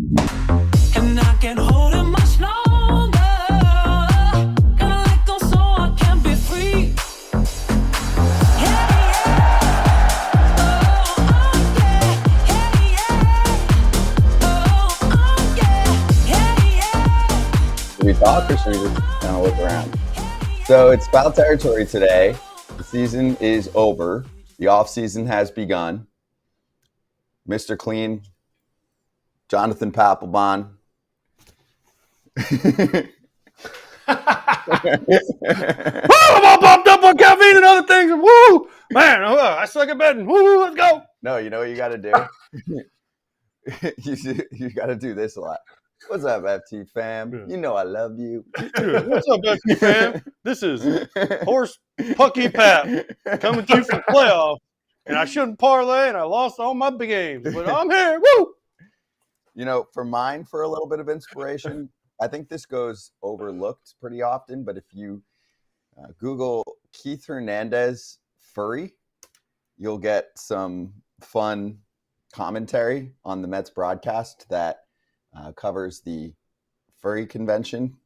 And I can't hold it much longer. Gotta let go so I can be free. Should we talk or should we just kind of look around? So it's foul territory today. The season is over. The offseason has begun. Mr. Clean, Jonathan Papelbon. I'm all pumped up on caffeine and other things. Woo! Man, I suck at betting. Woo, let's go. No, you know what you got to do? you got to do this a lot. What's up, FT fam? Yeah. You know I love you. What's up, FT fam? This is Horse Pucky Pap coming to you from playoff. And I shouldn't parlay, and I lost all my big games. But I'm here. Woo! You know, for mine, for a little bit of inspiration, I think this goes overlooked pretty often. But if you Google Keith Hernandez furry, you'll get some fun commentary on the Mets broadcast that covers the furry convention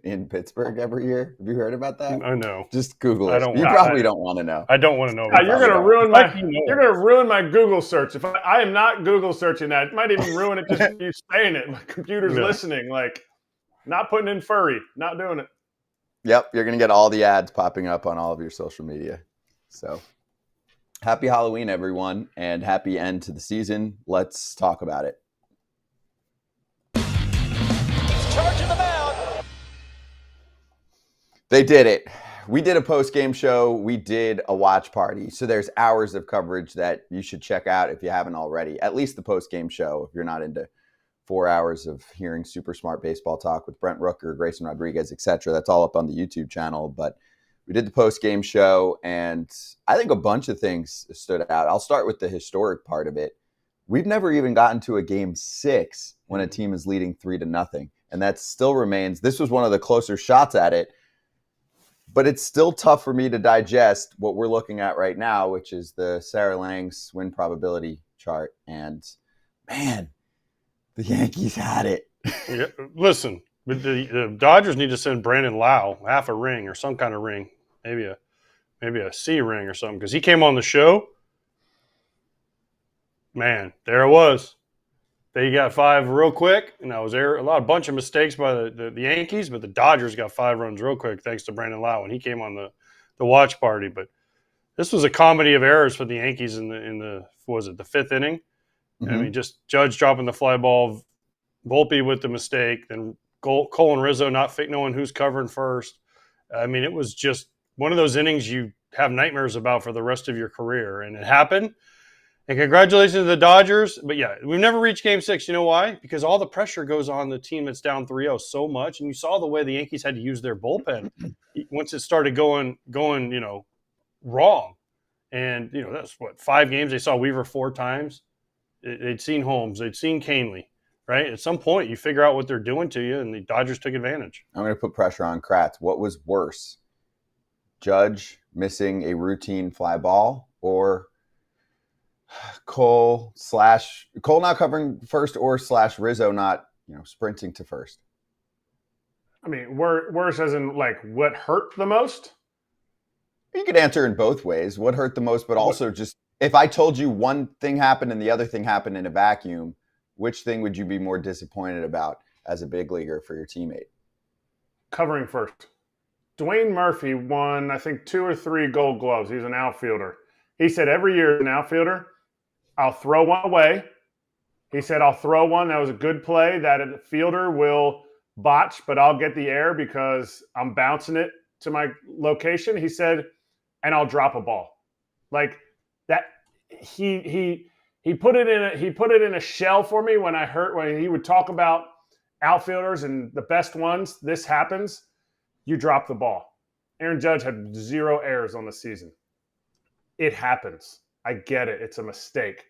in Pittsburgh every year. Have you heard about that? I know. Just Google it. I don't You want- probably don't want to know. I don't want to know. You're going to ruin Like, my. you know. You're going to ruin my Google search. If I am not Google searching that, it might even ruin it just for you saying it. My computer's Yeah. listening. Like, not putting in furry, not doing it. Yep, you're going to get all the ads popping up on all of your social media. So, happy Halloween, everyone, and happy end to the season. Let's talk about it. Charging the mound. They did it. We did a post-game show. We did a watch party. So there's hours of coverage that you should check out if you haven't already. At least the post-game show, if you're not into 4 hours of hearing super smart baseball talk with Brent Rooker, Grayson Rodriguez, etc. That's all up on the YouTube channel. But we did the post-game show, and I think a bunch of things stood out. I'll start with the historic part of it. We've never even gotten to a game 6 when a team is leading 3-0. And that still remains. This was one of the closer shots at it. But it's still tough for me to digest what we're looking at right now, which is the Sarah Lang's win probability chart. And, man, the Yankees had it. Yeah, listen, but the Dodgers need to send Brandon Lau half a ring or some kind of ring, maybe a C ring or something, because he came on the show. Man, there it was. They got 5 real quick, and that was a bunch of mistakes by the Yankees, but the Dodgers got 5 runs real quick thanks to Brandon Lau when he came on the watch party. But this was a comedy of errors for the Yankees in the what was it, the 5th inning? Mm-hmm. I mean, just Judge dropping the fly ball, Volpe with the mistake, then Cole and Rizzo not knowing who's covering first. I mean, it was just one of those innings you have nightmares about for the rest of your career, and it happened. And congratulations to the Dodgers. But, yeah, we've never reached Game 6. You know why? Because all the pressure goes on the team that's down 3-0 so much. And you saw the way the Yankees had to use their bullpen once it started going, wrong. And, that's, 5 games. They saw Weaver 4 times. They'd seen Holmes. They'd seen Canely, right? At some point, you figure out what they're doing to you, and the Dodgers took advantage. I'm going to put pressure on Kratz. What was worse? Judge missing a routine fly ball or Cole not covering first or / Rizzo not, sprinting to first? I mean, worse as in, like, what hurt the most? You could answer in both ways. What hurt the most, but also just if I told you one thing happened and the other thing happened in a vacuum, which thing would you be more disappointed about as a big leaguer for your teammate? Covering first. Dwayne Murphy won, I think, 2 or 3 Gold Gloves. He's an outfielder. He said every year as an outfielder, I'll throw one away. He said, I'll throw one. That was a good play that a fielder will botch, but I'll get the air because I'm bouncing it to my location. He said, and I'll drop a ball. Like that, he put it in a shell for me when he would talk about outfielders and the best ones. This happens, you drop the ball. Aaron Judge had 0 errors on the season. It happens. I get it. It's a mistake.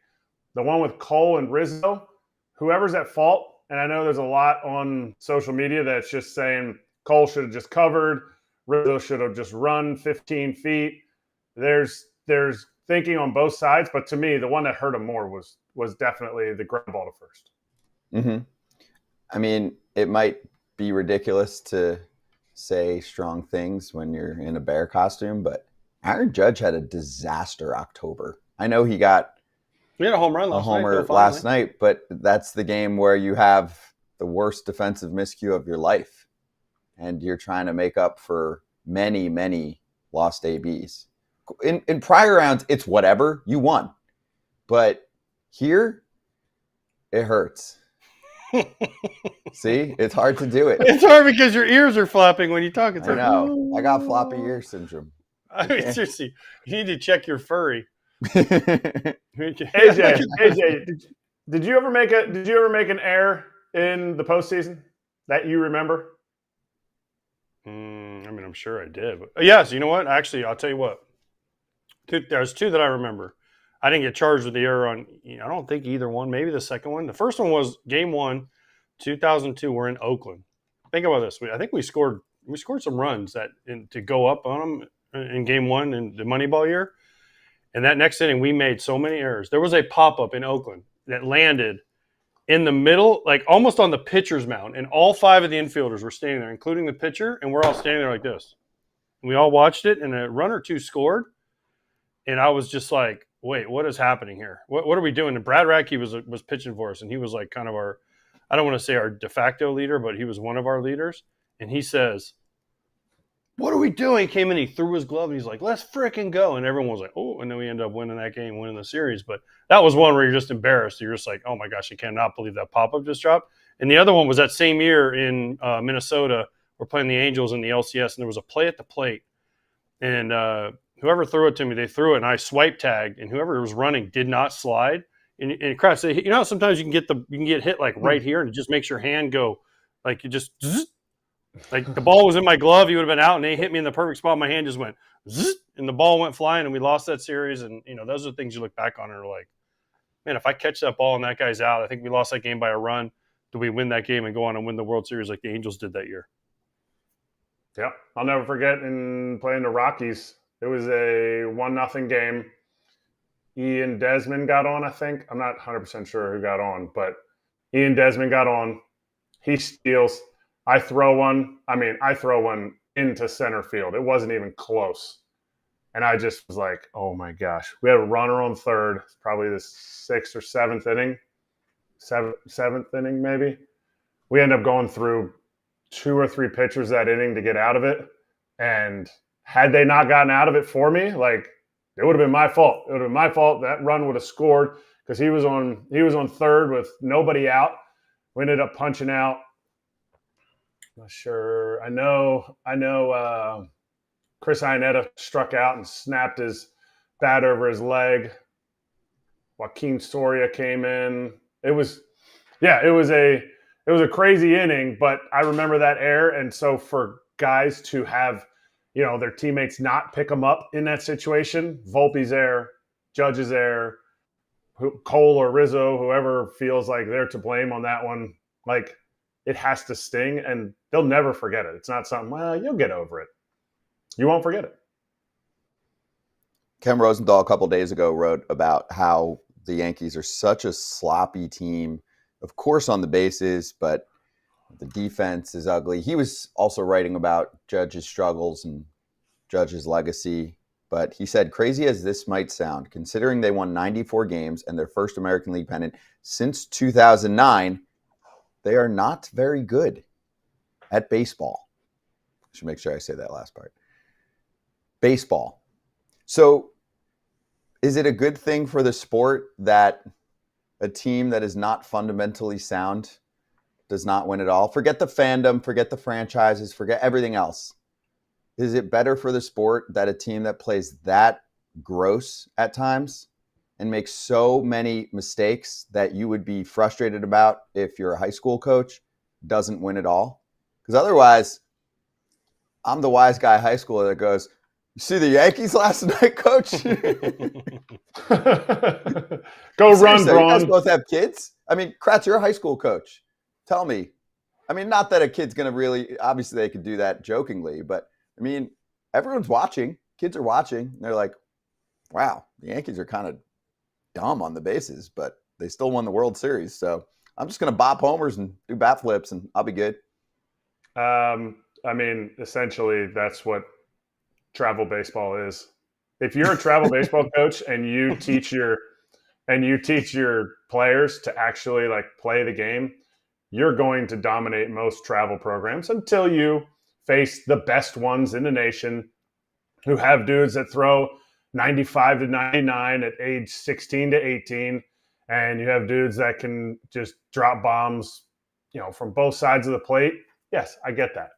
The one with Cole and Rizzo, whoever's at fault, and I know there's a lot on social media that's just saying Cole should have just covered, Rizzo should have just run 15 feet. There's thinking on both sides, but to me, the one that hurt him more was definitely the ground ball to first. Mm-hmm. I mean, it might be ridiculous to say strong things when you're in a bear costume, but Aaron Judge had a disaster October. I know he got We had a home run a last homer night. Though, last night, but that's the game where you have the worst defensive miscue of your life, and you're trying to make up for many, many lost ABs. In prior rounds, it's whatever. You won. But here, it hurts. See? It's hard to do it. It's hard because your ears are flapping when you talk. It's I know. I got floppy ear syndrome. I mean, seriously, you need to check your furry. AJ, did you ever make an error in the postseason that you remember? I mean, I'm sure I did. But yes, you know what? Actually, I'll tell you what. There's two that I remember. I didn't get charged with the error on. I don't think either one. Maybe the second one. The first one was Game 1, 2002. We're in Oakland. Think about this. I think we scored some runs to go up on them in Game 1 in the Moneyball year. And that next inning, we made so many errors. There was a pop-up in Oakland that landed in the middle, like almost on the pitcher's mound, and all 5 of the infielders were standing there, including the pitcher, and we're all standing there like this. And we all watched it, and a run or two scored, and I was just like, wait, what is happening here? What are we doing? And Brad Radke was pitching for us, and he was like kind of our, I don't want to say our de facto leader, but he was one of our leaders, and he says, what are we doing? He came in, he threw his glove, and he's like, let's frickin' go. And everyone was like, oh, and then we ended up winning that game, winning the series. But that was one where you're just embarrassed. You're just like, oh my gosh, I cannot believe that pop-up just dropped. And the other one was that same year in Minnesota. We're playing the Angels in the LCS, and there was a play at the plate. And whoever threw it to me, they threw it, and I swipe tagged, and whoever was running did not slide. And Kratz, you know how sometimes you can get hit like right here, and it just makes your hand go like you just like the ball was in my glove, he would have been out, and they hit me in the perfect spot. My hand just went zzz, and the ball went flying, and we lost that series. And those are the things you look back on and are like, man, if I catch that ball and that guy's out, I think we lost that game by a run. Do we win that game and go on and win the World Series like the Angels did that year? Yeah, I'll never forget in playing the Rockies. It was a 1-0 game. Ian Desmond got on, I think. I'm not 100% sure who got on, but Ian Desmond got on. He steals. I throw one into center field. It wasn't even close. And I just was like, oh my gosh. We had a runner on third, probably the 6th or 7th inning. Seventh inning, maybe. We end up going through 2 or 3 pitchers that inning to get out of it. And had they not gotten out of it for me, like, it would have been my fault. It would have been my fault. That run would have scored because he was on third with nobody out. We ended up punching out. Not sure. I know. Chris Iannetta struck out and snapped his bat over his leg. Joaquin Soria came in. It was a crazy inning, but I remember that error. And so for guys to have, their teammates not pick them up in that situation, Volpe's error, Judge's error, Cole or Rizzo, whoever feels like they're to blame on that one, like, it has to sting, and they'll never forget it. It's not something, well, you'll get over it. You won't forget it. Ken Rosenthal a couple days ago wrote about how the Yankees are such a sloppy team, of course on the bases, but the defense is ugly. He was also writing about Judge's struggles and Judge's legacy, but he said, crazy as this might sound, considering they won 94 games and their first American League pennant since 2009, they are not very good at baseball. I should make sure I say that last part. Baseball. So is it a good thing for the sport that a team that is not fundamentally sound does not win it all? Forget the fandom, forget the franchises, forget everything else. Is it better for the sport that a team that plays that gross at times and makes so many mistakes that you would be frustrated about if you're a high school coach doesn't win it all? Because otherwise, I'm the wise guy high schooler that goes, you see the Yankees last night, coach? Go run, Braun. You guys both have kids? I mean, Kratz, you're a high school coach. Tell me. I mean, not that a kid's going to really, obviously they could do that jokingly, but I mean, everyone's watching. Kids are watching. And they're like, wow, the Yankees are kind of dumb on the bases, but they still won the World Series. So I'm just going to bop homers and do bat flips, and I'll be good. I mean, essentially, that's what travel baseball is. If you're a travel baseball coach and you teach your players to actually like play the game, you're going to dominate most travel programs until you face the best ones in the nation who have dudes that throw 95 to 99 at age 16 to 18. And you have dudes that can just drop bombs, from both sides of the plate. Yes, I get that.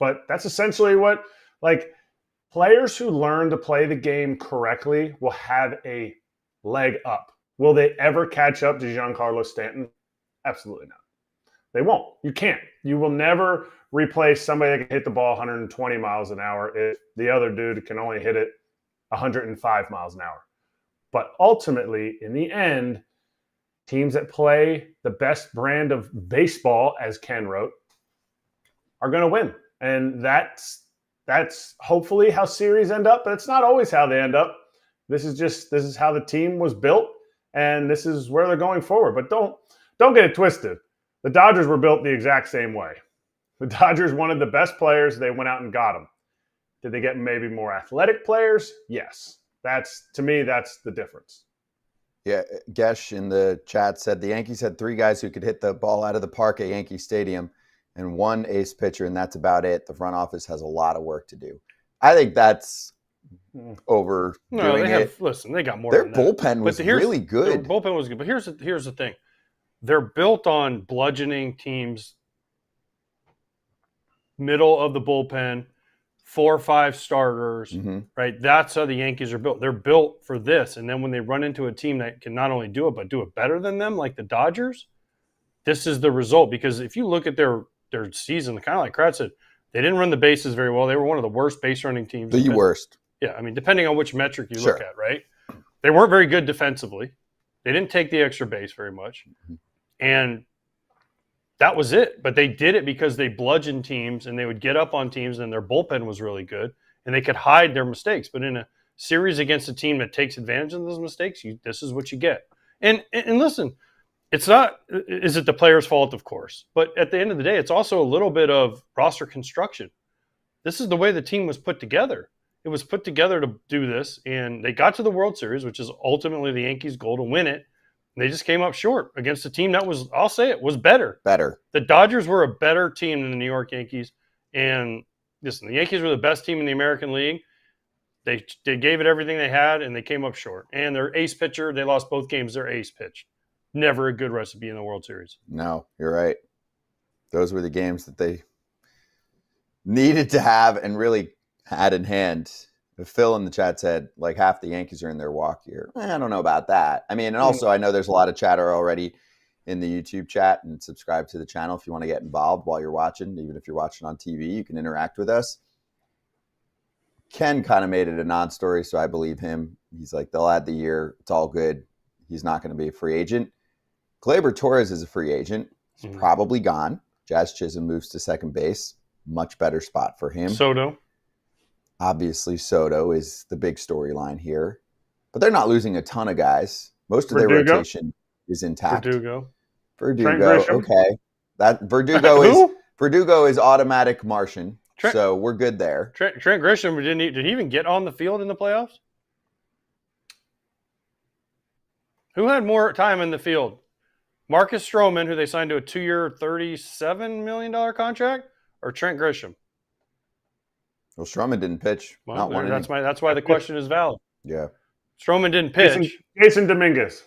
But that's essentially what, like, players who learn to play the game correctly will have a leg up. Will they ever catch up to Giancarlo Stanton? Absolutely not. They won't. You can't. You will never replace somebody that can hit the ball 120 miles an hour if the other dude can only hit it 105 miles an hour. But ultimately, in the end, teams that play the best brand of baseball, as Ken wrote, are going to win. And that's hopefully how series end up, but it's not always how they end up. This is how the team was built, and this is where they're going forward. But don't get it twisted. The Dodgers were built the exact same way. The Dodgers wanted the best players. They went out and got them. Did they get maybe more athletic players? Yes. To me, that's the difference. Yeah, Gesh in the chat said the Yankees had 3 guys who could hit the ball out of the park at Yankee Stadium and 1 ace pitcher, and that's about it. The front office has a lot of work to do. I think that's overdoing it. Listen, they got more. Their than that. bullpen was really good. Their bullpen was good, but here's the thing: they're built on bludgeoning teams. Middle of the bullpen, 4 or 5 starters, right? That's how the Yankees are built. They're built for this, and then when they run into a team that can not only do it but do it better than them, like the Dodgers, this is the result. Because if you look at their season, kind of like Kratz said, they didn't run the bases very well. They were one of the worst base running teams. The worst. Yeah, I mean, depending on which metric you look at, right? They weren't very good defensively. They didn't take the extra base very much. And that was it. But they did it because they bludgeoned teams, and they would get up on teams, and their bullpen was really good, and they could hide their mistakes. But in a series against a team that takes advantage of those mistakes, this is what you get. And listen, it's not – is it the player's fault? Of course. But at the end of the day, it's also a little bit of roster construction. This is the way the team was put together. It was put together to do this, and they got to the World Series, which is ultimately the Yankees' goal to win it. And they just came up short against a team that was, I'll say it, was better. The Dodgers were a better team than the New York Yankees. And listen, the Yankees were the best team in the American League. They gave it everything they had, and they came up short. And their ace pitcher, they lost both games. Their ace pitched. Never a good recipe in the World Series. No, you're right. Those were the games that they needed to have and really had in hand. Phil in the chat said, like, half the Yankees are in their walk year. I don't know about that. I mean, and also I know there's a lot of chatter already in the YouTube chat, and subscribe to the channel if you want to get involved while you're watching. Even if you're watching on TV, you can interact with us. Ken kind of made it a non-story, so I believe him. He's like, they'll add the year. It's all good. He's not going to be a free agent. Gleyber Torres is a free agent. He's probably gone. Jazz Chisholm moves to second base. Much better spot for him. Soto. Obviously, Soto is the big storyline here. But they're not losing a ton of guys. Most of their rotation is intact. Verdugo, okay. That Verdugo is automatic Martian. So we're good there. Trent Grisham, did he even get on the field in the playoffs? Who had more time in the field? Marcus Stroman, who they signed to a 2-year, $37 million contract, or Trent Grisham? Well, Stroman didn't pitch. Well, that's why the question is valid. Yeah. Stroman didn't pitch. Jason Dominguez.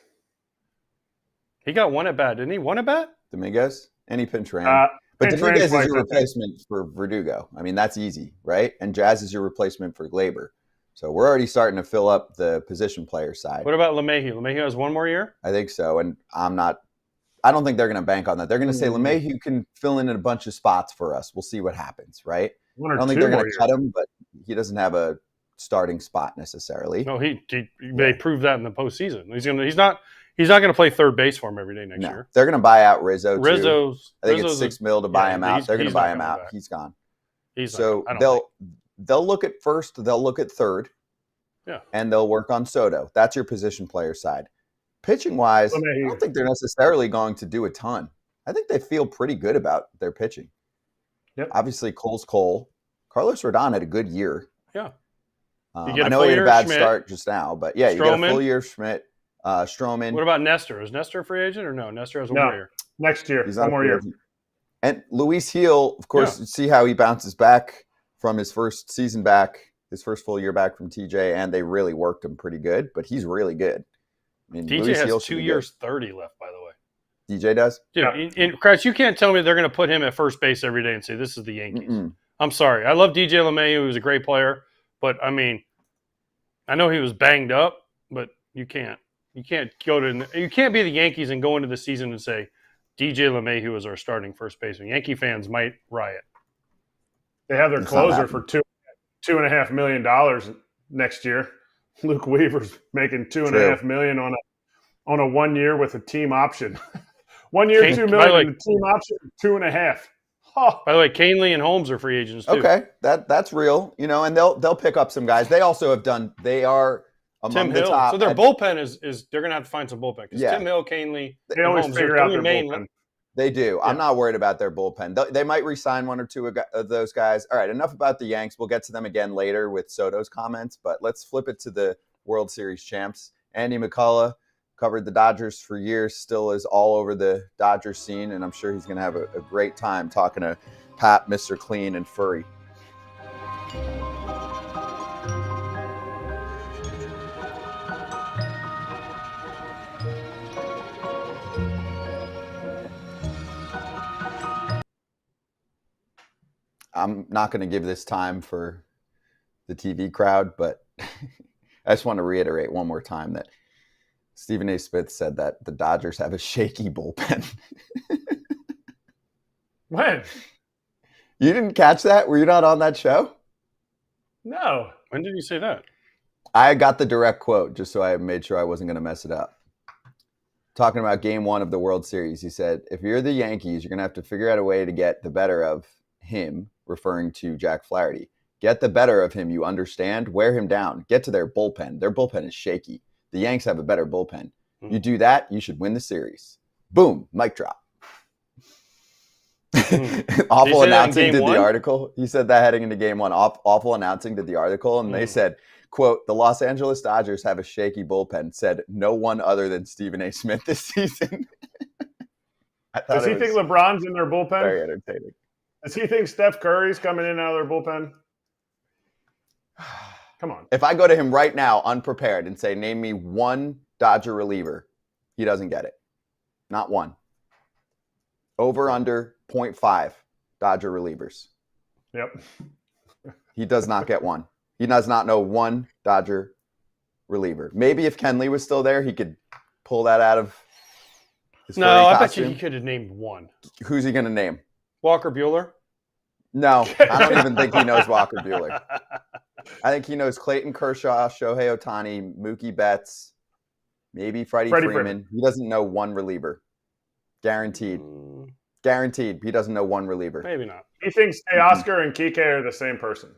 He got one at bat, didn't he? One at bat? Dominguez? And he pinch ran. But Dominguez is your replacement for Verdugo. I mean, that's easy, right? And Jazz is your replacement for Gleyber. So we're already starting to fill up the position player side. What about LeMahieu? LeMahieu has one more year? I think so. And I don't think they're going to bank on that. They're going to say LeMahieu can fill in a bunch of spots for us. We'll see what happens, right? I don't think they're going to cut him, but he doesn't have a starting spot necessarily. No, they proved that in the postseason. He's not going to play third base for him every day next year. They're going to buy out Rizzo too. I think Rizzo's it's $6 million to buy him out. They're going to buy him out. He's gone. They'll look at first. They'll look at third. Yeah, and they'll work on Soto. That's your position player side. Pitching wise, I don't think they're necessarily going to do a ton. I think they feel pretty good about their pitching. Yep. Obviously, Cole's Cole. Carlos Rodon had a good year. Yeah. I know he had a bad start just now, but yeah, you get a full year of Schmidt, Stroman. What about Nestor? Is Nestor a free agent or no? Nestor has one more year. Next year. He's one more year. And Luis Gil, of course, see how he bounces back from his first season back, his first full year back from TJ, and they really worked him pretty good, but he's really good. I mean, DJ has 2 years, 30 left, by the way. DJ does? Dude, and Kratz, you can't tell me they're going to put him at first base every day and say, this is the Yankees. I'm sorry. I love DJ LeMahieu, who's a great player, but, I mean, I know he was banged up, but you can't be the Yankees and go into the season and say, DJ LeMahieu is our starting first baseman. Yankee fans might riot. They have their closer for $2.5 million next year. Luke Weaver's making $2.5 million on a 1 year with a team option. 1 year, $2 million, and the team option, 2.5. Oh. By the way, Canely and Holmes are free agents too. Okay, that's real. You know, and they'll pick up some guys. They also have done. They are among the top. So their bullpen is they're going to have to find some bullpen because Tim Hill, Canely, they always figure out their bullpen. They do. Yeah. I'm not worried about their bullpen. They might re-sign one or two of those guys. All right, enough about the Yanks. We'll get to them again later with Soto's comments, but let's flip it to the World Series champs. Andy McCullough covered the Dodgers for years, still is all over the Dodgers scene, and I'm sure he's going to have a great time talking to Pat, Mr. Clean, and Furry. I'm not going to give this time for the TV crowd, but I just want to reiterate one more time that Stephen A. Smith said that the Dodgers have a shaky bullpen. When? You didn't catch that? Were you not on that show? No. When did you say that? I got the direct quote just so I made sure I wasn't going to mess it up. Talking about game one of the World Series, he said, if you're the Yankees, you're going to have to figure out a way to get the better of him, referring to Jack Flaherty. Get the better of him, you understand? Wear him down. Get to their bullpen. Their bullpen is shaky. The Yanks have a better bullpen. You do that, you should win the series. Boom, mic drop. Awful announcing did the article. He said that heading into game one. Awful announcing did the article, and they said, quote, the Los Angeles Dodgers have a shaky bullpen, said no one other than Stephen A. Smith this season. Does he think LeBron's in their bullpen? Very entertaining. Does he think Steph Curry's coming in out of their bullpen? Come on. If I go to him right now, unprepared, and say, name me one Dodger reliever, he doesn't get it. Not one. Over, under, 0.5 Dodger relievers. Yep. He does not get one. He does not know one Dodger reliever. Maybe if Kenley was still there, he could pull that out of his I costume. bet you he could have named one. Who's he going to name? Walker Buehler? No, I don't even think he knows Walker Buehler. I think he knows Clayton Kershaw, Shohei Ohtani, Mookie Betts, maybe Freddie Freeman. He doesn't know one reliever. Guaranteed. Guaranteed. He doesn't know one reliever. Maybe not. He thinks Teoscar and Kike are the same person.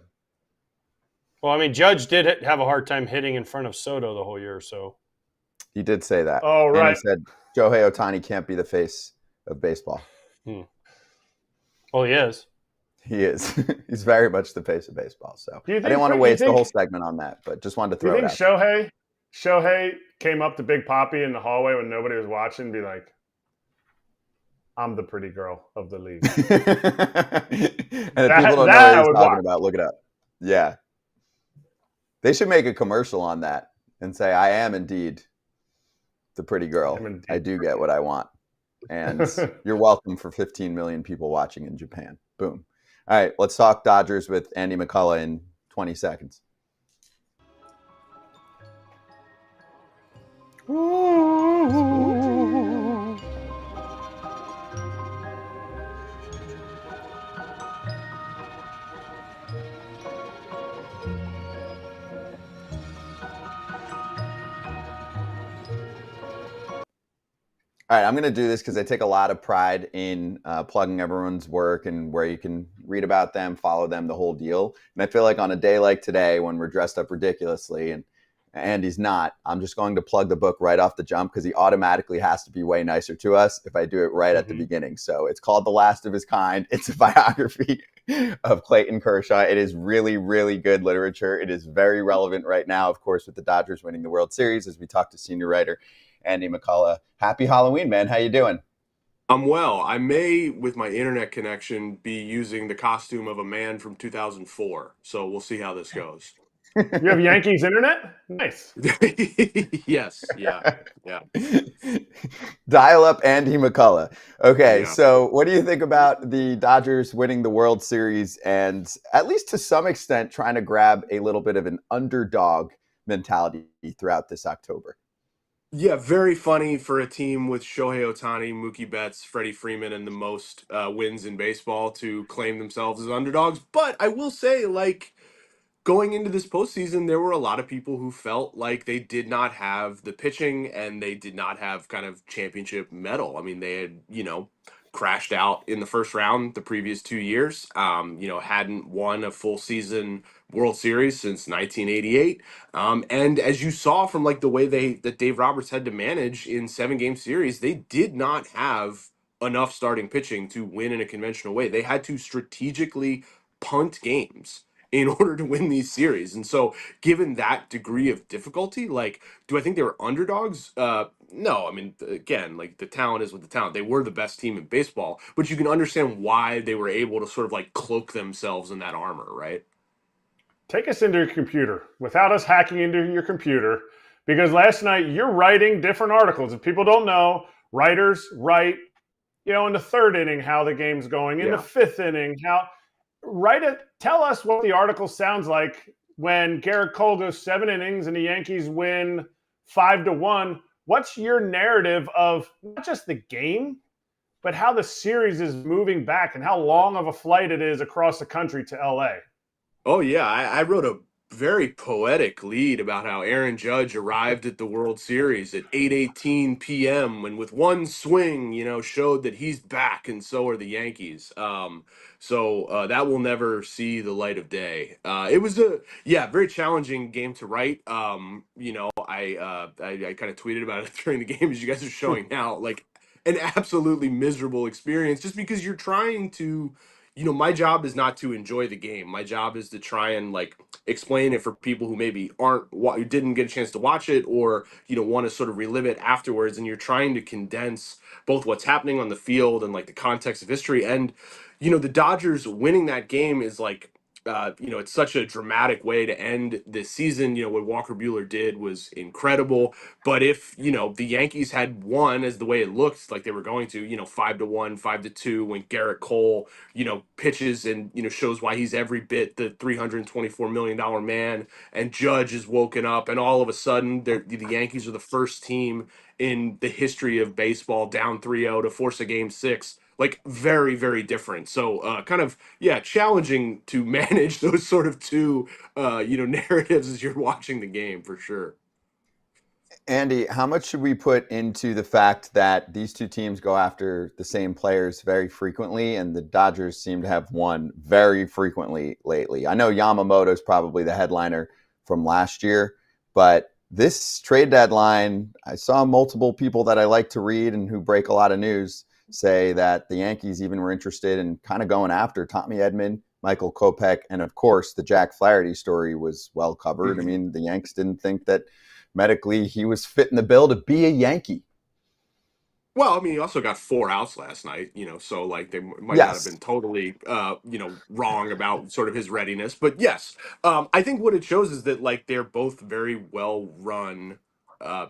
Well, I mean, Judge did have a hard time hitting in front of Soto the whole year, so. He did say that. Oh, right. And he said Shohei Ohtani can't be the face of baseball. Well, he is. He is. He's very much the face of baseball. So I didn't want to waste the whole segment on that, but just wanted to throw it out. Do you think Shohei came up to Big Papi in the hallway when nobody was watching and be like, I'm the pretty girl of the league. And if people don't know what he's talking about, look it up. Yeah. They should make a commercial on that and say, I am indeed the pretty girl. I do get what I want. And you're welcome for 15 million people watching in Japan. Boom. All right, let's talk Dodgers with Andy McCullough in 20 seconds. All right, I'm going to do this because I take a lot of pride in plugging everyone's work and where you can read about them, follow them, the whole deal. And I feel like on a day like today when we're dressed up ridiculously and and he's not, I'm just going to plug the book right off the jump because he automatically has to be way nicer to us if I do it right at the beginning. So it's called The Last of His Kind. It's a biography of Clayton Kershaw. It is really, really good literature. It is very relevant right now, of course, with the Dodgers winning the World Series, as we talk to senior writer Andy McCullough. Happy Halloween, man. How you doing? I'm well. I may, with my internet connection, be using the costume of a man from 2004. So we'll see how this goes. You have Yankees internet? Nice. Yes. Yeah. Yeah. Dial up Andy McCullough. Okay, Yeah. so what do you think about the Dodgers winning the World Series and, at least to some extent, trying to grab a little bit of an underdog mentality throughout this October? Yeah, very funny for a team with Shohei Ohtani, Mookie Betts, Freddie Freeman, and the most wins in baseball to claim themselves as underdogs. But I will say, like, going into this postseason, there were a lot of people who felt like they did not have the pitching and they did not have kind of championship mettle. I mean, they had, crashed out in the first round the previous 2 years, hadn't won a full season World Series since 1988. And as you saw from like the way that Dave Roberts had to manage in 7 game series, they did not have enough starting pitching to win in a conventional way. They had to strategically punt games in order to win these series. And so, given that degree of difficulty, like, do I think they were underdogs? No. I mean, again, like the talent is with the talent. They were the best team in baseball, but you can understand why they were able to sort of like cloak themselves in that armor, right? Take us into your computer without us hacking into your computer, because last night you're writing different articles. If people don't know, writers write, in the third inning how the game's going, in the fifth inning how. Write it. Tell us what the article sounds like when Garrett Cole goes 7 innings and the Yankees win 5-1. What's your narrative of not just the game, but how the series is moving back and how long of a flight it is across the country to LA? Oh yeah, I wrote a very poetic lead about how Aaron Judge arrived at the World Series at 8:18 p.m. and with one swing, showed that he's back, and so are the Yankees. So that will never see the light of day. It was a very challenging game to write. I kind of tweeted about it during the game as you guys are showing now, like an absolutely miserable experience, just because you're trying to my job is not to enjoy the game. My job is to try and like explain it for people who maybe who didn't get a chance to watch it, or want to sort of relive it afterwards. And you're trying to condense both what's happening on the field and like the context of history. And the Dodgers winning that game is like it's such a dramatic way to end this season. What Walker Buehler did was incredible. But if, the Yankees had won as the way it looked like they were going to, 5-1, 5-2, when Garrett Cole, pitches and, shows why he's every bit the $324 million man, and Judge is woken up, and all of a sudden the Yankees are the first team in the history of baseball down 3-0 to force a game 6. Like very, very different. So kind of, challenging to manage those sort of two, narratives as you're watching the game for sure. Andy, how much should we put into the fact that these two teams go after the same players very frequently, and the Dodgers seem to have won very frequently lately? I know Yamamoto is probably the headliner from last year, but this trade deadline, I saw multiple people that I like to read and who break a lot of news say that the Yankees even were interested in kind of going after Tommy Edman, Michael Kopech, and of course the Jack Flaherty story was well covered. I mean, the Yanks didn't think that medically he was fitting the bill to be a Yankee. Well, I mean, he also got 4 outs last night, so like they might not have been totally, wrong about sort of his readiness. But yes, I think what it shows is that like they're both very well run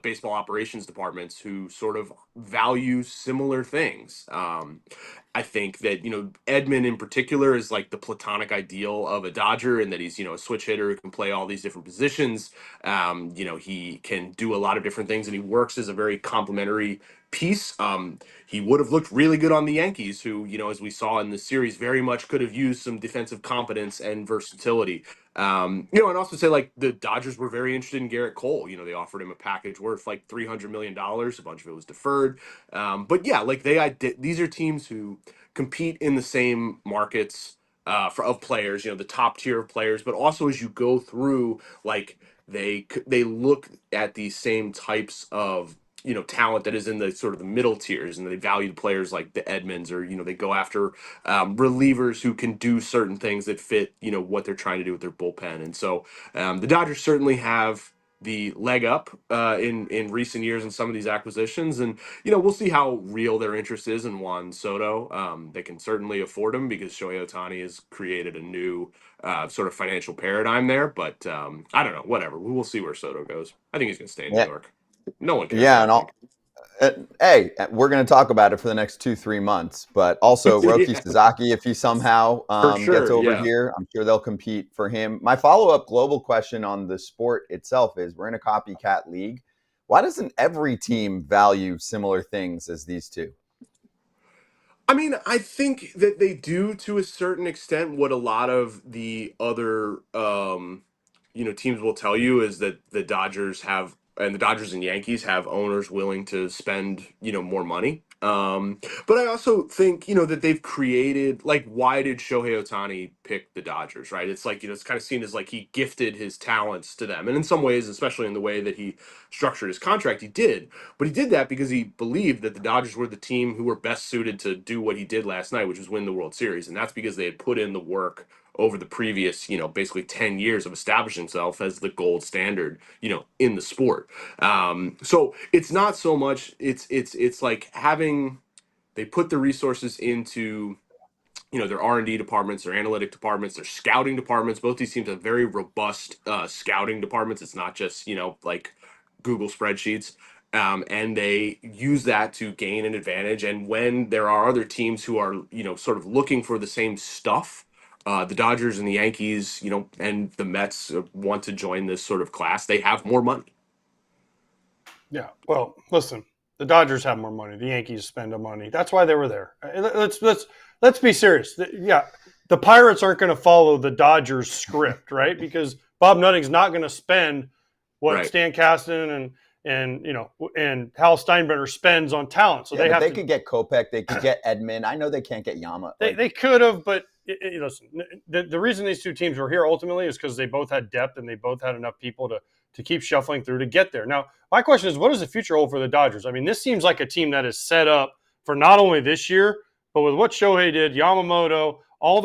baseball operations departments who sort of value similar things. I think that, Edman in particular is like the platonic ideal of a Dodger, and that he's, a switch hitter who can play all these different positions. He can do a lot of different things, and he works as a very complementary piece. He would have looked really good on the Yankees, who, as we saw in the series, very much could have used some defensive competence and versatility. And also say like the Dodgers were very interested in Garrett Cole. They offered him a package worth like $300 million. A bunch of it was deferred. But yeah, like these are teams who compete in the same markets of players, the top tier of players. But also as you go through like they look at these same types of talent that is in the sort of the middle tiers, and they value players like the Edmonds, or they go after relievers who can do certain things that fit what they're trying to do with their bullpen. And so the Dodgers certainly have the leg up in recent years in some of these acquisitions, and we'll see how real their interest is in Juan Soto. They can certainly afford him because Shohei Ohtani has created a new sort of financial paradigm there. But I don't know, whatever. We'll see where Soto goes. I think he's going to stay in New Yeah, York. No one cares yeah, what and I all. think. Hey, we're going to talk about it for the next 2-3 months, but also Roki Yeah, Sasaki, if he somehow for gets sure. over Yeah. here, I'm sure they'll compete for him. My follow-up global question on the sport itself is, we're in a copycat league. Why doesn't every team value similar things as these two? I mean, I think that they do to a certain extent. What a lot of the other teams will tell you is that the Dodgers have, and the Dodgers and Yankees have owners willing to spend more money. But I also think that they've created, like, why did Shohei Ohtani pick the Dodgers, right? It's like it's kind of seen as like he gifted his talents to them, and in some ways, especially in the way that he structured his contract, he did. But he did that because he believed that the Dodgers were the team who were best suited to do what he did last night, which was win the World Series. And that's because they had put in the work over the previous, basically 10 years of establishing himself as the gold standard, in the sport. So it's not so much, it's like having, they put the resources into their R&D departments, their analytic departments, their scouting departments. Both these teams have very robust scouting departments. It's not just like Google spreadsheets. And they use that to gain an advantage. And when there are other teams who are sort of looking for the same stuff, the Dodgers and the Yankees, and the Mets want to join this sort of class, they have more money. Yeah. Well, listen, the Dodgers have more money. The Yankees spend the money. That's why they were there. Let's be serious. Yeah, the Pirates aren't going to follow the Dodgers script, right? Because Bob Nutting's not going to spend what Right. Stan Kasten and Hal Steinbrenner spends on talent. So Yeah, they could get Kopech, they could get Edman. I know they can't get Yama. They could have, but listen, the reason these two teams were here ultimately is because they both had depth and they both had enough people to keep shuffling through to get there. Now, my question is, what does the future hold for the Dodgers? I mean, this seems like a team that is set up for not only this year, but with what Shohei did, Yamamoto, all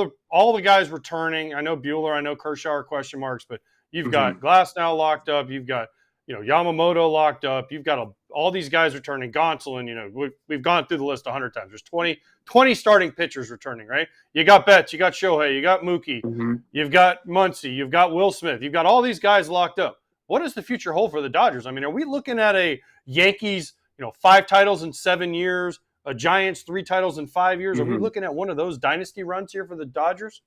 the guys returning. I know Buehler, I know Kershaw are question marks, but you've got Glass now locked up. You've got Yamamoto locked up. You've got all these guys returning. Gonsolin, we've gone through the list 100 times. There's 20 starting pitchers returning, right? You got Betts, you got Shohei, you got Mookie, you've got Muncy, you've got Will Smith. You've got all these guys locked up. What does the future hold for the Dodgers? I mean, are we looking at a Yankees, 5 titles in 7 years, a Giants 3 titles in 5 years? Are we looking at one of those dynasty runs here for the Dodgers?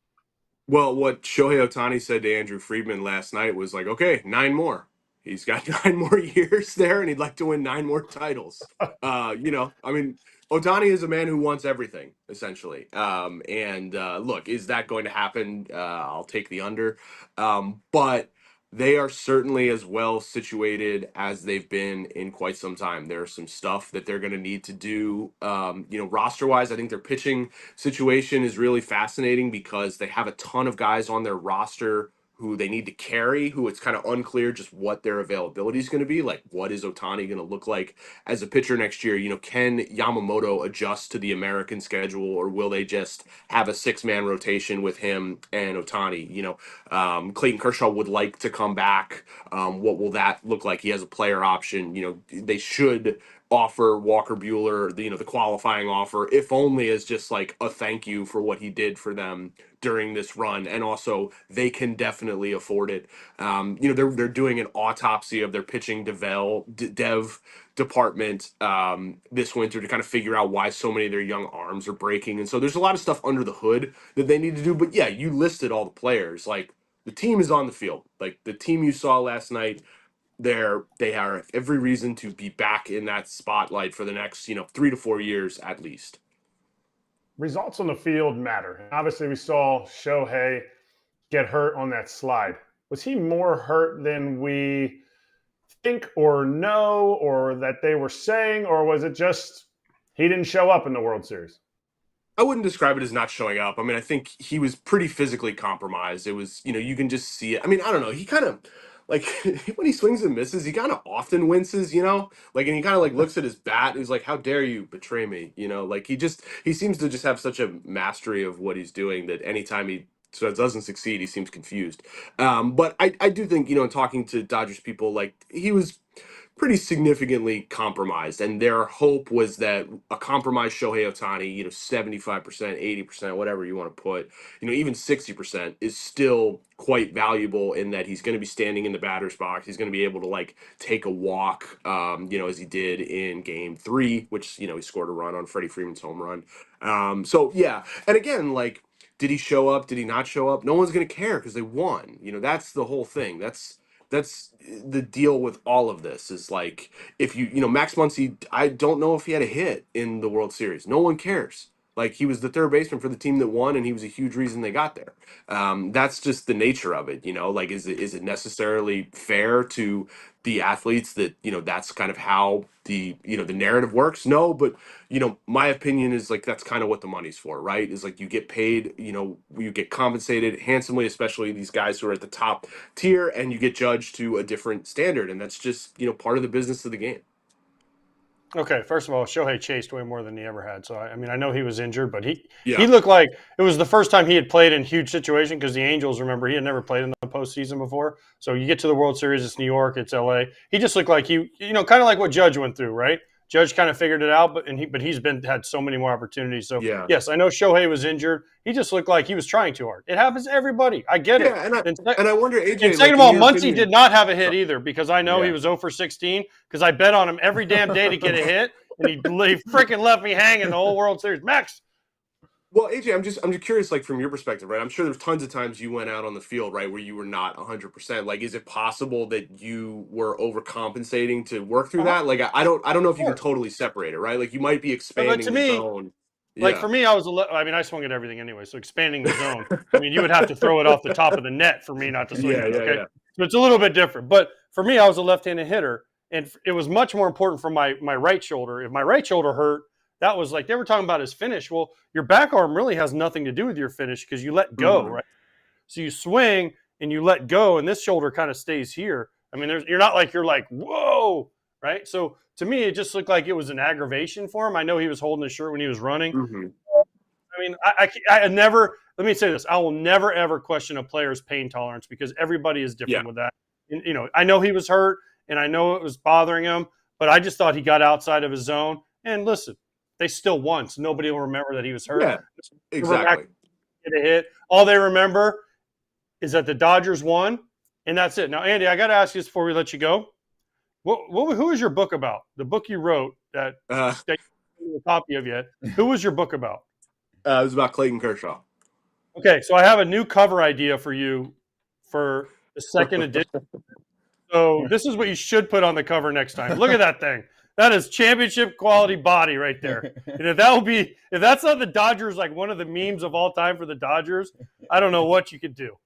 Well, what Shohei Ohtani said to Andrew Friedman last night was like, okay, 9 more. He's got 9 more years there, and he'd like to win 9 more titles. I mean, Ohtani is a man who wants everything, essentially. And look, is that going to happen? I'll take the under. But they are certainly as well situated as they've been in quite some time. There's some stuff that they're going to need to do, roster-wise. I think their pitching situation is really fascinating because they have a ton of guys on their roster who they need to carry, who it's kind of unclear just what their availability is going to be. Like, what is Ohtani going to look like as a pitcher next year? Can Yamamoto adjust to the American schedule, or will they just have a 6-man rotation with him and Ohtani? Clayton Kershaw would like to come back. What will that look like? He has a player option. They should offer Walker Buehler, the qualifying offer, if only as just like a thank you for what he did for them during this run, and also they can definitely afford it. They're doing an autopsy of their pitching dev department this winter to kind of figure out why so many of their young arms are breaking, and so there's a lot of stuff under the hood that they need to do. But yeah, you listed all the players. Like, the team is on the field. Like, the team you saw last night, they have every reason to be back in that spotlight for the next 3 to 4 years at least. Results on the field matter. Obviously, we saw Shohei get hurt on that slide. Was he more hurt than we think or know, or that they were saying, or was it just he didn't show up in the World Series? I wouldn't describe it as not showing up. I mean, I think he was pretty physically compromised. It was, you can just see it. I mean, I don't know. He kind of, like when he swings and misses, he kind of often winces, you know, like, and he kind of like looks at his bat. And he's like, "How dare you betray me?" You know, like he seems to just have such a mastery of what he's doing that anytime he doesn't succeed, he seems confused. But I do think, you know, in talking to Dodgers people, like he was pretty significantly compromised. And their hope was that a compromised Shohei Ohtani, you know, 75%, 80%, whatever you want to put, you know, even 60% is still quite valuable in that he's going to be standing in the batter's box. He's going to be able to like take a walk, you know, as he did in game 3, which, you know, he scored a run on Freddie Freeman's home run. So, yeah. And again, like, did he show up? Did he not show up? No one's going to care because they won. You know, that's the whole thing. That's the deal with all of this is like if you know Max Muncy, I don't know if he had a hit in the World Series. No one cares. Like he was the third baseman for the team that won, and he was a huge reason they got there. That's just the nature of it, you know. Like, is it necessarily fair to the athletes that you know that's kind of how the you know the narrative works? No, but you know my opinion is like that's kind of what the money's for, right? Is like you get paid, you know, you get compensated handsomely, especially these guys who are at the top tier, and you get judged to a different standard, and that's just you know part of the business of the game. Okay, first of all, Shohei chased way more than he ever had. So, I mean, I know he was injured, but he Yeah. looked like it was the first time he had played in huge situation because the Angels, remember, he had never played in the postseason before. So you get to the World Series, it's New York, it's LA. He just looked like he, you know, kind of like what Judge went through, right? Judge kind of figured it out, but he's had so many more opportunities. So Yeah. yes, I know Shohei was injured. He just looked like he was trying too hard. It happens to everybody. I get it. Yeah, and I wonder, AJ. And second like, of all, in your Muncy opinion- did not have a hit either because I know he Yeah. was 0 for 16 because I bet on him every damn day to get a hit, and he freaking left me hanging the whole World Series. Max, Well, AJ, I'm just curious, like from your perspective, right? I'm sure there's tons of times you went out on the field, right, where you were not 100%. Like, is it possible that you were overcompensating to work through that? Like, I don't know if you can totally separate it, right? Like, you might be expanding to the zone. zone. Like Yeah. for me, I mean, I swung at everything anyway. So expanding the zone, I mean, you would have to throw it off the top of the net for me not to swing Yeah, it. yeah, Okay, yeah. so it's a little bit different. But for me, I was a left-handed hitter, and it was much more important for my right shoulder. If my right shoulder hurt, that was like they were talking about his finish. Well, your back arm really has nothing to do with your finish because you let go, Mhm. right? So you swing and you let go, and this shoulder kind of stays here. I mean, you're not like whoa, right? So to me, it just looked like it was an aggravation for him. I know he was holding his shirt when he was running. Mhm. I mean, I never. Let me say this: I will never ever question a player's pain tolerance because everybody is different Yeah. with that. And, you know, I know he was hurt, and I know it was bothering him, but I just thought he got outside of his zone. And listen, they still won, so nobody will remember that he was hurt. Yeah, exactly. Get a hit. All they remember is that the Dodgers won, and that's it. Now, Andy, I got to ask you this before we let you go. Who is your book about? The book you wrote that Uh, you don't have a copy of yet. Who was your book about? it was about Clayton Kershaw. Okay, so I have a new cover idea for you for the second edition. So this is what you should put on the cover next time. Look at that thing. That is championship quality body right there. And if that's not the Dodgers, like one of the memes of all time for the Dodgers, I don't know what you could do.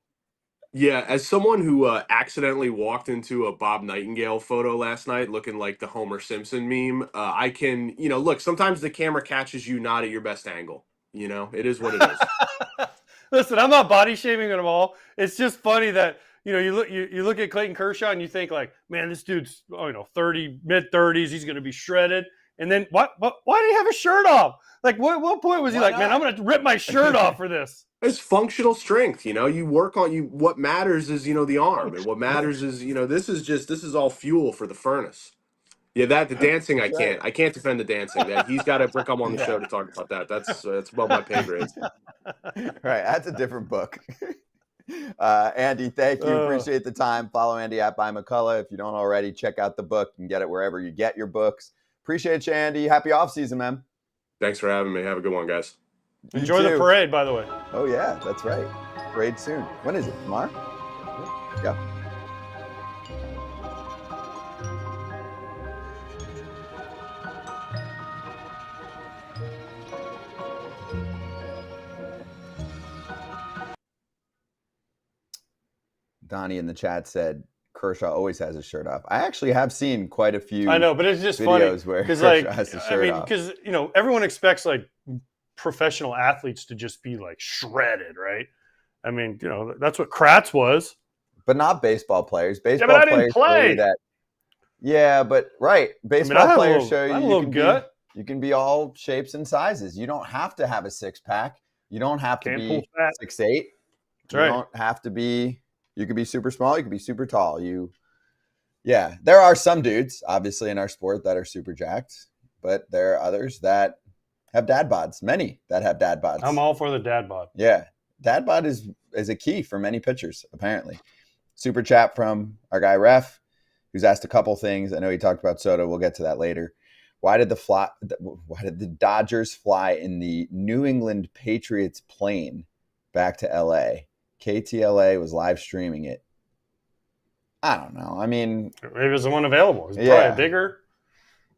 Yeah, as someone who accidentally walked into a Bob Nightingale photo last night looking like the Homer Simpson meme, I can, you know, look, sometimes the camera catches you not at your best angle. You know, it is what it is. Listen, I'm not body shaming at all. It's just funny that you look at Clayton Kershaw and you think like, man, this dude's 30, mid-30s, he's going to be shredded. And then why did he have a shirt off? Like what point was he Why like, man, not? I'm going to rip my shirt off for this? It's functional strength, you know. You work on you. What matters is the arm, and what matters is this is all fuel for the furnace. Yeah, the dancing I can't defend the dancing. That he's got to come on the show to talk about that. That's above my pay grade. Right, that's a different book. Andy, thank you. Appreciate the time. Follow Andy at by McCullough. If you don't already, check out the book. You can get it wherever you get your books. Appreciate you, Andy. Happy offseason, man. Thanks for having me. Have a good one, guys. You Enjoy the too. parade, by the way. Oh yeah, that's right. Parade soon. When is it? Tomorrow? Yeah. Donnie in the chat said Kershaw always has his shirt off. I actually have seen quite a few. I know, but it's just funny videos where because Kershaw has his shirt off. because everyone expects like professional athletes to just be like shredded, right? I mean, that's what Kratz was. but not baseball players. Baseball but I didn't players show play. you that. Yeah, but right, baseball I had a players little- show I you had a you little can gut. you can be all shapes and sizes. You don't have to have a 6-pack. You don't have to Can't pull be fat. 6'8". That's You right. don't have to be. You could be super small. You could be super tall. Yeah. There are some dudes, obviously, in our sport that are super jacked, but there are others that have dad bods. Many that have dad bods. I'm all for the dad bod. Yeah, dad bod is a key for many pitchers, apparently. Super chat from our guy Ref, who's asked a couple things. I know he talked about Soto. We'll get to that later. Why did the Dodgers fly in the New England Patriots plane back to LA? KTLA was live streaming it. I don't know. I mean, Maybe it was the one available. It's Yeah. probably bigger.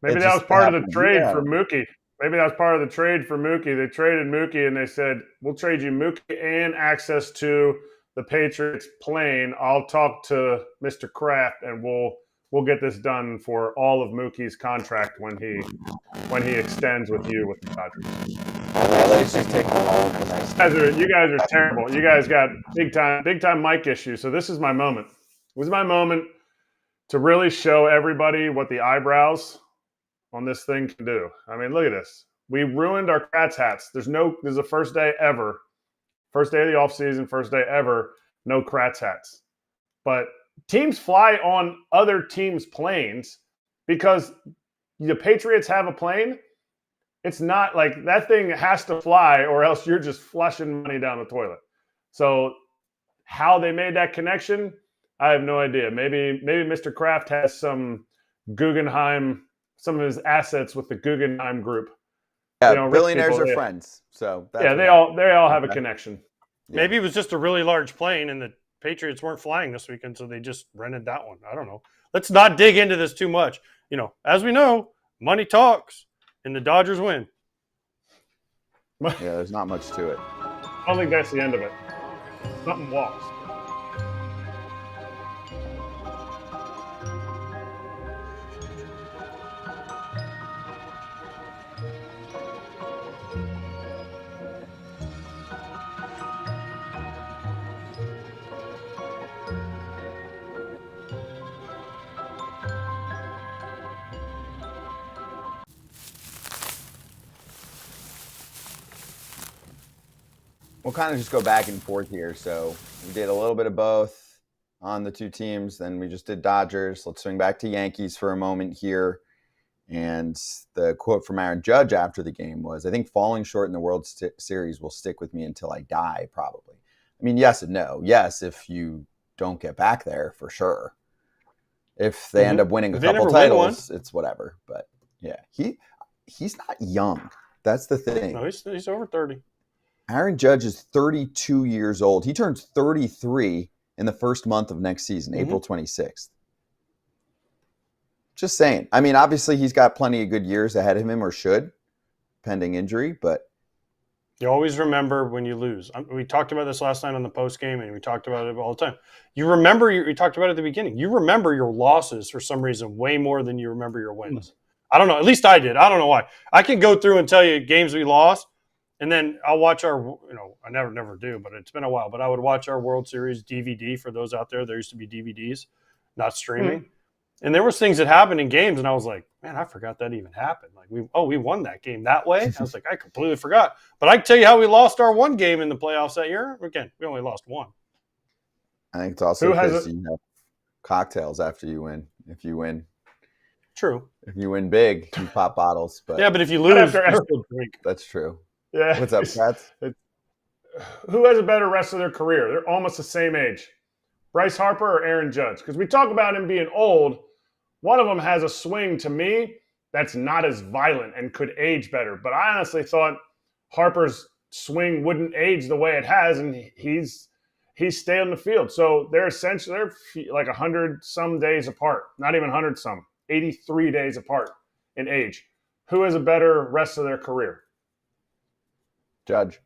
Maybe It that was just part of the happened, trade yeah. for Mookie. Maybe that was part of the trade for Mookie. They traded Mookie and they said, we'll trade you Mookie and access to the Patriots plane. I'll talk to Mr. Kraft and we'll get this done for all of Mookie's contract when he extends with you with the Dodgers. You guys are terrible. You guys got big time mic issues. So this is my moment. This is my moment to really show everybody what the eyebrows on this thing can do. I mean, look at this. We ruined our Kratz hats. This is the first day ever. First day of the offseason, first day ever, no Kratz hats. But teams fly on other teams' planes because the Patriots have a plane. It's not like that thing has to fly or else you're just flushing money down the toilet. So how they made that connection, I have no idea. Maybe Mr. Kraft has some Guggenheim, some of his assets with the Guggenheim group. Yeah, You know, rich billionaires people, are yeah. friends. So that's Yeah, what they all have a Okay. connection. Yeah. Maybe it was just a really large plane and the Patriots weren't flying this weekend, so they just rented that one. I don't know. Let's not dig into this too much. You know, as we know, money talks and the Dodgers win. Yeah, there's not much to it. I don't think that's the end of it. Something walks. We'll kind of just go back and forth here. So we did a little bit of both on the two teams. Then we just did Dodgers. Let's swing back to Yankees for a moment here. And the quote from Aaron Judge after the game was, I think falling short in the World Series will stick with me until I die, probably. I mean, yes and no. Yes, if you don't get back there, for sure. If they end up winning a If they couple never win titles, it's whatever. But yeah, he's not young. That's the thing. No, he's over 30. Aaron Judge is 32 years old. He turns 33 in the first month of next season, April 26th. Just saying. I mean, obviously he's got plenty of good years ahead of him, or should, pending injury, but You always remember when you lose. We talked about this last night on the post game, and we talked about it all the time. You remember, we talked about it at the beginning. You remember your losses for some reason way more than you remember your wins. I don't know. At least I did. I don't know why. I can go through and tell you games we lost, and then I'll watch our, I never do, but it's been a while. But I would watch our World Series DVD for those out there. There used to be DVDs, not streaming. And there was things that happened in games, and I was like, man, I forgot that even happened. Like, we won that game that way? I was like, I completely forgot. But I can tell you how we lost our one game in the playoffs that year. Again, we only lost one. I think it's also because you have cocktails after you win. If you win big, you pop bottles. But Yeah, but if you lose, you still drink. that's true. Yeah. What's up, Kratz? Who has a better rest of their career? They're almost the same age. Bryce Harper or Aaron Judge? Because we talk about him being old. One of them has a swing, to me, that's not as violent and could age better. But I honestly thought Harper's swing wouldn't age the way it has, and he's stayed on the field. So they're like 100-some days apart. Not even 100-some. 83 days apart in age. Who has a better rest of their career? Judge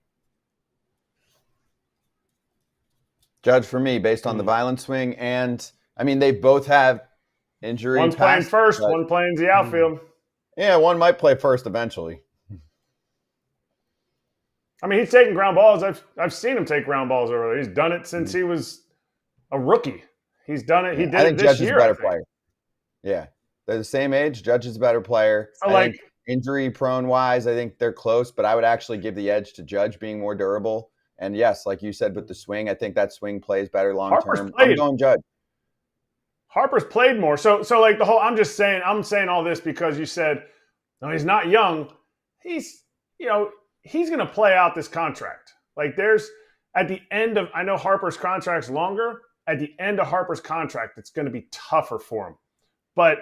for me, based on the violent swing. And, I mean, they both have injury. One's playing first, one playing the outfield. Yeah, one might play first eventually. I mean, he's taking ground balls. I've seen him take ground balls over there. He's done it since he was a rookie. He's done it. He did I think it this Judge is a year. better player. Yeah. They're the same age. Judge is a better player. So, I think injury prone wise, I think they're close, but I would actually give the edge to Judge being more durable. And yes, like you said with the swing, I think that swing plays better long term. I'm going Judge. Harper's played more. So like the whole, I'm saying all this because you said, no, he's not young. He's going to play out this contract. Like at the end of, I know Harper's contract's longer. At the end of Harper's contract, it's going to be tougher for him. But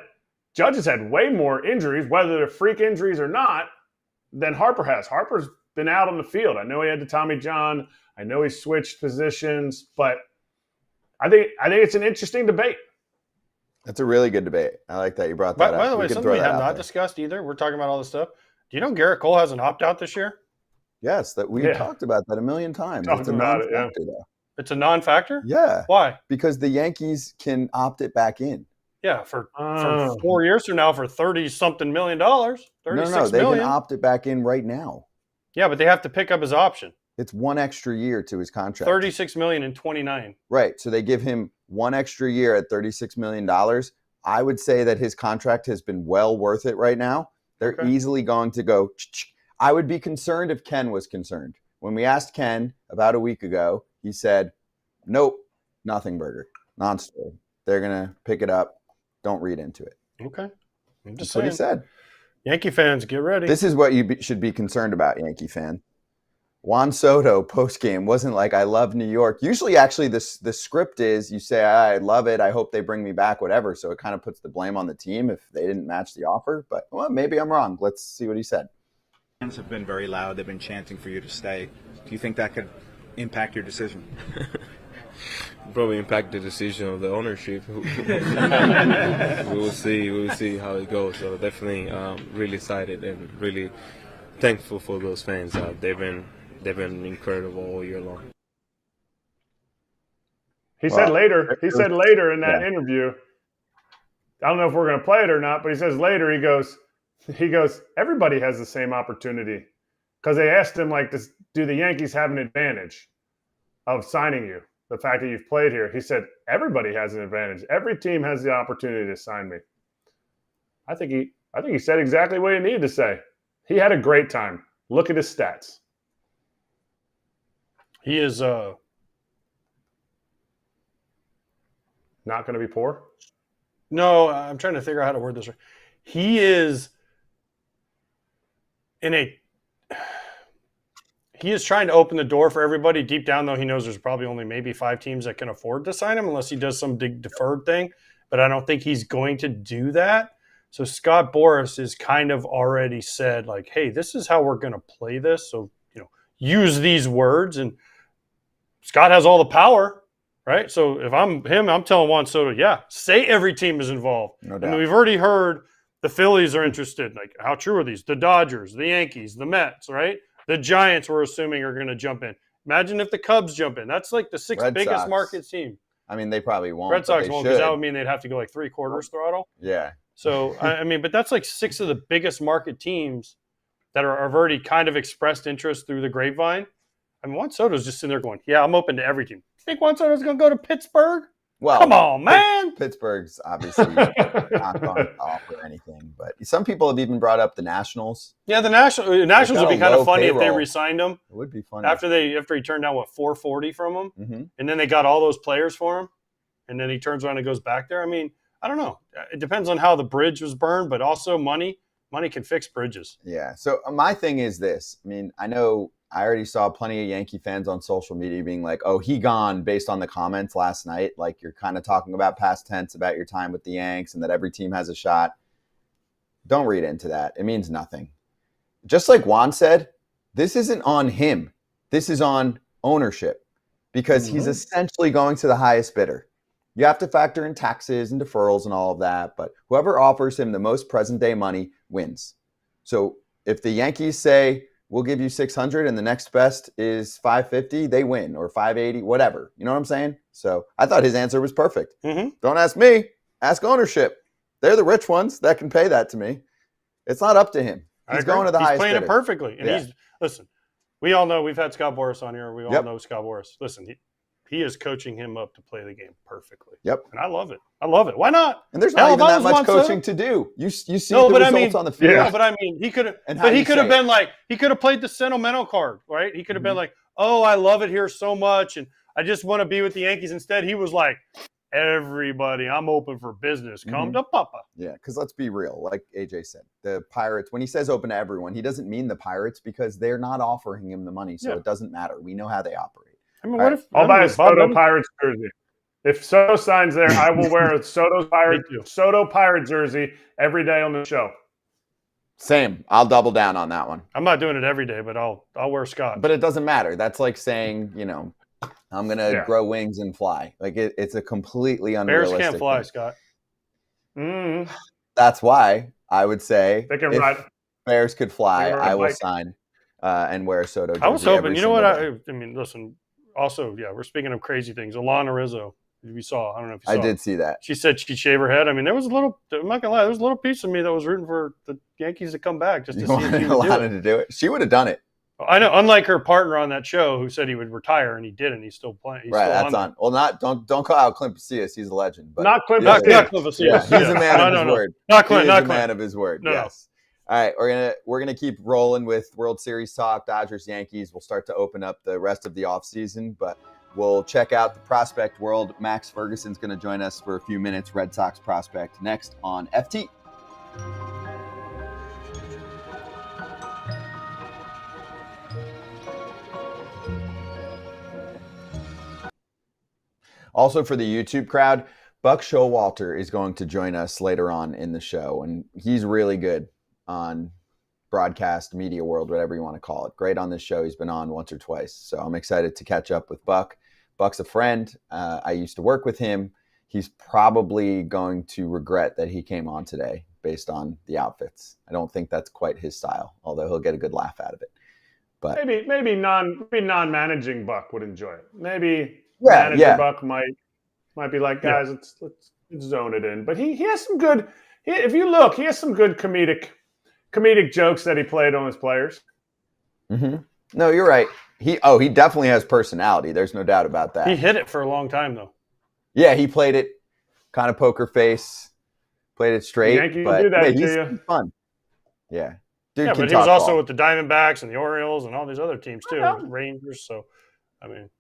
Judge has had way more injuries, whether they're freak injuries or not, than Harper has. Harper's been out on the field. I know he had the Tommy John. I know he switched positions, but I think it's an interesting debate. That's a really good debate. I like that you brought that up. By the way, something we have not discussed either. We're talking about all this stuff. Do you know Garrett Cole has an opt-out this year? Yes, that we talked about that a million times. Talked about it, yeah. It's a non-factor? Yeah. Why? Because the Yankees can opt it back in. Yeah, for 4 years from now for $30-something million. No, they million. can opt it back in right now. Yeah, but they have to pick up his option. It's one extra year to his contract. $36 million in 29. Right. So they give him one extra year at $36 million. I would say that his contract has been well worth it right now. They're easily going to go. I would be concerned if Ken was concerned. When we asked Ken about a week ago, he said, nope, nothing, Burger. Non-story. They're going to pick it up. Don't read into it. Okay. I'm just That's what he said. Yankee fans, get ready. This is what you should be concerned about, Yankee fan. Juan Soto postgame wasn't like, I love New York. Usually, actually, the script is you say, I love it. I hope they bring me back, whatever. So it kind of puts the blame on the team if they didn't match the offer. But, well, maybe I'm wrong. Let's see what he said. Fans have been very loud. They've been chanting for you to stay. Do you think that could impact your decision? Probably impact the decision of the ownership. We will see. We will see how it goes. So definitely, really excited and really thankful for those fans. They've been incredible all year long. He said later in that interview. I don't know if we're going to play it or not, but he says later. He goes. Everybody has the same opportunity because they asked him like, do the Yankees have an advantage of signing you? The fact that you've played here, he said, everybody has an advantage. Every team has the opportunity to sign me. I think he said exactly what he needed to say. He had a great time. Look at his stats. He is not going to be poor. No, I'm trying to figure out how to word this right. He is He is trying to open the door for everybody. Deep down, though, he knows there's probably only maybe 5 teams that can afford to sign him unless he does some big deferred thing. But I don't think he's going to do that. So Scott Boras has kind of already said, like, hey, this is how we're going to play this. So, use these words. And Scott has all the power, right? So if I'm him, I'm telling Juan Soto, yeah, say every team is involved. No doubt. And we've already heard the Phillies are interested. Like, how true are these? The Dodgers, the Yankees, the Mets, right? The Giants, we're assuming, are going to jump in. Imagine if the Cubs jump in. That's like the 6th biggest Sox. market team. I mean, they probably won't. Red Sox won't, because that would should. mean they'd have to go like 3/4 throttle. Yeah. So, I mean, but that's like 6 of the biggest market teams that have already kind of expressed interest through the grapevine. I mean, Juan Soto's just sitting there going, yeah, I'm open to every team. You think Juan Soto's going to go to Pittsburgh? Well, come on, man. Pittsburgh's obviously not going to offer anything, but some people have even brought up the Nationals. Yeah, the Nationals would be kind of funny if they payroll. re-signed him. It would be funny after he turned down $440 from him, mm-hmm. and then they got all those players for him, and then he turns around and goes back there. I mean, I don't know. It depends on how the bridge was burned, but also money can fix bridges. Yeah. So my thing is this. I mean, I know I already saw plenty of Yankee fans on social media being like, oh, he gone based on the comments last night. Like, you're kind of talking about past tense about your time with the Yanks and that every team has a shot. Don't read into that. It means nothing. Just like Juan said, this isn't on him. This is on ownership because he's essentially going to the highest bidder. You have to factor in taxes and deferrals and all of that, but whoever offers him the most present day money wins. So if the Yankees say, we'll give you 600 and the next best is 550, they win, or 580, whatever. You know what I'm saying? So I thought his answer was perfect. Mm-hmm. Don't ask me, ask ownership. They're the rich ones that can pay that to me. It's not up to him. He's going to the highest bidder. He's playing it perfectly. And listen, we all know, we've had Scott Boras on here. We all know Scott Boras. Listen, he is coaching him up to play the game perfectly. Yep. And I love it. I love it. Why not? And there's Hell, not if even I that was much Juan coaching Soto- to do. You see No, the but I results mean, on the field. yeah, but I mean, he could have, And how but he you could have say been like, he could have played the sentimental card, right? He could have been like, oh, I love it here so much, and I just want to be with the Yankees. Instead, he was like, everybody, I'm open for business. Come to Papa. Yeah, because let's be real. Like AJ said, the Pirates, when he says open to everyone, he doesn't mean the Pirates because they're not offering him the money. So it doesn't matter. We know how they operate. I mean, what if I'll buy a Bob Soto Evans- Pirates jersey. If Soto signs there, I will wear a Soto Pirate jersey every day on the show. Same. I'll double down on that one. I'm not doing it every day, but I'll wear Scott. But it doesn't matter. That's like saying, I'm going to grow wings and fly. Like it's a completely Bears unrealistic can't fly, thing. Scott. Mm-hmm. That's why I would say They can if ride. Bears could fly, They can ride I a will bike. sign and wear a Soto jersey. I was hoping. every You know what? single day. I mean, listen. Also, yeah, we're speaking of crazy things. Alana Rizzo, if you saw, I don't know if you saw. I did see that. She said she'd shave her head. I mean, there was a little. I'm not gonna lie. There was a little piece of me that was rooting for the Yankees to come back just to You see if wanted he would do Alana it. to do it. She would have done it. I know. Unlike her partner on that show, who said he would retire and he didn't. He's still playing. He's Right, still that's on. Well, don't call out Clint Pasillas. He's a legend. But Not Clint Not Pasillas. Clint Pasillas. yeah, he's a man of his word. Not Clint. He is Not a Clint. man of his word. No. Yes. All right, we're gonna keep rolling with World Series talk. Dodgers, Yankees. We'll start to open up the rest of the offseason, but we'll check out the prospect world. Max Ferguson's going to join us for a few minutes. Red Sox prospect next on FT. Also for the YouTube crowd, Buck Showalter is going to join us later on in the show, and he's really good on broadcast, media world, whatever you want to call it. Great on this show. He's been on once or twice, so I'm excited to catch up with Buck. Buck's a friend. I used to work with him. He's probably going to regret that he came on today based on the outfits. I don't think that's quite his style, although he'll get a good laugh out of it. But Maybe non-managing Buck would enjoy it. Maybe Yeah, manager yeah. Buck might be like, guys, let's zone it in. But he has some good. If you look, he has some good comedic jokes that he played on his players. Mm-hmm. No, you're right. He definitely has personality. There's no doubt about that. He hit it for a long time though. Yeah, he played it kind of poker face, played it straight. Yankees but do that hey, to he's you. fun. Yeah. Dude Yeah, can but he was talk also ball. with the Diamondbacks and the Orioles and all these other teams too, Yeah. Rangers. So, I mean,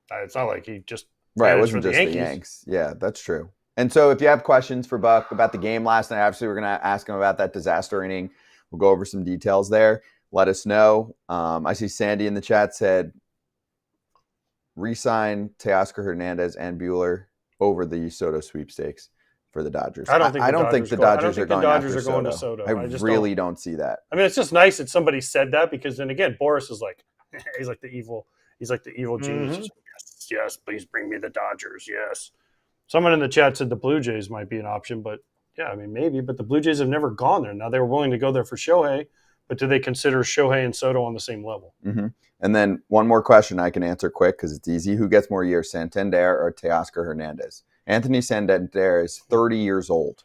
it's not like he just Right, it managed wasn't for just the the Yankees. Yanks. Yeah, that's true. And so if you have questions for Buck about the game last night, obviously we're going to ask him about that disaster inning. We'll go over some details there. Let us know. I see Sandy in the chat said, re-sign Teoscar Hernandez and Buehler over the Soto sweepstakes for the Dodgers. I don't think the Dodgers are going after to Soto. Soto. I just really don't see that. I mean, it's just nice that somebody said that because then again, Boris is like, he's like the evil genius. He's like, yes, please bring me the Dodgers. Yes. Someone in the chat said the Blue Jays might be an option, but yeah, I mean, maybe, but the Blue Jays have never gone there. Now they were willing to go there for Shohei, but do they consider Shohei and Soto on the same level? Mm-hmm. And then one more question I can answer quick because it's easy. Who gets more years, Santander or Teoscar Hernandez? Anthony Santander is 30 years old.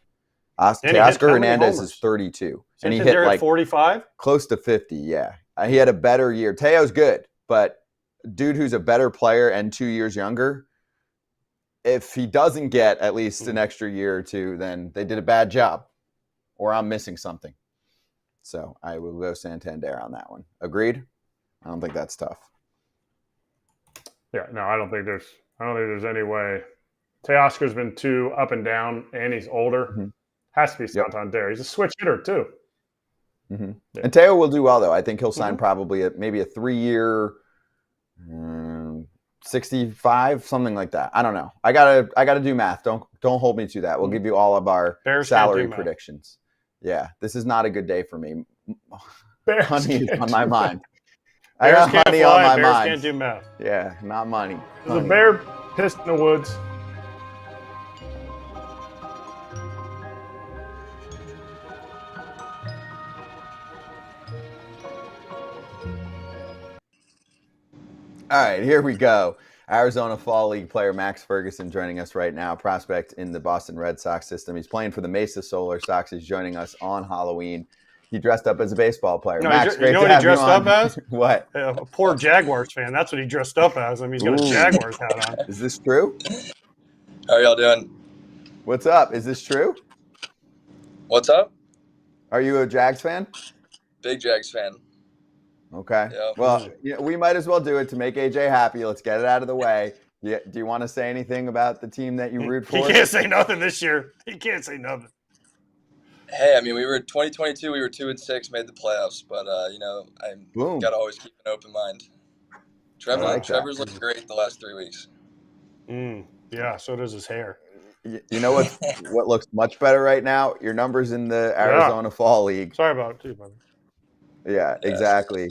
And he hit Teoscar how many Hernandez homers? is 32. And he hit Santander at like 45? close to 50, yeah. He had a better year. Teo's good, but dude who's a better player and 2 years younger, if he doesn't get at least an extra year or two, then they did a bad job or I'm missing something. So I will go Santander on that one. Agreed? I don't think that's tough. Yeah, no, I don't think there's any way. Teoscar's been too up and down, and he's older. Mhm. Has to be Santander. He's a switch hitter too. Mm-hmm. Yeah. And Teo will do well, though. I think he'll sign probably maybe a 3-year, 65, something like that. I don't know. I gotta do math. Don't hold me to that. We'll give you all of our Bears can't salary do math. predictions. Yeah, this is not a good day for me. Bears Honey is can't on my do mind. I Bears got can't honey fly, on my Bears mind. can't do math. Yeah, not money. There's a Honey. bear pissed in the woods. All right, here we go. Arizona Fall League player Max Ferguson joining us right now, prospect in the Boston Red Sox system. He's playing for the Mesa Solar Sox. He's joining us on Halloween. he dressed up as a baseball player. No, Max, you great know to what he have you dressed on. up as? What? A poor Jaguars fan. That's what he dressed up as. I mean, he's got a Ooh. Jaguars hat on. Is this true? How are y'all doing? What's up? Is this true? What's up? Are you a Jags fan? Big Jags fan. Okay. Yeah. Well, we might as well do it to make AJ happy. Let's get it out of the way. Do you want to say anything about the team that you root for? He can't say nothing this year. He can't say nothing. Hey, I mean, we were 2022. We were 2-6, made the playoffs, but I Boom. got to always keep an open mind. Trevor's looked great the last 3 weeks. Yeah, so does his hair. You know what looks much better right now? Your numbers in the Arizona Fall League. Sorry about it too, brother. Yeah, exactly.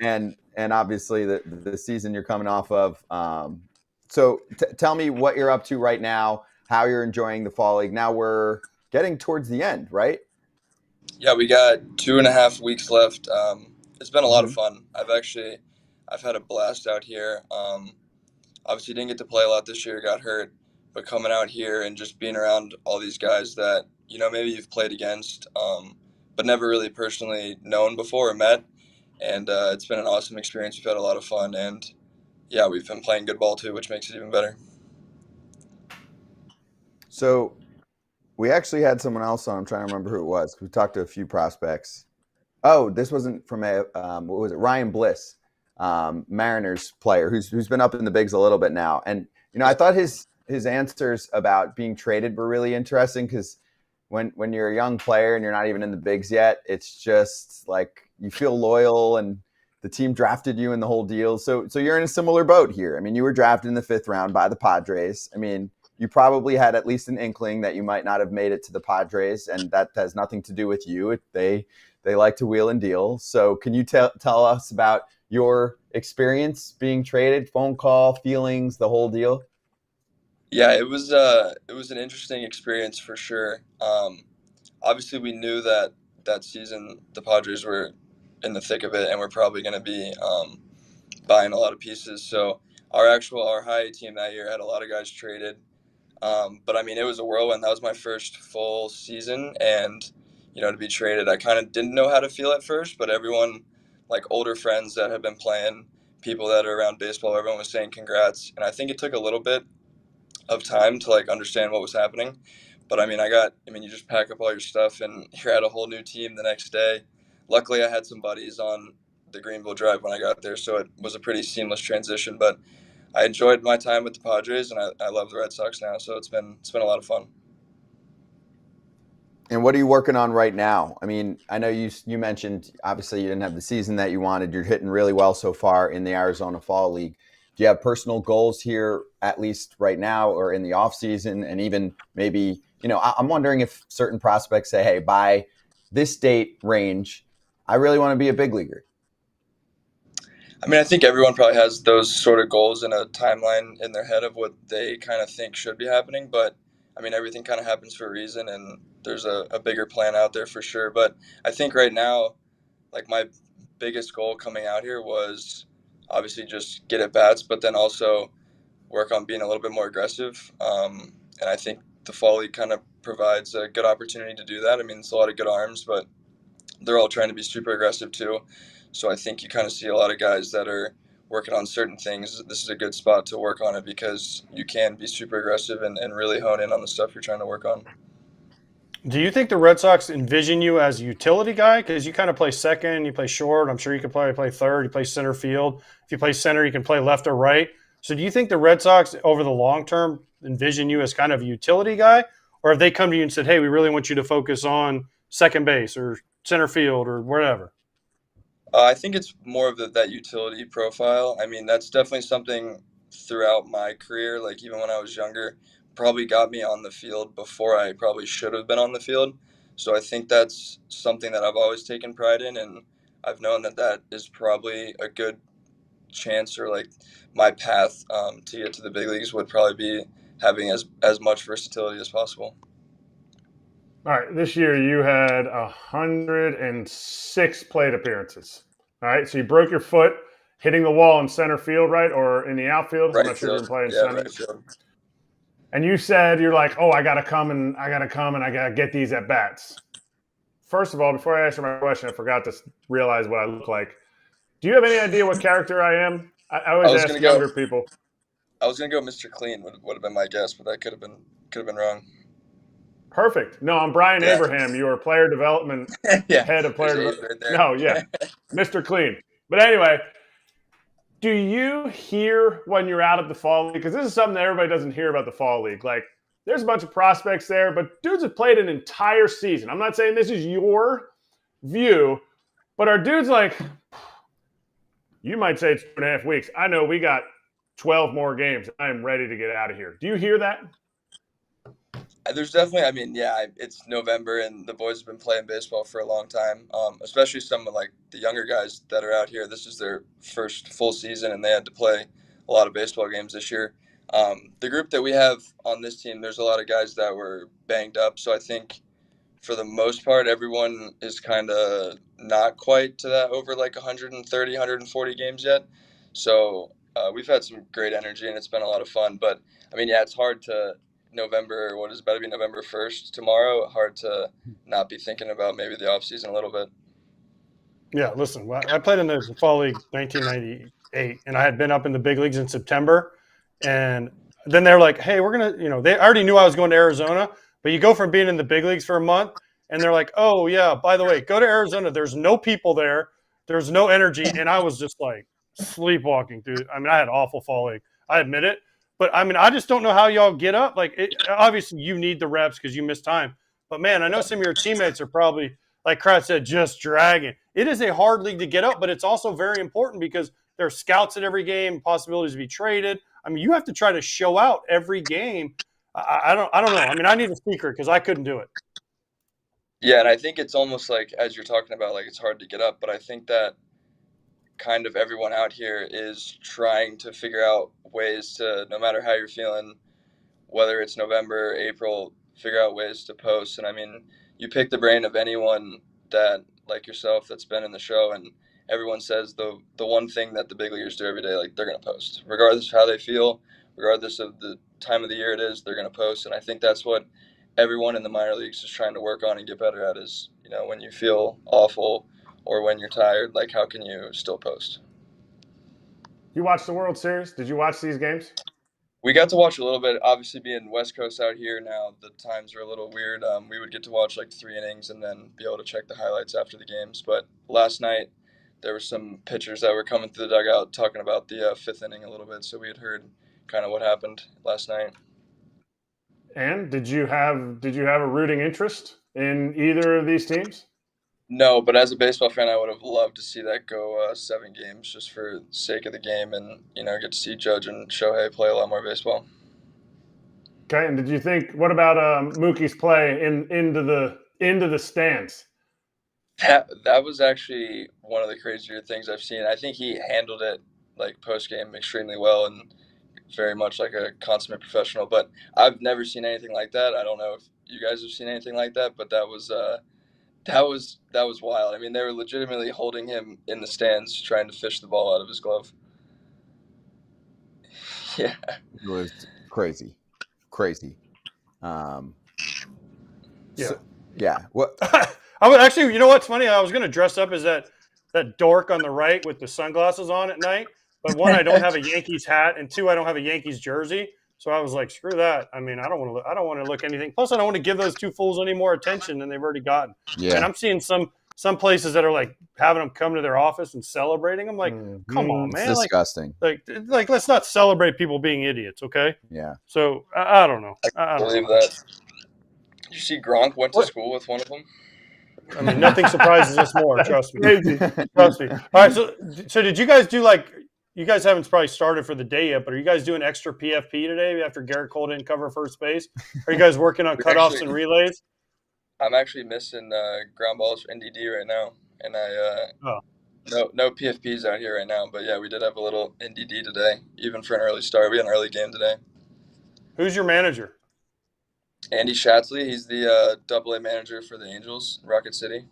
And obviously the season you're coming off of. So tell me what you're up to right now, how you're enjoying the Fall League. Now we're getting towards the end, right? Yeah, we got 2.5 weeks left. It's been a lot of fun. I've had a blast out here. Obviously didn't get to play a lot this year, got hurt, but coming out here and just being around all these guys that, maybe you've played against, but never really personally known before or met. And it's been an awesome experience. We've had a lot of fun, and yeah, we've been playing good ball too, which makes it even better. So we actually had someone else on. I'm trying to remember who it was. We talked to a few prospects. Oh, this wasn't from what was it? Ryan Bliss, Mariners player who's been up in the bigs a little bit now. And I thought his answers about being traded were really interesting because when you're a young player and you're not even in the bigs yet, it's just like you feel loyal and the team drafted you in the whole deal. So you're in a similar boat here. I mean, you were drafted in the 5th round by the Padres. I mean, you probably had at least an inkling that you might not have made it to the Padres, and that has nothing to do with you. They like to wheel and deal. So can you tell us about your experience being traded, phone call, feelings, the whole deal? Yeah, it was an interesting experience for sure. Obviously, we knew that season the Padres were in the thick of it, and we're probably going to be buying a lot of pieces. So our high team that year had a lot of guys traded. But I mean, it was a whirlwind. That was my first full season, and to be traded, I kind of didn't know how to feel at first. But everyone, like older friends that had been playing, people that are around baseball, everyone was saying congrats. And I think it took a little bit of time to understand what was happening. But I mean, you just pack up all your stuff and you're at a whole new team the next day. Luckily, I had some buddies on the Greenville Drive when I got there, so it was a pretty seamless transition. But I enjoyed my time with the Padres, and I love the Red Sox now, so it's been a lot of fun. And what are you working on right now? I mean, I know you mentioned obviously you didn't have the season that you wanted. You're hitting really well so far in the Arizona Fall League. Do you have personal goals here, at least right now, or in the off season, and even maybe I'm wondering if certain prospects say, "Hey, by this date range, I really want to be a big leaguer." I mean, I think everyone probably has those sort of goals and a timeline in their head of what they kind of think should be happening. But, I mean, everything kind of happens for a reason, and there's a bigger plan out there for sure. But I think right now, my biggest goal coming out here was obviously just get at bats, but then also work on being a little bit more aggressive. And I think the Fall League kind of provides a good opportunity to do that. I mean, it's a lot of good arms, but they're all trying to be super aggressive too. So I think you kind of see a lot of guys that are working on certain things. This is a good spot to work on it because you can be super aggressive and really hone in on the stuff you're trying to work on. Do you think the Red Sox envision you as a utility guy? Because you kind of play second, you play short. I'm sure you can probably play third. You play center field. If you play center, you can play left or right. So do you think the Red Sox over the long term envision you as kind of a utility guy? Or have they come to you and said, hey, we really want you to focus on second base or center field or wherever? I think it's more of that utility profile. I mean, that's definitely something throughout my career, even when I was younger, probably got me on the field before I probably should have been on the field. So I think that's something that I've always taken pride in, and I've known that is probably a good chance or my path to get to the big leagues would probably be having as much versatility as possible. All right, this year you had 106 plate appearances. All right, so you broke your foot hitting the wall in center field, right, or in the outfield? Right I'm not sure field. you're playing Yeah, center. right field. And you said you're like, oh, I gotta come and I gotta get these at bats. first of all, before I answer my question, I forgot to realize what I look like. Do you have any idea what character I am? I always was ask gonna younger go. people. I was gonna go Mr. Clean. Would have been my guess, but that could have been wrong. Perfect. No, I'm Brian Yeah. Abraham. You are player development, Yeah. head of player There's A's development. right there. No, yeah, Mr. Clean. But anyway, do you hear when you're out at the fall league? Because this is something that everybody doesn't hear about the fall league. Like, there's a bunch of prospects there, but dudes have played an entire season. I'm not saying this is your view, but are dudes like, you might say it's 2.5 weeks. I know we got 12 more games. I'm ready to get out of here. Do you hear that? There's definitely, I mean, yeah, it's November and the boys have been playing baseball for a long time. Especially some of like the younger guys that are out here. This is their first full season and they had to play a lot of baseball games this year. The group that we have on this team, there's a lot of guys that were banged up. So I think for the most part, everyone is kind of not quite to that over like 130, 140 games yet. So we've had some great energy and it's been a lot of fun. But I mean, yeah, it's hard to November, what is about to be November 1st tomorrow, hard to not be thinking about maybe the offseason a little bit. Yeah, listen, I played in the fall league 1998, and I had been up in the big leagues in September. And then they're like, hey, we're going to, they already knew I was going to Arizona, but you go from being in the big leagues for a month, and they're like, oh, yeah, by the way, go to Arizona. There's no people there. There's no energy. And I was just like sleepwalking through. I mean, I had awful fall league. I admit it. But, I mean, I just don't know how y'all get up. Like, obviously, you need the reps because you miss time. But, man, I know some of your teammates are probably, like Kratz said, just dragging. It is a hard league to get up, but it's also very important because there are scouts at every game, possibilities to be traded. I mean, you have to try to show out every game. I don't know. I mean, I need a secret because I couldn't do it. Yeah, and I think it's almost like, as you're talking about, like it's hard to get up, but I think that kind of everyone out here is trying to figure out ways to, no matter how you're feeling, whether it's November, April, figure out ways to post. And I mean, you pick the brain of anyone that, like yourself, that's been in the show, and everyone says the one thing that the big leaguers do every day, like they're going to post. Regardless of how they feel, regardless of the time of the year it is, they're going to post. And I think that's what everyone in the minor leagues is trying to work on and get better at is, when you feel awful or when you're tired, like how can you still post? You watched the World Series? Did you watch these games? We got to watch a little bit. Obviously, being West Coast out here now, the times are a little weird. We would get to watch like 3 innings and then be able to check the highlights after the games. But last night, there were some pitchers that were coming through the dugout talking about the 5th inning a little bit. So we had heard kind of what happened last night. And did you have a rooting interest in either of these teams? No, but as a baseball fan, I would have loved to see that go 7 games just for the sake of the game and, get to see Judge and Shohei play a lot more baseball. Okay, and did you think, what about Mookie's play into the stands? That was actually one of the crazier things I've seen. I think he handled it like post game extremely well and very much like a consummate professional. But I've never seen anything like that. I don't know if you guys have seen anything like that, but that was wild. I mean, they were legitimately holding him in the stands, trying to fish the ball out of his glove. Yeah, It was crazy. Yeah. Yeah. What? I would actually, you know what's funny? I was going to dress up as that dork on the right with the sunglasses on at night. But 1, I don't have a Yankees hat, and 2, I don't have a Yankees jersey. So I was like, screw that. I mean, I don't want to look anything. Plus, I don't want to give those 2 fools any more attention than they've already gotten. Yeah. And I'm seeing some places that are like having them come to their office and celebrating. I'm like, come on, man. It's disgusting. Like, let's not celebrate people being idiots, okay? Yeah. So I don't know. I believe that. Did you see Gronk went to school with one of them? I mean, nothing surprises us more. Trust me. Trust me. All right. So did you guys do you guys haven't probably started for the day yet, but are you guys doing extra PFP today after Garrett Cole didn't cover first base? Are you guys working on cutoffs and relays? I'm actually missing ground balls for NDD right now, and no PFPs out here right now. But yeah, we did have a little NDD today, even for an early start. We had an early game today. Who's your manager? Andy Shatzley, he's the AA manager for the Angels, Rocket City.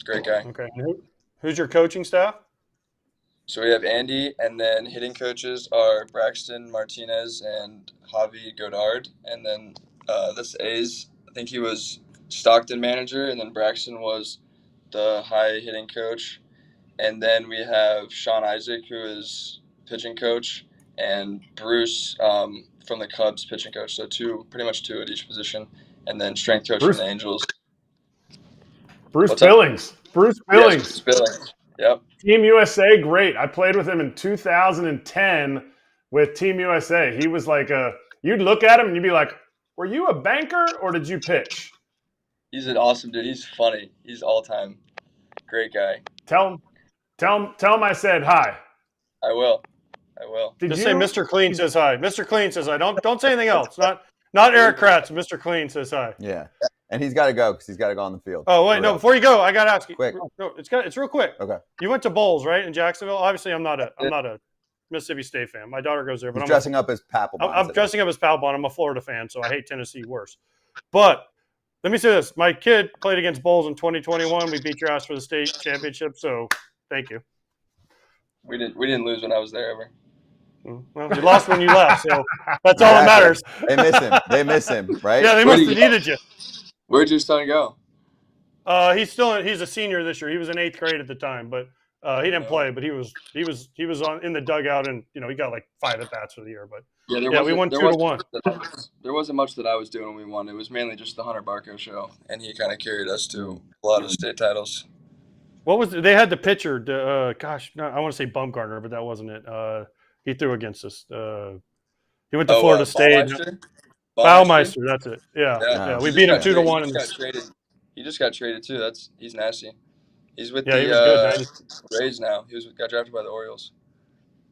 Great guy. Okay. Who's your coaching staff? So we have Andy, and then hitting coaches are Braxton Martinez and Javi Godard. And then this A's, I think he was Stockton manager, and then Braxton was the high hitting coach. And then we have Sean Isaac, who is pitching coach, and Bruce from the Cubs pitching coach. So pretty much two at each position, and then strength coach from the Angels. Bruce What's up? Billings. Bruce Yes, Billings. Bruce Billings. Yep. Team USA, great. I played with him in 2010 with Team USA. He was like you'd look at him and you'd be like, were you a banker or did you pitch? He's an awesome dude. He's funny. He's all time. Great guy. Tell him I said hi. I will. Just say Mr. Clean says hi. Mr. Clean says hi. Don't say anything else. Not Erik Kratz. Mr. Clean says hi. Yeah. And he's got to go because he's got to go on the field. Oh, wait. No, before you go, I got to ask you. Quick. No, it's real quick. Okay. You went to Bowls, right, in Jacksonville? Obviously, I'm not a Mississippi State fan. My daughter goes there. But He's dressing up as Papelbon. I'm dressing up as Papelbon. I'm a Florida fan, so I hate Tennessee worse. But let me say this. My kid played against Bowls in 2021. We beat your ass for the state championship, so thank you. We didn't lose when I was there ever. Well, you lost when you left, so that's all that matters. They miss him, right? Yeah, they must have needed you. Where'd your son go? He's a senior this year. He was in 8th grade at the time, but he didn't play. But he was in the dugout, and he got like 5 at bats for the year. But we won 2-1. There wasn't much that I was doing when we won. It was mainly just the Hunter Barco show, and he kind of carried us to a lot of state titles. What was they had the pitcher? I want to say Bumgarner, but that wasn't it. He threw against us. He went to Florida State. Baumeister, that's it. Yeah. We beat him 2-1. He just got traded too. He's nasty. He's with Rays now. Got drafted by the Orioles.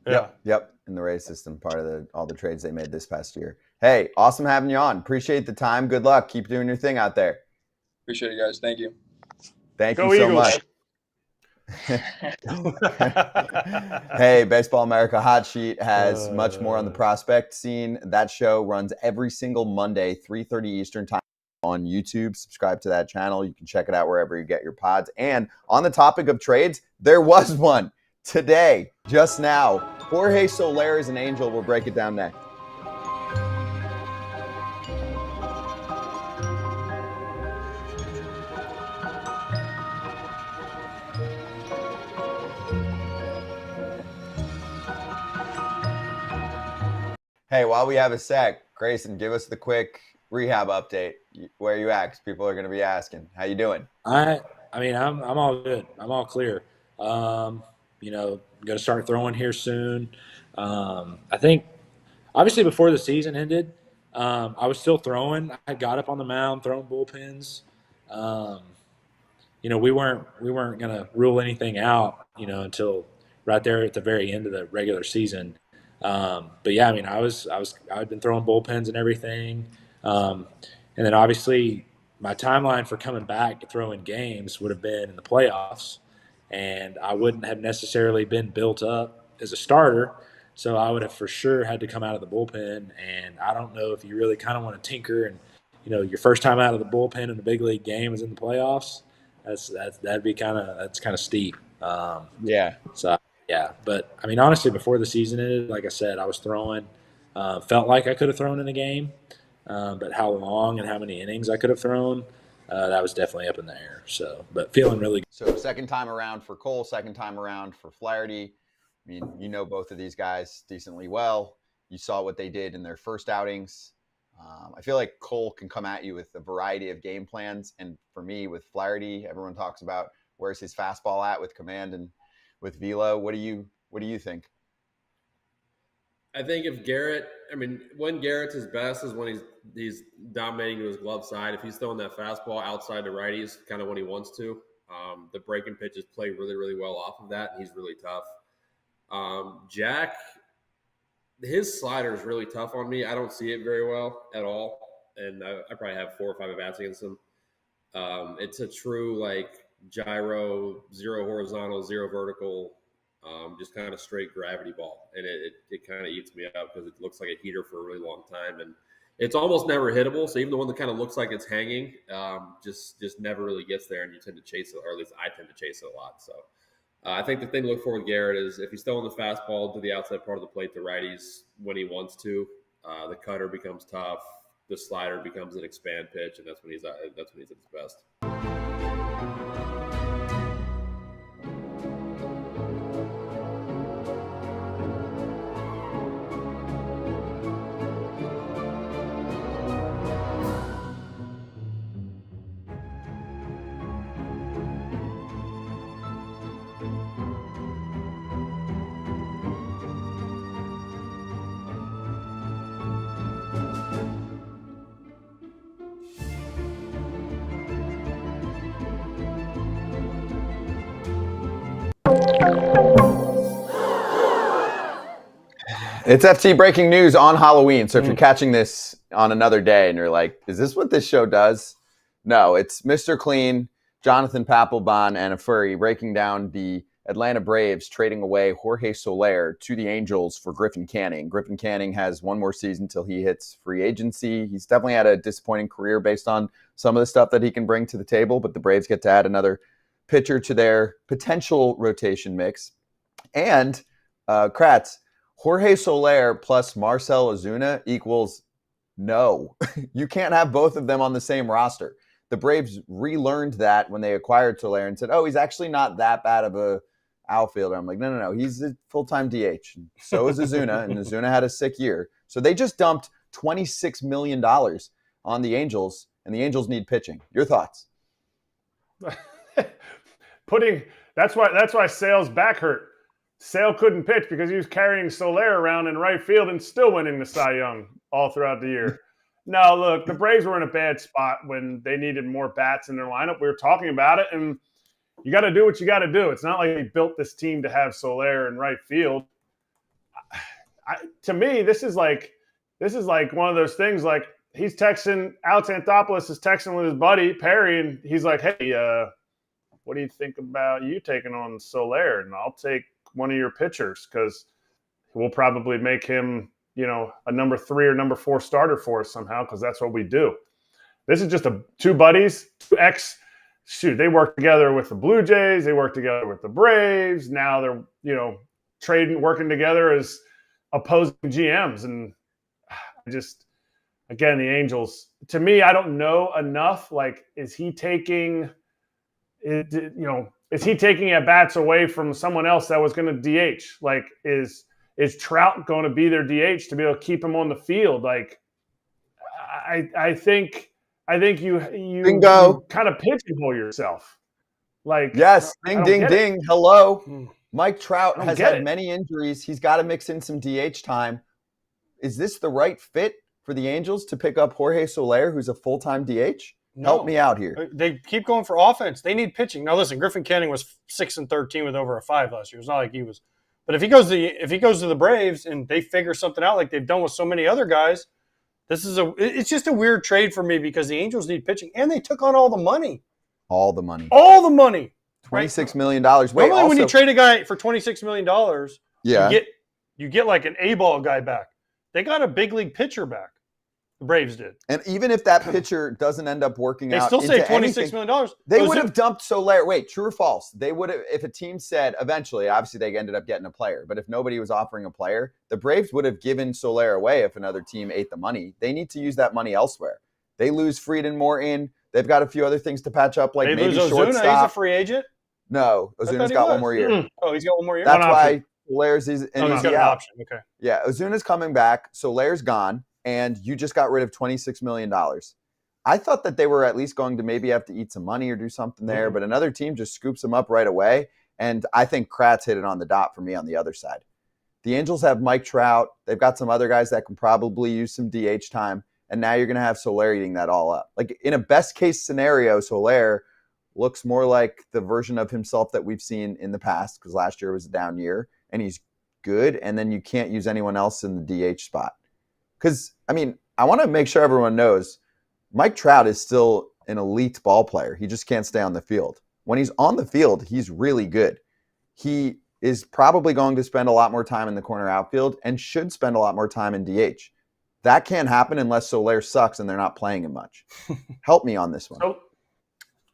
Yeah. Yep. In the Rays system, part of all the trades they made this past year. Hey, awesome having you on. Appreciate the time. Good luck. Keep doing your thing out there. Appreciate it, guys. Thank you. Thank you so much. Hey, Baseball America Hot Sheet has much more on the prospect scene. That show runs every single Monday, 3:30 Eastern time on YouTube. Subscribe to that channel. You can check it out wherever you get your pods. And on the topic of trades, there was one today, just now. Jorge Soler is an Angel. We'll break it down next. Hey, while we have a sec, Grayson, give us the quick rehab update. Where you at? 'Cause people are going to be asking. How you doing? I'm all good. I'm all clear. Going to start throwing here soon. I think, obviously, before the season ended, I was still throwing. I got up on the mound, throwing bullpens. We weren't going to rule anything out, until right there at the very end of the regular season. But yeah, I'd been throwing bullpens and everything. And then obviously my timeline for coming back to throwing games would have been in the playoffs, and I wouldn't have necessarily been built up as a starter. So I would have for sure had to come out of the bullpen. And I don't know if you really kind of want to tinker and, your first time out of the bullpen in the big league game is in the playoffs. That's kind of steep. Yeah. So yeah, but honestly, before the season ended, like I said, I was throwing. Felt like I could have thrown in the game, but how long and how many innings I could have thrown, that was definitely up in the air. So, but feeling really good. So second time around for Cole, second time around for Flaherty. Both of these guys decently well. You saw what they did in their first outings. I feel like Cole can come at you with a variety of game plans, and for me, with Flaherty, everyone talks about where's his fastball at with command and with velo. What do you think? I think if Garrett, when Garrett's his best is when he's dominating to his glove side. If he's throwing that fastball outside the righties, kind of when he wants to. The breaking pitches play really, really well off of that, and he's really tough. Jack, his slider is really tough on me. I don't see it very well at all, and I probably have 4 or 5 at-bats against him. It's a true, gyro, 0 horizontal, 0 vertical, just kind of straight gravity ball. And it kind of eats me up because it looks like a heater for a really long time. And it's almost never hittable. So even the one that kind of looks like it's hanging, just never really gets there. And you tend to chase it, or at least I tend to chase it a lot. So I think the thing to look for with Garrett is if he's throwing the fastball to the outside part of the plate, the righties, when he wants to, the cutter becomes tough. the slider becomes an expand pitch, and that's when he's at his best. It's FT breaking news on Halloween. So if you're catching this on another day and you're like, is this what this show does? No, it's Mr. Clean, Jonathan Papelbon, and a furry breaking down the Atlanta Braves trading away Jorge Soler to the Angels for Griffin Canning. Griffin Canning has one more season till he hits free agency. He's definitely had a disappointing career based on some of the stuff that he can bring to the table, but the Braves get to add another pitcher to their potential rotation mix. And Kratz, Jorge Soler plus Marcell Ozuna equals no. You can't have both of them on the same roster. The Braves relearned that when they acquired Soler and said, oh, he's actually not that bad of a outfielder. I'm like, no. He's a full-time DH. So is Ozuna, and Ozuna had a sick year. So they just dumped $26 million on the Angels, and the Angels need pitching. Your thoughts? That's why Sale's back hurt. Sale couldn't pitch because he was carrying Soler around in right field and still winning the Cy Young all throughout the year. No, look, the Braves were in a bad spot when they needed more bats in their lineup. We were talking about it, and you got to do what you got to do. It's not like they built this team to have Soler in right field. To me, this is like one of those things. Like he's texting, Alex Anthopoulos is texting with his buddy Perry, and he's like, "Hey, what do you think about you taking on Soler? And I'll take one of your pitchers because we'll probably make him, a number 3 or number 4 starter for us somehow because that's what we do." This is just two buddies, they work together with the Blue Jays. They work together with the Braves. Now they're, working together as opposing GMs. And again, the Angels, to me, I don't know enough. Like, is he taking at bats away from someone else that was going to DH? Like, is Trout going to be their DH to be able to keep him on the field? Like, I think you kind of pigeonhole yourself. Like, yes, ding. Hello. Mike Trout has had it. many injuries. He's got to mix in some DH time. Is this the right fit for the Angels to pick up Jorge Soler, who's a full-time DH? No. Help me out here. They keep going for offense. They need pitching. Now, listen, Griffin Canning was 6-13 with over a 5 last year. It's not like he was. But if he goes to the Braves and they figure something out like they've done with so many other guys, it's just a weird trade for me because the Angels need pitching and they took on all the money. All the money. $26 million. Wait, normally when you trade a guy for $26 million, yeah, you get like an A-ball guy back. They got a big league pitcher back. The Braves did. And even if that pitcher doesn't end up working out, they still say $26 million. They would have dumped Soler. Wait, true or false? They would have, if a team said eventually, obviously they ended up getting a player, but if nobody was offering a player, the Braves would have given Soler away if another team ate the money. They need to use that money elsewhere. They lose Frieden Morton. They've got a few other things to patch up, like maybe shortstop. He's a free agent? No, Ozuna's got one more year. Oh, he's got one more year? That's why Soler's he's got an option. Okay. Yeah, Ozuna's coming back. Soler's gone. And you just got rid of $26 million. I thought that they were at least going to maybe have to eat some money or do something there, but another team just scoops them up right away. And I think Kratz hit it on the dot for me on the other side. The Angels have Mike Trout. They've got some other guys that can probably use some DH time. And now you're going to have Soler eating that all up. Like, in a best-case scenario, Soler looks more like the version of himself that we've seen in the past, because last year was a down year, and he's good, and then you can't use anyone else in the DH spot. Because, I want to make sure everyone knows Mike Trout is still an elite ball player. He just can't stay on the field. When he's on the field, he's really good. He is probably going to spend a lot more time in the corner outfield and should spend a lot more time in DH. That can't happen unless Soler sucks and they're not playing him much. Help me on this one.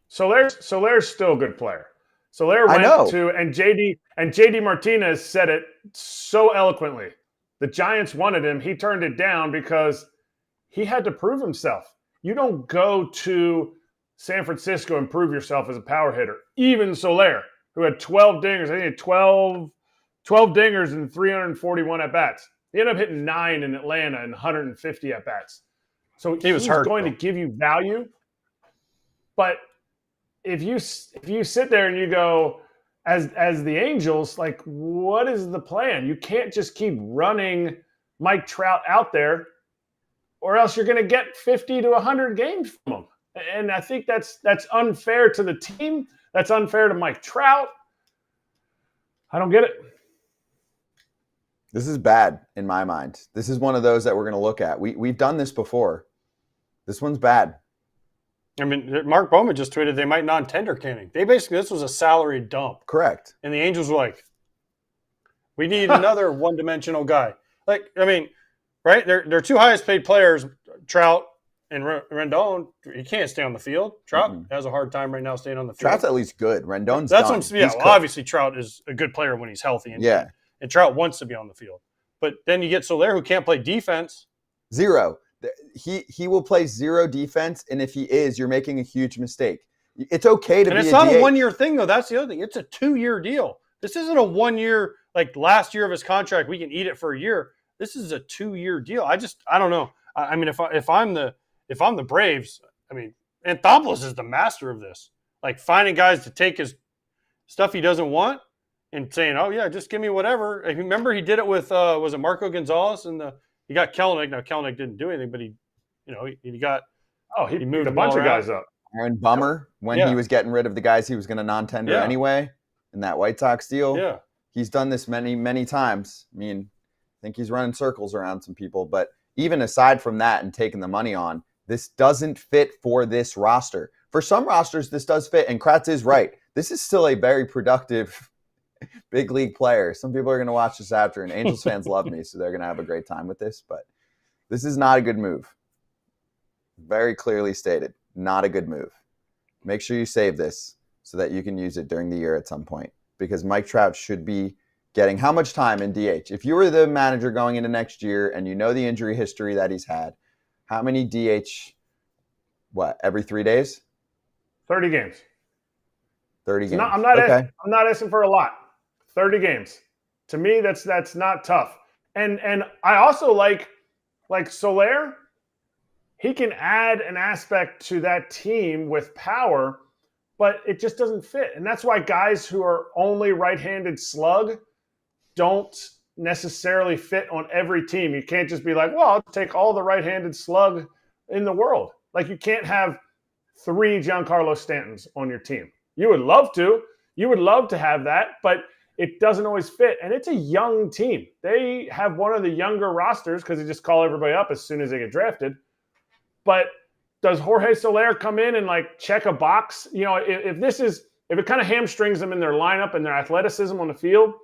Soler's still a good player. Soler went to, and JD Martinez said it so eloquently. The Giants wanted him. He turned it down because he had to prove himself. You don't go to San Francisco and prove yourself as a power hitter. Even Soler, who had 12 dingers, I think he had 12 dingers and 341 at-bats. He ended up hitting 9 in Atlanta and 150 at-bats. So he's going to give you value. But if you sit there and you go, as the Angels, like, what is the plan? You can't just keep running Mike Trout out there, or else you're going to get 50 to 100 games from him. And I think that's unfair to the team. That's unfair to Mike Trout. I don't get it. This is bad in my mind. This is one of those that we're going to look at. We've done this before. This one's bad. I mean, Mark Bowman just tweeted they might non-tender Canning. This was a salary dump. Correct. And the Angels were like, we need another one-dimensional guy. Like, I mean, right? They're two highest paid players, Trout and Rendon. He can't stay on the field. Trout has a hard time right now staying on the field. Trout's at least good. Rendon's That's done. what I'm, well, obviously Trout is a good player when he's healthy. And Trout wants to be on the field. But then you get Soler, who can't play defense. Zero. He will play zero defense, and if he is, you're making a huge mistake. It's okay to be a DH. And it's not a one-year thing, though. That's the other thing. It's a 2-year deal. This isn't a 1 year, like last year of his contract, we can eat it for a year. This is a 2-year deal. I don't know. I mean, if I'm the Braves, I mean, Anthopoulos is the master of this. Like finding guys to take his stuff he doesn't want and saying, "Oh yeah, just give me whatever." And remember, he did it with was it Marco Gonzalez and he got Kelenic. Now Kelenic didn't do anything, but he moved a bunch of guys up. Aaron Bummer when he was getting rid of the guys he was going to non-tender anyway in that White Sox deal. Yeah, he's done this many times. I mean, I think he's running circles around some people. But even aside from that and taking the money on, this doesn't fit for this roster. For some rosters, this does fit, and Kratz is right. This is still a very productive big league player. Some people are going to watch this after, and Angels fans love me, so they're going to have a great time with this. But this is not a good move. Very clearly stated, not a good move. Make sure you save this so that you can use it during the year at some point, because Mike Trout should be getting how much time in DH? If you were the manager going into next year and you know the injury history that he's had, how many DH, every 3 days? 30 games. 30 games. I'm not asking for a lot. 30 games. To me, that's not tough. And I also like Soler. He can add an aspect to that team with power, but it just doesn't fit. And that's why guys who are only right-handed slug don't necessarily fit on every team. You can't just be like, well, I'll take all the right-handed slug in the world. Like, you can't have 3 Giancarlo Stantons on your team. You would love to. You would love to have that, but it doesn't always fit. And it's a young team. They have one of the younger rosters because they just call everybody up as soon as they get drafted. But does Jorge Soler come in and like check a box? You know, if it kind of hamstrings them in their lineup and their athleticism on the field,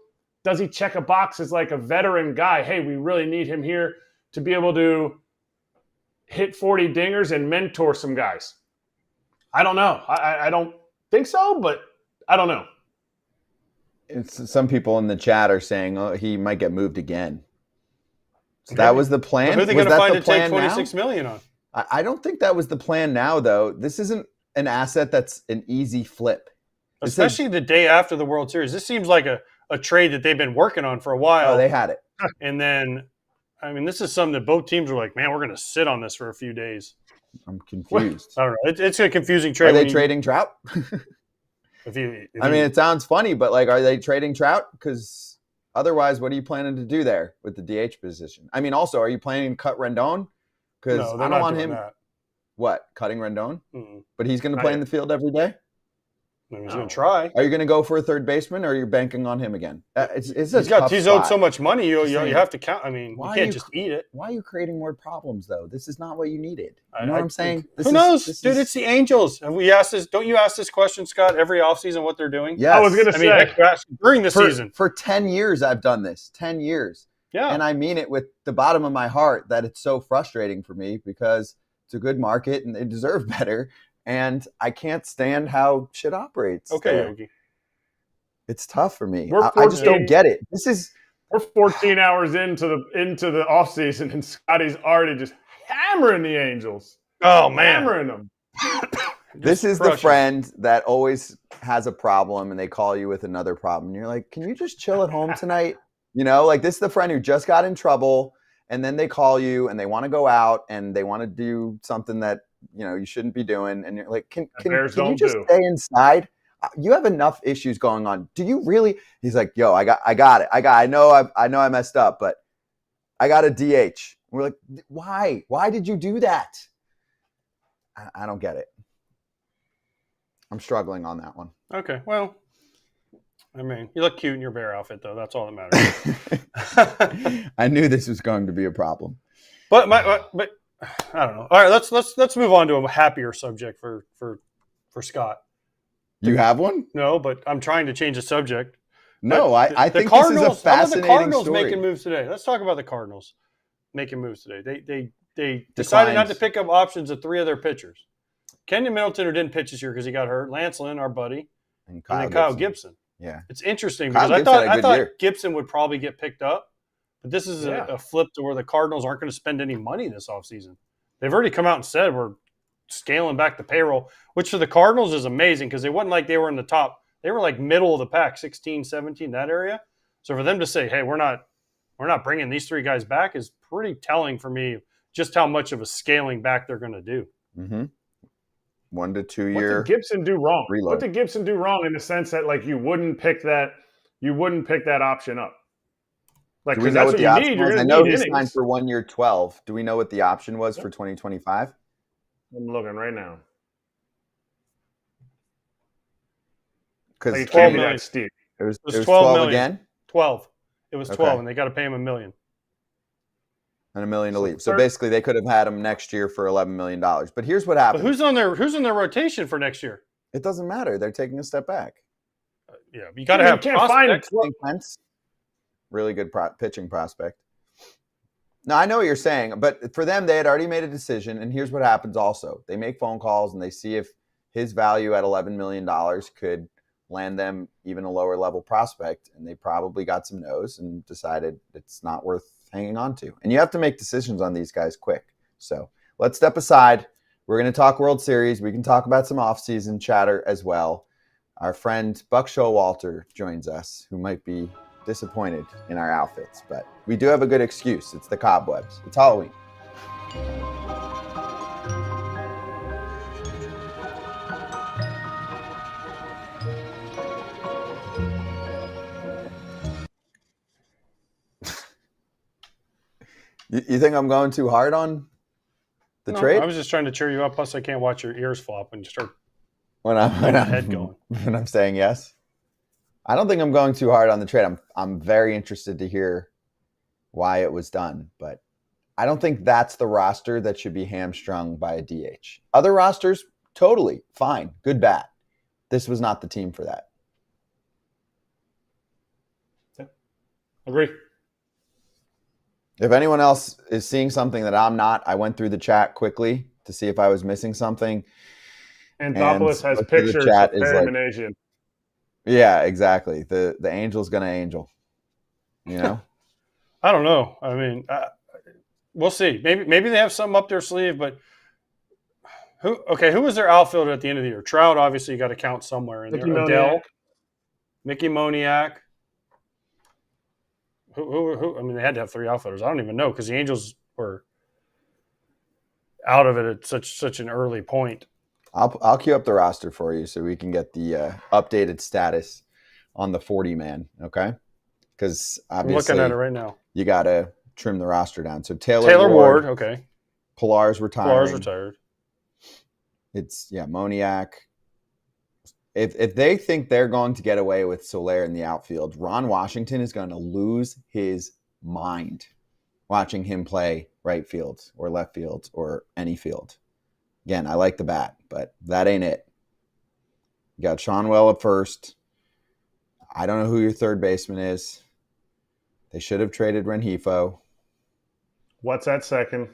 does he check a box as like a veteran guy? Hey, we really need him here to be able to hit 40 dingers and mentor some guys. I don't know. I don't think so, but I don't know. Some people in the chat are saying, "Oh, he might get moved again." So that was the plan. Who are they going to find to take $26 million on? I don't think that was the plan. Now, though, this isn't an asset that's an easy flip, especially the day after the World Series. This seems like a trade that they've been working on for a while. Oh, they had it, and then, I mean, this is something that both teams were like, "Man, we're going to sit on this for a few days." I'm confused. I don't know. It's a confusing trade. Are they trading Trout? I mean, it sounds funny, but like, are they trading Trout? Because otherwise, what are you planning to do there with the DH position? I mean, also, are you planning to cut Rendon? Because I don't want him. That. What, cutting Rendon? Mm-mm. But he's going to play in the field every day? He's going to try. Are you going to go for a third baseman, or are you banking on him again? He's owed so much money. You have to count. I mean, you can't just eat it. Why are you creating more problems, though? This is not what you needed. You know what I'm saying? Who knows, dude? It's the Angels. And we ask this. Don't you ask this question, Scott, every offseason what they're doing? Yes. I was going to say during the season for 10 years. I've done this. 10 years. Yeah, and I mean it with the bottom of my heart that it's so frustrating for me because it's a good market and they deserve better. And I can't stand how shit operates. Okay, Yogi. It's tough for me. I just don't get it. We're 14 hours into the off season, and Scotty's already just hammering the Angels. Oh man, Hammering them. This is the crushing. friend that always has a problem and they call you with another problem. You're like, can you just chill at home tonight? You know, like this is the friend who just got in trouble and then they call you and they want to go out and they want to do something that, you know, you shouldn't be doing. And you're like, can you just stay inside? You have enough issues going on. Do you really? He's like, yo, I got it. I know I messed up, but I got a DH. We're like, why? Why did you do that? I don't get it. I'm struggling on that one. Okay, well, I mean, you look cute in your bear outfit, though. That's all that matters. I knew this was going to be a problem. But I don't know. All right, let's move on to a happier subject for Scott. You have one? No, but I'm trying to change the subject. No, I think Cardinals, this is a fascinating the Cardinals story. making moves today. Let's talk about the Cardinals making moves today. They decided not to pick up options of 3 of their pitchers. Kenyon Middleton, who didn't pitch this year because he got hurt. Lance Lynn, our buddy, and then Kyle Gibson. Yeah, it's interesting Kyle because Gibson I thought Gibson would probably get picked up, but this is a flip to where the Cardinals aren't going to spend any money this offseason. They've already come out and said we're scaling back the payroll, which for the Cardinals is amazing because it wasn't like they were in the top. They were like middle of the pack, 16, 17, that area. So for them to say, hey, we're not bringing these 3 guys back is pretty telling for me just how much of a scaling back they're going to do. Mm-hmm. 1 to 2 year. What did Gibson do wrong? Reload. What did Gibson do wrong in the sense that like you wouldn't pick that option up? Like, do we because know that's what what the you option need. You're was? I going know to he need signed innings. for 1 year 12. Do we know what the option was for 2025? I'm looking right now. Because it can't be that steep. It was 12 12 million. again? 12. It was 12, Okay. and they got to pay him $1 million. And $1 million to leave. So basically, they could have had him next year for $11 million. But here's what happened. But who's on their rotation for next year? It doesn't matter. They're taking a step back. Yeah, you got to have prospects. Pence, really good pitching prospect. Now, I know what you're saying, but for them, they had already made a decision. And here's what happens also. They make phone calls and they see if his value at $11 million could land them even a lower level prospect. And they probably got some no's and decided it's not worth hanging on to. And you have to make decisions on these guys quick. So let's step aside. We're going to talk World Series. We can talk about some offseason chatter as well. Our friend Buck Showalter joins us, who might be disappointed in our outfits, but we do have a good excuse. It's the cobwebs. It's Halloween. You think I'm going too hard on the trade? I was just trying to cheer you up. Plus, I can't watch your ears flop when you start when I'm saying yes. I don't think I'm going too hard on the trade. I'm very interested to hear why it was done, but I don't think that's the roster that should be hamstrung by a DH. Other rosters, totally fine, good bat. This was not the team for that. Agree. If anyone else is seeing something that I'm not, I went through the chat quickly to see if I was missing something. Anthopoulos has pictures of Perry Minasian. Yeah, exactly. The angel's gonna angel. You know. I don't know. I mean, we'll see. Maybe they have something up their sleeve, but who was their outfielder at the end of the year? Trout, obviously, you got to count somewhere in there. Odell, Mickey Moniak. Who? I mean, they had to have 3 outfielders. I don't even know because the Angels were out of it at such an early point. I'll queue up the roster for you so we can get the updated status on the 40-man, okay? Because obviously I'm looking at it right now. You got to trim the roster down. So Taylor Ward, okay. Pilar's retired. It's Moniak. If they think they're going to get away with Soler in the outfield, Ron Washington is going to lose his mind watching him play right field or left field or any field. Again, I like the bat, but that ain't it. You got Seanwell at first. I don't know who your third baseman is. They should have traded Rengifo. What's that second?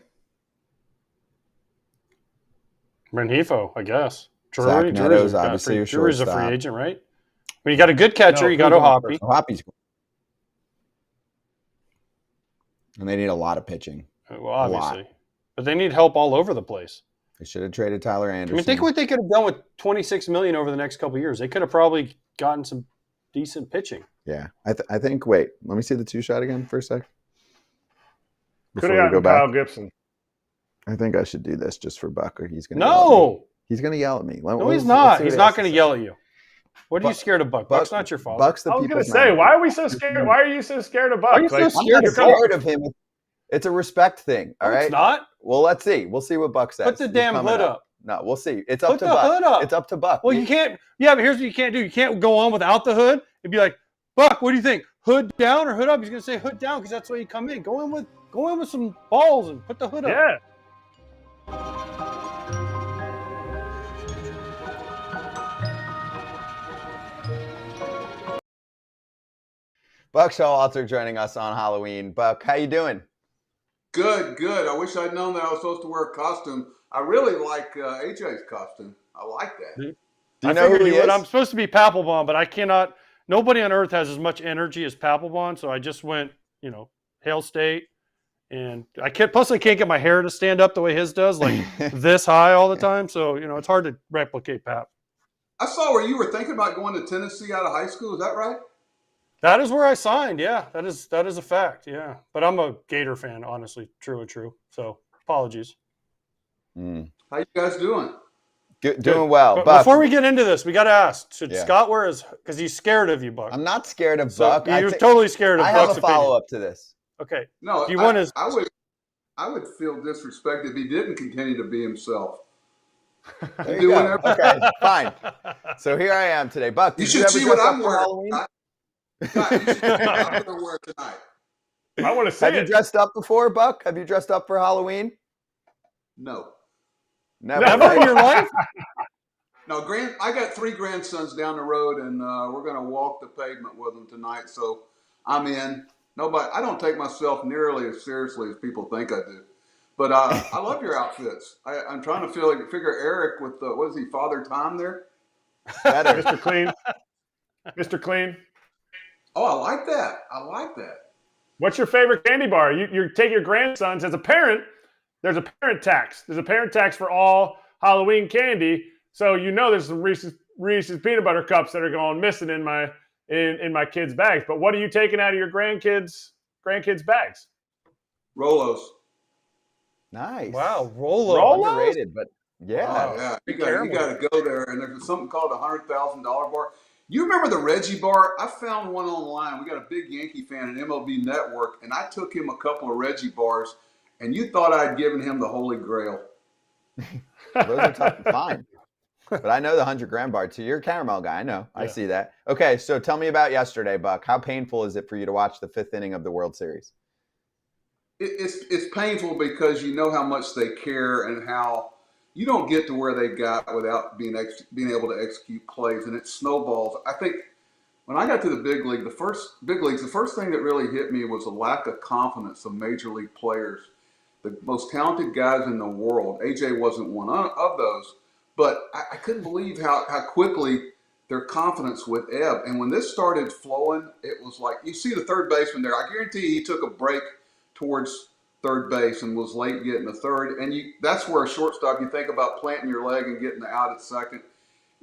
Rengifo, I guess. Zach Netto's obviously your Drury's a shortstop. free agent, right? I mean, you got a good catcher. You got O'Hoppe. O'Hoppe's good. And they need a lot of pitching. Well, obviously. but they need help all over the place. They should have traded Tyler Anderson. I mean, think what they could have done with $26 million over the next couple of years. They could have probably gotten some decent pitching. Yeah, I think. Wait, let me see the 2-shot again for a sec. Could Before have we go gotten back, Kyle Gibson. I think I should do this just for Buck, or he's going to No, he's going to yell at me. no, he's not. He's not going to yell at you. What are you scared of, Buck? Buck's not your father. Buck's the I was going people's to say, man. why are we so scared? Why are you so scared of Buck? Why are you so I'm scared not of Buck? scared of him. It's a respect thing. All No, right. it's not. Well, let's see. We'll see what Buck says. Put the He's damn coming hood up. No, we'll see. It's up Put to the Buck. hood up. It's up to Buck. Well, you can't. Yeah, but here's what you can't do. You can't go on without the hood and be like, Buck, what do you think? Hood down or hood up? He's going to say hood down because that's why you come in. Go in with some balls and put the hood up. Yeah. Buck Showalter joining us on Halloween. Buck, how you doing? Good, good. I wish I'd known that I was supposed to wear a costume. I really like AJ's costume. I like that. Do you I know who figured he you would. is? I'm supposed to be Papelbon, but I cannot. Nobody on earth has as much energy as Papelbon, so I just went, Hail State. And I can't get my hair to stand up the way his does, like this high all the time. So, it's hard to replicate Pap. I saw where you were thinking about going to Tennessee out of high school. Is that right? That is where I signed. Yeah, that is a fact. Yeah, but I'm a Gator fan, honestly, true and true. So apologies. How you guys doing? Doing well. But Buck, before we get into this, we got to ask: should Yeah. Scott wear his? Because he's scared of you, Buck. I'm not scared of So Buck. you're totally scared of I Buck's have a follow up to this. opinion. Okay. No, Do you want his? I would feel disrespected if he didn't continue to be himself. There you go. Okay, fine. So here I am today. Buck, You did should ever see dress what up I'm for wearing. Halloween? God, you should see what I'm going to wear tonight. I want to see Have you it. dressed up before, Buck? Have you dressed up for Halloween? No. Never. Never right? in your life? No, I got 3 grandsons down the road, and we're going to walk the pavement with them tonight. So I'm in. I don't take myself nearly as seriously as people think I do. But I love your outfits. I'm trying to figure Erik with what is he, Father Time there? Better. Mr. Clean. Mr. Clean. Oh, I like that. I like that. What's your favorite candy bar? You take your grandsons. As a parent, there's a parent tax. There's a parent tax for all Halloween candy. So there's some Reese's peanut butter cups that are going missing in my kids' bags. But what are you taking out of your grandkids' bags? Rolos. Nice. Wow, Rolo. Rolos? Underrated, but yeah. Oh, yeah. You got to go there. And there's something called a $100,000 bar. You remember the Reggie bar? I found one online. We got a big Yankee fan at MLB Network, and I took him a couple of Reggie bars, and you thought I'd given him the Holy Grail. Those are tough to find. But I know the 100-gram bar too. You're a caramel guy. I know. Yeah. I see that. Okay, so tell me about yesterday, Buck. How painful is it for you to watch the 5th inning of the World Series? It's painful because you know how much they care and how you don't get to where they got without being able to execute plays, and it snowballs. I think when I got to the big leagues, the first thing that really hit me was a lack of confidence of major league players, the most talented guys in the world. AJ wasn't one of those, but I couldn't believe how quickly their confidence would ebb. And when this started flowing, it was like you see the third baseman there. I guarantee he took a break towards third base and was late getting the third. And that's where a shortstop, you think about planting your leg and getting the out at second.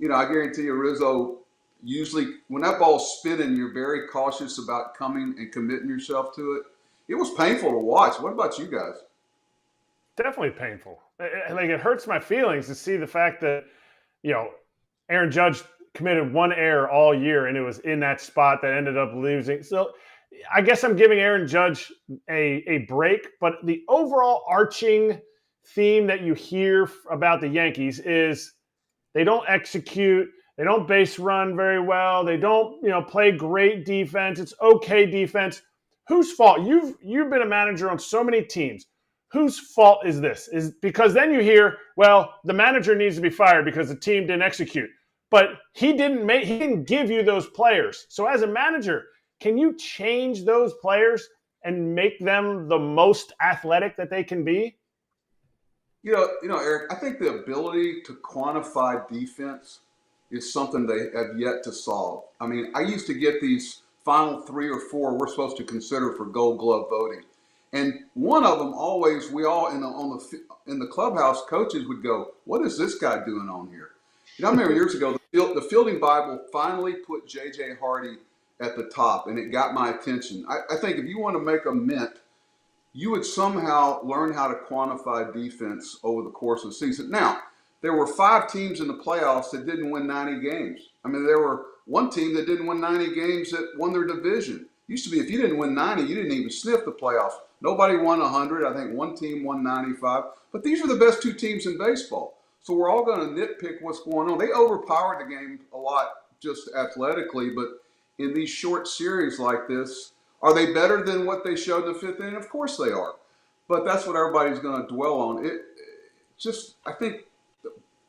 I guarantee you Rizzo, usually when that ball's spinning, you're very cautious about coming and committing yourself to it. It was painful to watch. What about you guys? Definitely painful. It hurts my feelings to see the fact that, Aaron Judge committed one error all year, and it was in that spot that ended up losing. So I guess I'm giving Aaron Judge a break, but the overall arching theme that you hear about the Yankees is they don't execute, they don't base run very well, they don't, play great defense. It's okay defense. Whose fault? You've been a manager on so many teams. Whose fault is this? Is because then you hear, well, the manager needs to be fired because the team didn't execute. But he didn't give you those players. So as a manager, can you change those players and make them the most athletic that they can be? Erik, I think the ability to quantify defense is something they have yet to solve. I mean, I used to get these final 3 or 4 we're supposed to consider for Gold Glove voting. And one of them always, we all in the clubhouse, coaches would go, "What is this guy doing on here?" I remember years ago, the Fielding Bible finally put J.J. Hardy at the top, and it got my attention. I think if you want to make a mint, you would somehow learn how to quantify defense over the course of the season. Now, there were 5 teams in the playoffs that didn't win 90 games. I mean, there were one team that didn't win 90 games that won their division. Used to be if you didn't win 90, you didn't even sniff the playoffs. Nobody won 100. I think one team won 95. But these are the best 2 teams in baseball. So we're all going to nitpick what's going on. They overpowered the game a lot just athletically, but in these short series like this, are they better than what they showed in the 5th inning? Of course they are. But that's what everybody's going to dwell on. I think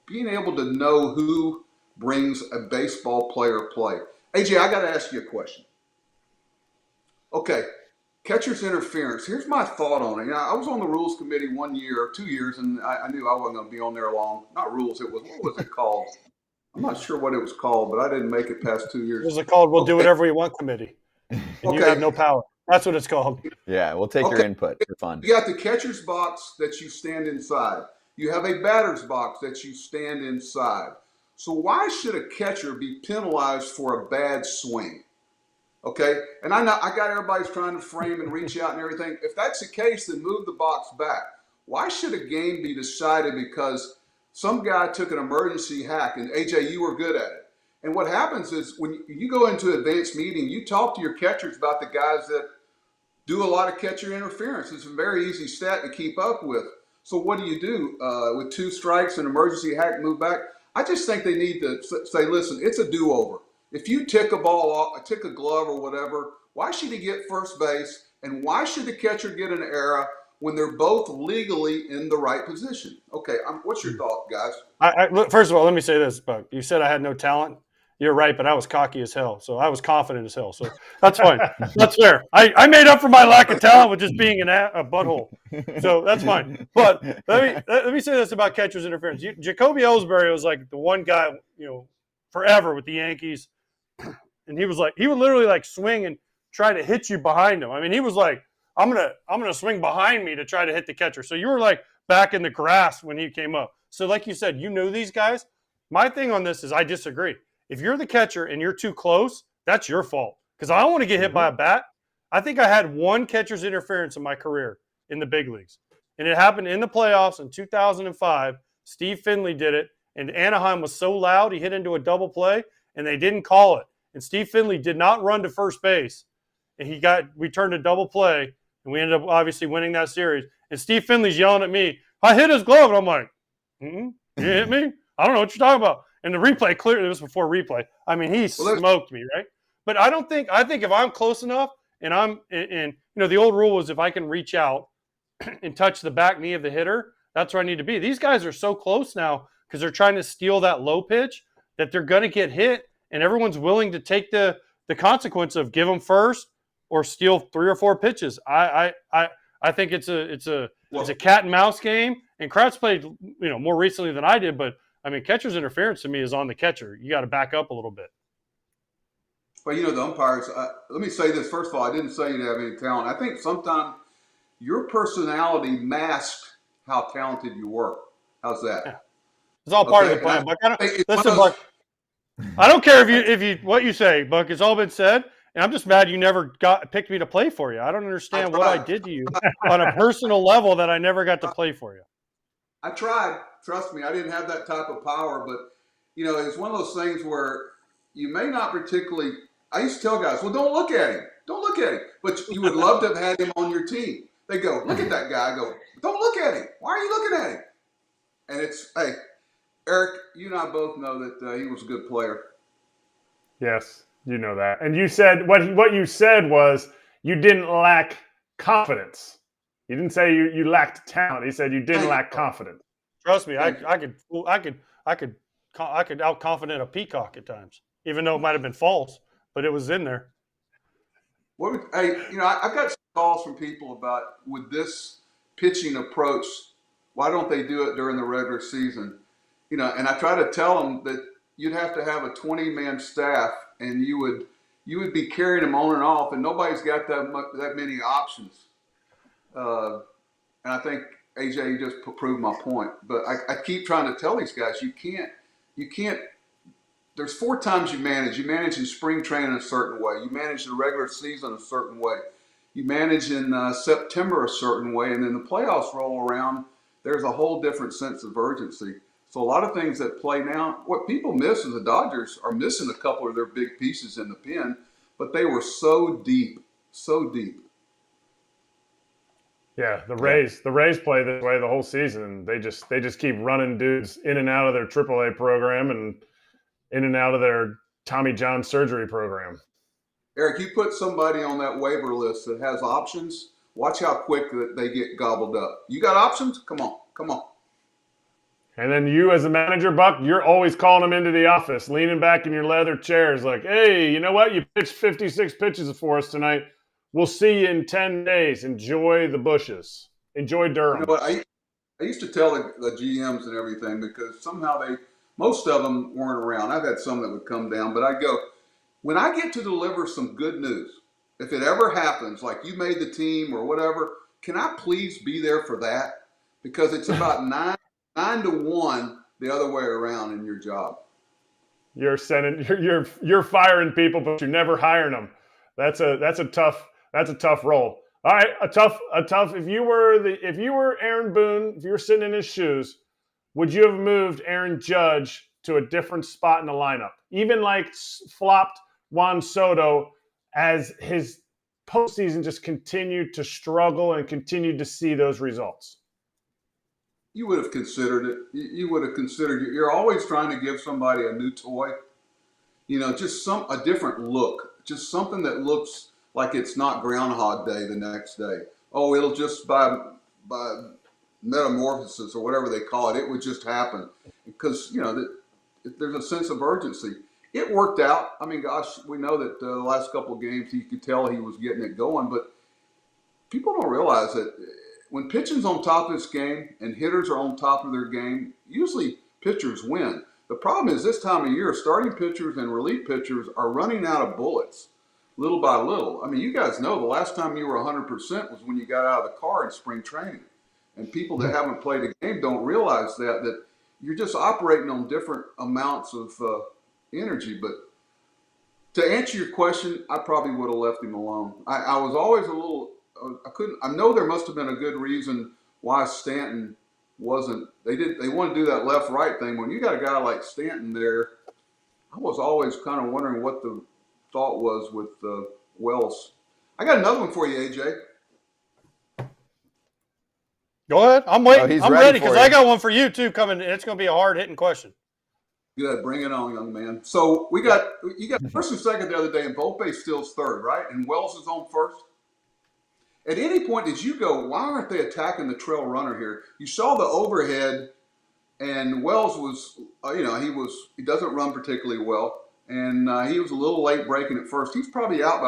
being able to know who brings a baseball player play. AJ, I got to ask you a question. Okay, catcher's interference. Here's my thought on it. You know, I was on the rules committee 1 year or 2 years, and I knew I wasn't going to be on there long. Not rules. What was it called? I'm not sure what it was called, but I didn't make it past 2 years. What was it called? We'll do whatever we want committee. And you have no power. That's what it's called. Yeah, we'll take your input for fun. You got the catcher's box that you stand inside. You have a batter's box that you stand inside. So why should a catcher be penalized for a bad swing? Okay, and I know I got everybody's trying to frame and reach out and everything. If that's the case, then move the box back. Why should a game be decided because some guy took an emergency hack and AJ, you were good at it? And what happens is when you go into an advanced meeting, you talk to your catchers about the guys that do a lot of catcher interference. It's a very easy stat to keep up with. So what do you do with 2 strikes and emergency hack, move back? I just think they need to say, listen, it's a do-over. If you tick a ball off, tick a glove or whatever, why should he get first base? And why should the catcher get an error when they're both legally in the right position? Okay, what's your thought, guys? Look, first of all, let me say this, Buck. You said I had no talent. You're right, but I was cocky as hell. So I was confident as hell. So that's fine. That's fair. I made up for my lack of talent with just being a butthole. So that's fine. But let me say this about catcher's interference. Jacoby Ellsbury was like the one guy, forever with the Yankees. And he would literally swing and try to hit you behind him. I mean, he was like, I'm gonna swing behind me to try to hit the catcher. So you were like back in the grass when he came up. So like you said, you knew these guys. My thing on this is I disagree. If you're the catcher and you're too close, that's your fault. Because I don't want to get hit by a bat. I think I had 1 catcher's interference in my career in the big leagues. And it happened in the playoffs in 2005. Steve Finley did it. And Anaheim was so loud, he hit into a double play, and they didn't call it. And Steve Finley did not run to first base. And we turned a double play, and we ended up obviously winning that series. And Steve Finley's yelling at me, I hit his glove. And I'm like, you hit me? I don't know what you're talking about. And the replay, clearly, it was before replay. I mean, he smoked me, right? But I think if I'm close enough and the old rule was if I can reach out and touch the back knee of the hitter, that's where I need to be. These guys are so close now because they're trying to steal that low pitch that they're going to get hit, and everyone's willing to take the consequence of give them first or steal 3 or 4 pitches. I think it's a cat and mouse game, and Kratz played more recently than I did, but I mean, catcher's interference to me is on the catcher. You got to back up a little bit. Well, the umpires, let me say this. First of all, I didn't say you didn't have any talent. I think sometimes your personality masked how talented you were. How's that? Yeah. It's all part of the plan, Buck. Buck, I don't care if you what you say, Buck. It's all been said, and I'm just mad you never picked me to play for you. I don't understand what I did to you on a personal level that I never got to play for you. I tried. Trust me, I didn't have that type of power, but, it's one of those things where you may not particularly – I used to tell guys, well, don't look at him. Don't look at him. But you would love to have had him on your team. They go, look at that guy. I go, don't look at him. Why are you looking at him? And it's, hey, Erik, you and I both know that he was a good player. Yes, you know that. And you said what you said was you didn't lack confidence. You didn't say you lacked talent. He said you didn't lack confidence. Trust me, I could out-confident a peacock at times, even though it might have been false, but it was in there. I got some calls from people about with this pitching approach, why don't they do it during the regular season? And I try to tell them that you'd have to have a 20-man staff, and you would be carrying them on and off, and nobody's got that many options. And I think AJ, you just proved my point. But I keep trying to tell these guys, you can't. There's 4 times you manage. You manage in spring training a certain way. You manage the regular season a certain way. You manage in September a certain way, and then the playoffs roll around. There's a whole different sense of urgency. So a lot of things that play now, what people miss is the Dodgers are missing a couple of their big pieces in the pen, but they were so deep, so deep. Yeah, the Rays play this way the whole season. They just keep running dudes in and out of their AAA program and in and out of their Tommy John surgery program. Erik, you put somebody on that waiver list that has options, watch how quick that they get gobbled up. You got options? Come on. And then you as a manager, Buck, you're always calling them into the office, leaning back in your leather chairs like, hey, you know what? You pitched 56 pitches for us tonight. We'll see you in 10 days. Enjoy the bushes. Enjoy Durham. You know what? I used to tell the GMs and everything because somehow most of them weren't around. I've had some that would come down, but I'd go, when I get to deliver some good news, if it ever happens, like you made the team or whatever, can I please be there for that? Because it's about 9 to 1 the other way around in your job. You're firing people, but you're never hiring them. That's a tough role. All right, a tough. If you were Aaron Boone, if you were sitting in his shoes, would you have moved Aaron Judge to a different spot in the lineup? Even like flopped Juan Soto as his postseason just continued to struggle and continued to see those results. You would have considered it. You would have considered it. You're always trying to give somebody a new toy. Just a different look. Just something that looks like it's not Groundhog Day the next day. Oh, it'll just by metamorphosis or whatever they call it, it would just happen. Because, there's a sense of urgency. It worked out. I mean, gosh, we know that the last couple of games you could tell he was getting it going, but people don't realize that when pitching's on top of its game and hitters are on top of their game, usually pitchers win. The problem is this time of year, starting pitchers and relief pitchers are running out of bullets little by little. I mean, you guys know the last time you were 100% was when you got out of the car in spring training. And people that haven't played a game don't realize that you're just operating on different amounts of energy. But to answer your question, I probably would have left him alone. I was always a little – I know there must have been a good reason why Stanton wasn't – they want to do that left-right thing. When you got a guy like Stanton there, I was always kind of wondering what the thought was with Wells. I got another one for you, AJ. Go ahead. I'm waiting. I'm ready because you. I got one for you too coming. It's going to be a hard-hitting question. Good. Bring it on, young man. So you got first and second the other day, and Volpe steals third, right? And Wells is on first. At any point did you go, why aren't they attacking the trail runner here? You saw the overhead, and Wells was, he doesn't run particularly well, and he was a little late breaking at first. He's probably out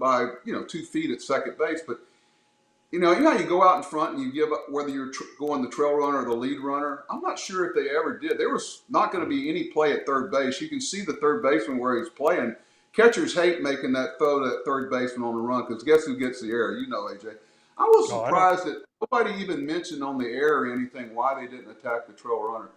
by 2 feet at second base, but you know how you go out in front and you give up whether you're going the trail runner or the lead runner? I'm not sure if they ever did. There was not going to be any play at third base. You can see the third baseman where he's playing. Catchers hate making that throw to that third baseman on the run because guess who gets the error? You know, AJ. I was surprised that nobody even mentioned on the air or anything why they didn't attack the trail runner.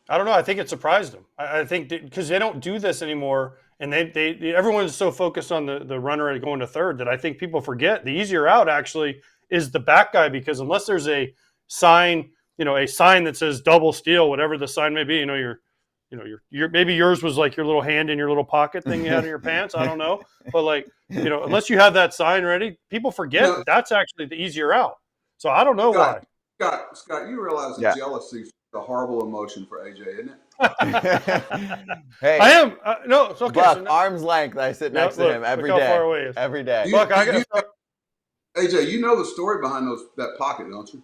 I don't know. I think it surprised them. I think because they don't do this anymore, and everyone's so focused on the runner going to third that I think people forget the easier out actually is the back guy, because unless there's a sign, a sign that says double steal, whatever the sign may be, your maybe yours was like your little hand in your little pocket thing you had in your pants. I don't know, but unless you have that sign ready, people forget that's actually the easier out. So I don't know why. Scott, you realize that jealousy is a horrible emotion for AJ, isn't it? Hey, I am. No, it's okay. Buck, arm's length. I sit next to him every day. How far away he is. Every day. Buck, AJ, you know the story behind that pocket, don't you?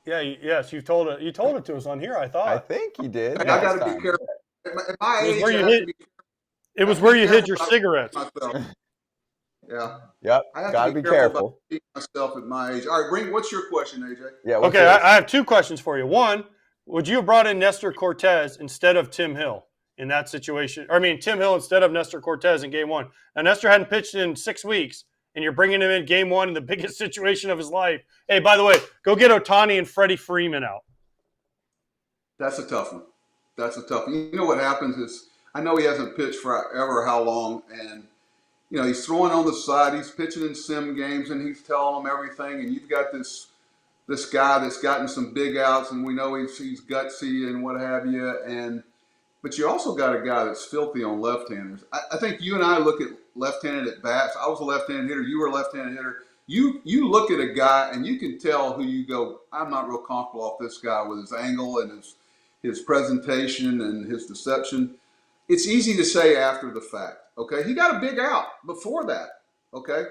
Yeah. Yes, you told it to us on here. I thought. I think you did. I got to be careful. At my age, it was where you hid your cigarettes. Yeah. Yep. Gotta be careful. About myself at my age. All right, what's your question, AJ? Yeah. Okay, I have 2 questions for you. One, would you have brought in Nestor Cortez instead of Tim Hill in that situation? Tim Hill instead of Nestor Cortez in Game 1. Now, Nestor hadn't pitched in 6 weeks, and you're bringing him in game one in the biggest situation of his life. Hey, by the way, go get Ohtani and Freddie Freeman out. That's a tough one. That's a tough one. You know what happens is, I know he hasn't pitched for ever how long, and he's throwing on the side, he's pitching in sim games, and he's telling them everything, and you've got this guy that's gotten some big outs, and we know he's gutsy and what have you, but you also got a guy that's filthy on left-handers. I think you and I look at left-handed at bats. I was a left-handed hitter. You were a left-handed hitter. You look at a guy and you can tell who you go, I'm not real comfortable off this guy with his angle and his presentation and his deception. It's easy to say after the fact, okay? He got a big out before that, okay?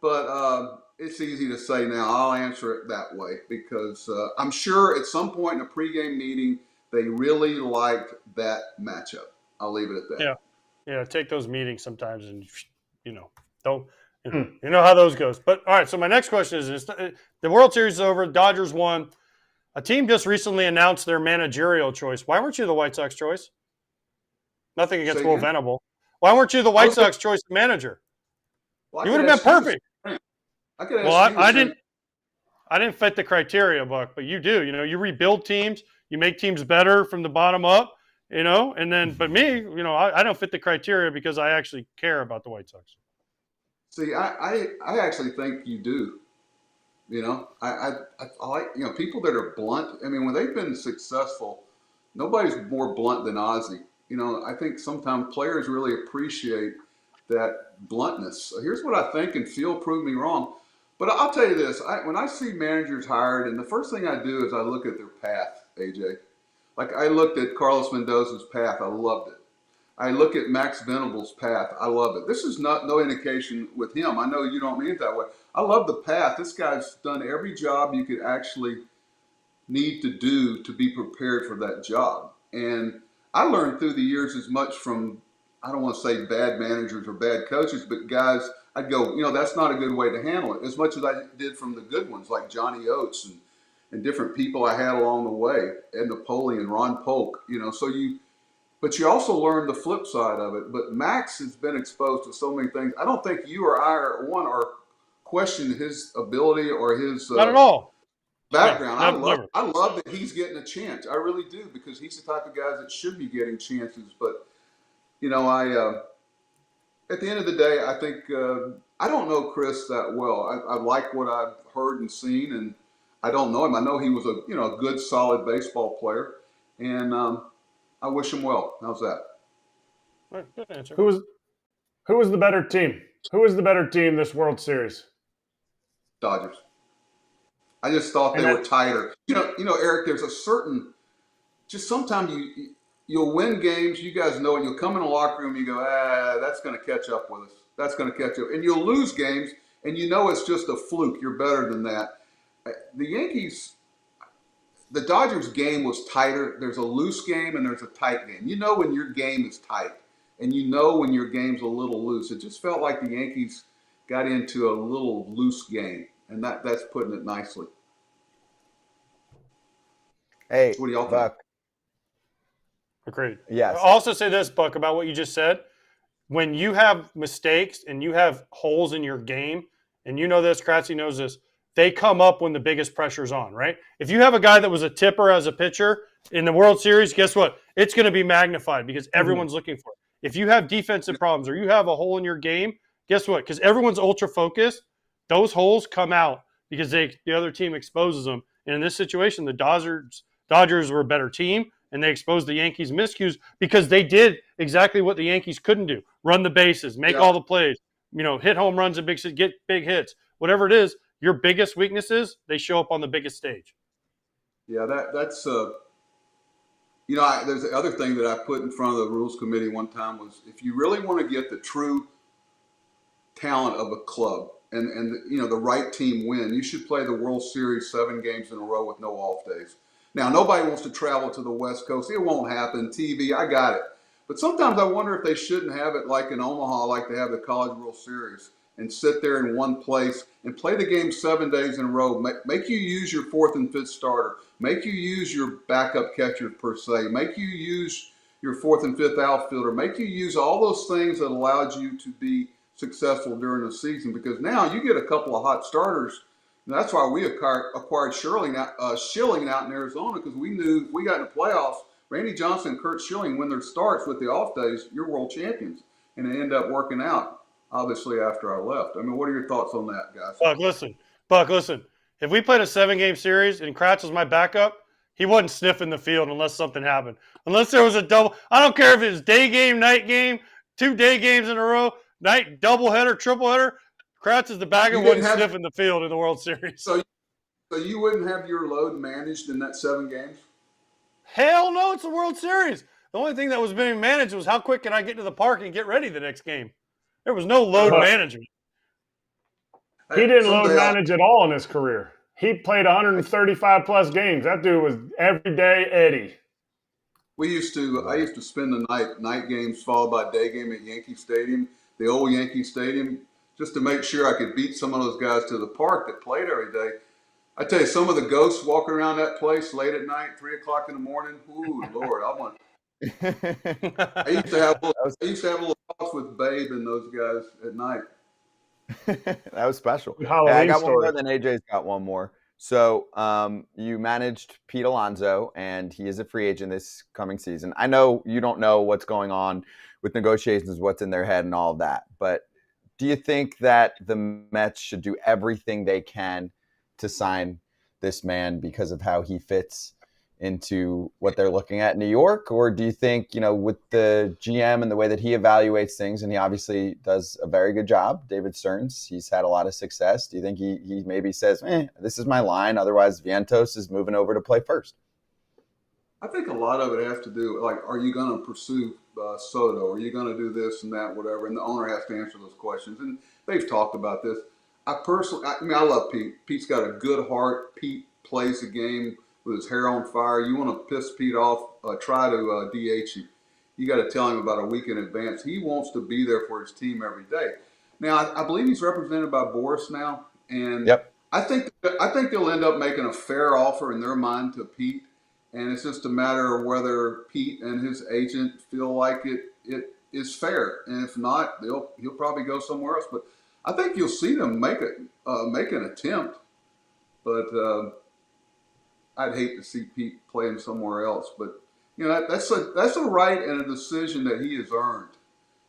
But it's easy to say now. I'll answer it that way because I'm sure at some point in a pregame meeting, they really liked that matchup. I'll leave it at that. Yeah. Take those meetings sometimes, and don't. You know how those goes. But all right. So my next question is: the World Series is over. Dodgers won. A team just recently announced their managerial choice. Why weren't you the White Sox choice? Nothing against Will Venable. Why weren't you the White Sox choice manager? Well, you would have been perfect. I didn't fit the criteria, Buck, but you do. You rebuild teams. You make teams better from the bottom up, and then, but me, I don't fit the criteria because I actually care about the White Sox. See, I actually think you do. I like, people that are blunt. I mean, when they've been successful, nobody's more blunt than Ozzie. I think sometimes players really appreciate that bluntness. So here's what I think, and feel prove me wrong. But I'll tell you this, when I see managers hired, and the first thing I do is I look at their path, AJ. Like I looked at Carlos Mendoza's path, I loved it. I look at Max Venable's path, I love it. This is no indication with him. I know you don't mean it that way. I love the path. This guy's done every job you could actually need to do to be prepared for that job. And I learned through the years as much from, I don't want to say bad managers or bad coaches, but guys, I'd go, that's not a good way to handle it, as much as I did from the good ones like Johnny Oates and different people I had along the way, Ed Napoleon, Ron Polk, but you also learn the flip side of it. But Max has been exposed to so many things. I don't think you or I are questioning his ability or his not at all background. Never. I love that he's getting a chance. I really do, because he's the type of guy that should be getting chances. But at the end of the day, I think I don't know Chris that well. I like what I've heard and seen, and I don't know him. I know he was a good, solid baseball player, and I wish him well. How's that? All right, good answer. Who was the better team? Who was the better team this World Series? Dodgers. I just thought they were tighter. Eric, there's a certain, just sometimes you'll win games. You guys know it. You'll come in the locker room, you go, that's going to catch up with us. That's going to catch up. And you'll lose games, and it's just a fluke. You're better than that. The Dodgers game was tighter. There's a loose game and there's a tight game. You know when your game is tight, and you know when your game's a little loose. It just felt like the Yankees got into a little loose game, and that's putting it nicely. Hey, what do y'all Buck? think? Agreed. Yes. I'll also say this, Buck, about what you just said. When you have mistakes and you have holes in your game, and you know this, Kratzy knows this, they come up when the biggest pressure's on, right? If you have a guy that was a tipper as a pitcher in the World Series, guess what? It's going to be magnified because everyone's looking for it. If you have defensive problems or you have a hole in your game, guess what? Because everyone's ultra focused, those holes come out because the other team exposes them. And in this situation, the Dodgers were a better team, and they exposed the Yankees' miscues because they did exactly what the Yankees couldn't do: run the bases, make all the plays, hit home runs and get big hits, whatever it is. Your biggest weaknesses, they show up on the biggest stage. Yeah, that's there's the other thing that I put in front of the rules committee one time was, if you really want to get the true talent of a club and the right team win, you should play the World Series 7 games in a row with no off days. Now, nobody wants to travel to the West Coast. It won't happen. TV, I got it. But sometimes I wonder if they shouldn't have it like in Omaha, like they have the College World Series, and sit there in one place and play the game 7 days in a row. Make you use your 4th and 5th starter. Make you use your backup catcher per se. Make you use your 4th and 5th outfielder. Make you use all those things that allowed you to be successful during the season, because now you get a couple of hot starters. And that's why we acquired Schilling out in Arizona, because we knew if we got in the playoffs, Randy Johnson and Kurt Schilling, when their starts with the off days, you're world champions. And it ended up working out, obviously, after I left. I mean, what are your thoughts on that, guys? Buck, listen. If we played a 7-game series and Kratz was my backup, he wasn't sniffing the field unless something happened. Unless there was a double. I don't care if it was day game, night game, 2 day games in a row, night doubleheader, tripleheader. Kratz is the backup, wasn't sniffing the field in the World Series. So you wouldn't have your load managed in that 7 games? Hell no, it's the World Series. The only thing that was being managed was how quick can I get to the park and get ready the next game. There was no load management. He didn't load manage at all in his career. He played 135-plus games. That dude was everyday Eddie. I used to spend the night games followed by day game at Yankee Stadium, the old Yankee Stadium, just to make sure I could beat some of those guys to the park that played every day. I tell you, some of the ghosts walking around that place late at night, 3 o'clock in the morning. Ooh, Lord, I used to have little talks with Babe and those guys at night. That was special. Hey, I got one more, then AJ's got one more. So you managed Pete Alonso, and he is a free agent this coming season. I know you don't know what's going on with negotiations, what's in their head and all of that, but do you think that the Mets should do everything they can to sign this man because of how he fits into what they're looking at in New York? Or do you think, with the GM and the way that he evaluates things, and he obviously does a very good job, David Stearns, he's had a lot of success. Do you think he maybe says, this is my line, otherwise Vientos is moving over to play first? I think a lot of it has to do, like, are you going to pursue Soto? Are you going to do this and that, whatever? And the owner has to answer those questions. And they've talked about this. I love Pete. Pete's got a good heart. Pete plays the game with his hair on fire. You want to piss Pete off, try to DH him. You got to tell him about a week in advance. He wants to be there for his team every day. Now, I believe he's represented by Boris now, and yep. I think they'll end up making a fair offer in their mind to Pete, and it's just a matter of whether Pete and his agent feel like it is fair, and if not, he'll probably go somewhere else. But I think you'll see them make an attempt, but I'd hate to see Pete playing somewhere else. But that's a right and a decision that he has earned,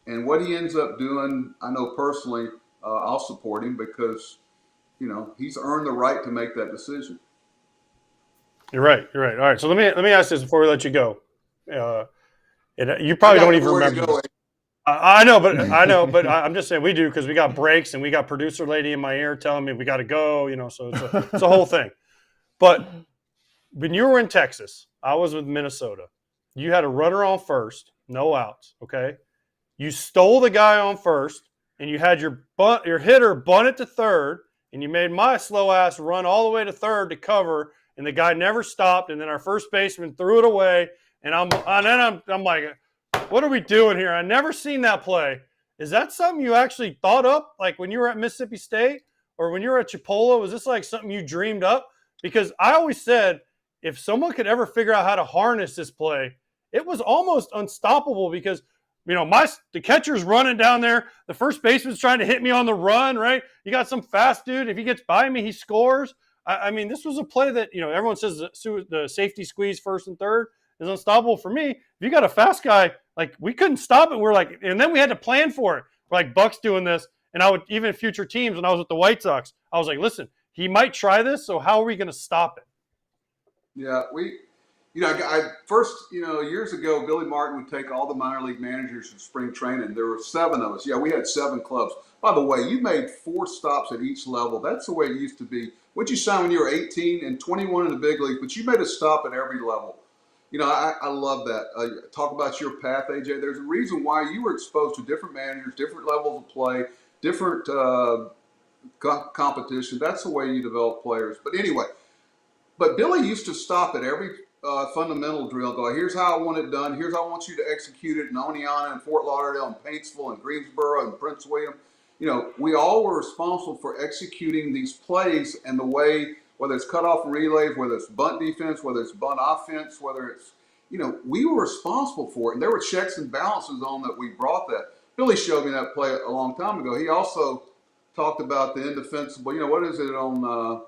and what he ends up doing, I know personally, I'll support him because he's earned the right to make that decision. You're right. All right. So let me ask this before we let you go. And you probably don't even remember. I know, but I'm just saying we do because we got breaks and we got producer lady in my ear telling me we got to go. So it's a whole thing. But when you were in Texas, I was with Minnesota. You had a runner on first, no outs. Okay, you stole the guy on first, and you had your hitter bunt it to third, and you made my slow ass run all the way to third to cover, and the guy never stopped, and then our first baseman threw it away, and I'm like, what are we doing here? I never seen that play. Is that something you actually thought up, like when you were at Mississippi State or when you were at Chipola? Was this like something you dreamed up? Because I always said if someone could ever figure out how to harness this play, it was almost unstoppable because, the catcher's running down there. The first baseman's trying to hit me on the run, right? You got some fast dude. If he gets by me, he scores. I mean, this was a play that, everyone says the safety squeeze first and third is unstoppable. For me, if you got a fast guy, like we couldn't stop it. We're like, and then we had to plan for it. We're like, Buck's doing this. And I would, even future teams, when I was with the White Sox, I was like, listen, he might try this. So how are we going to stop it? Yeah, I first, years ago, Billy Martin would take all the minor league managers to spring training. There were 7 of us. Yeah, we had 7 clubs. By the way, you made 4 stops at each level. That's the way it used to be. What'd you sign when you were 18 and 21 in the big league? But you made a stop at every level. I love that. Talk about your path, AJ. There's a reason why you were exposed to different managers, different levels of play, different competition. That's the way you develop players. But anyway, Billy used to stop at every fundamental drill and go, here's how I want it done. Here's how I want you to execute it in Oneonta and Fort Lauderdale and Paintsville and Greensboro and Prince William. We all were responsible for executing these plays and the way, whether it's cutoff and relays, whether it's bunt defense, whether it's bunt offense, whether it's, we were responsible for it. And there were checks and balances on that we brought that. Billy showed me that play a long time ago. He also talked about the indefensible. What is it on?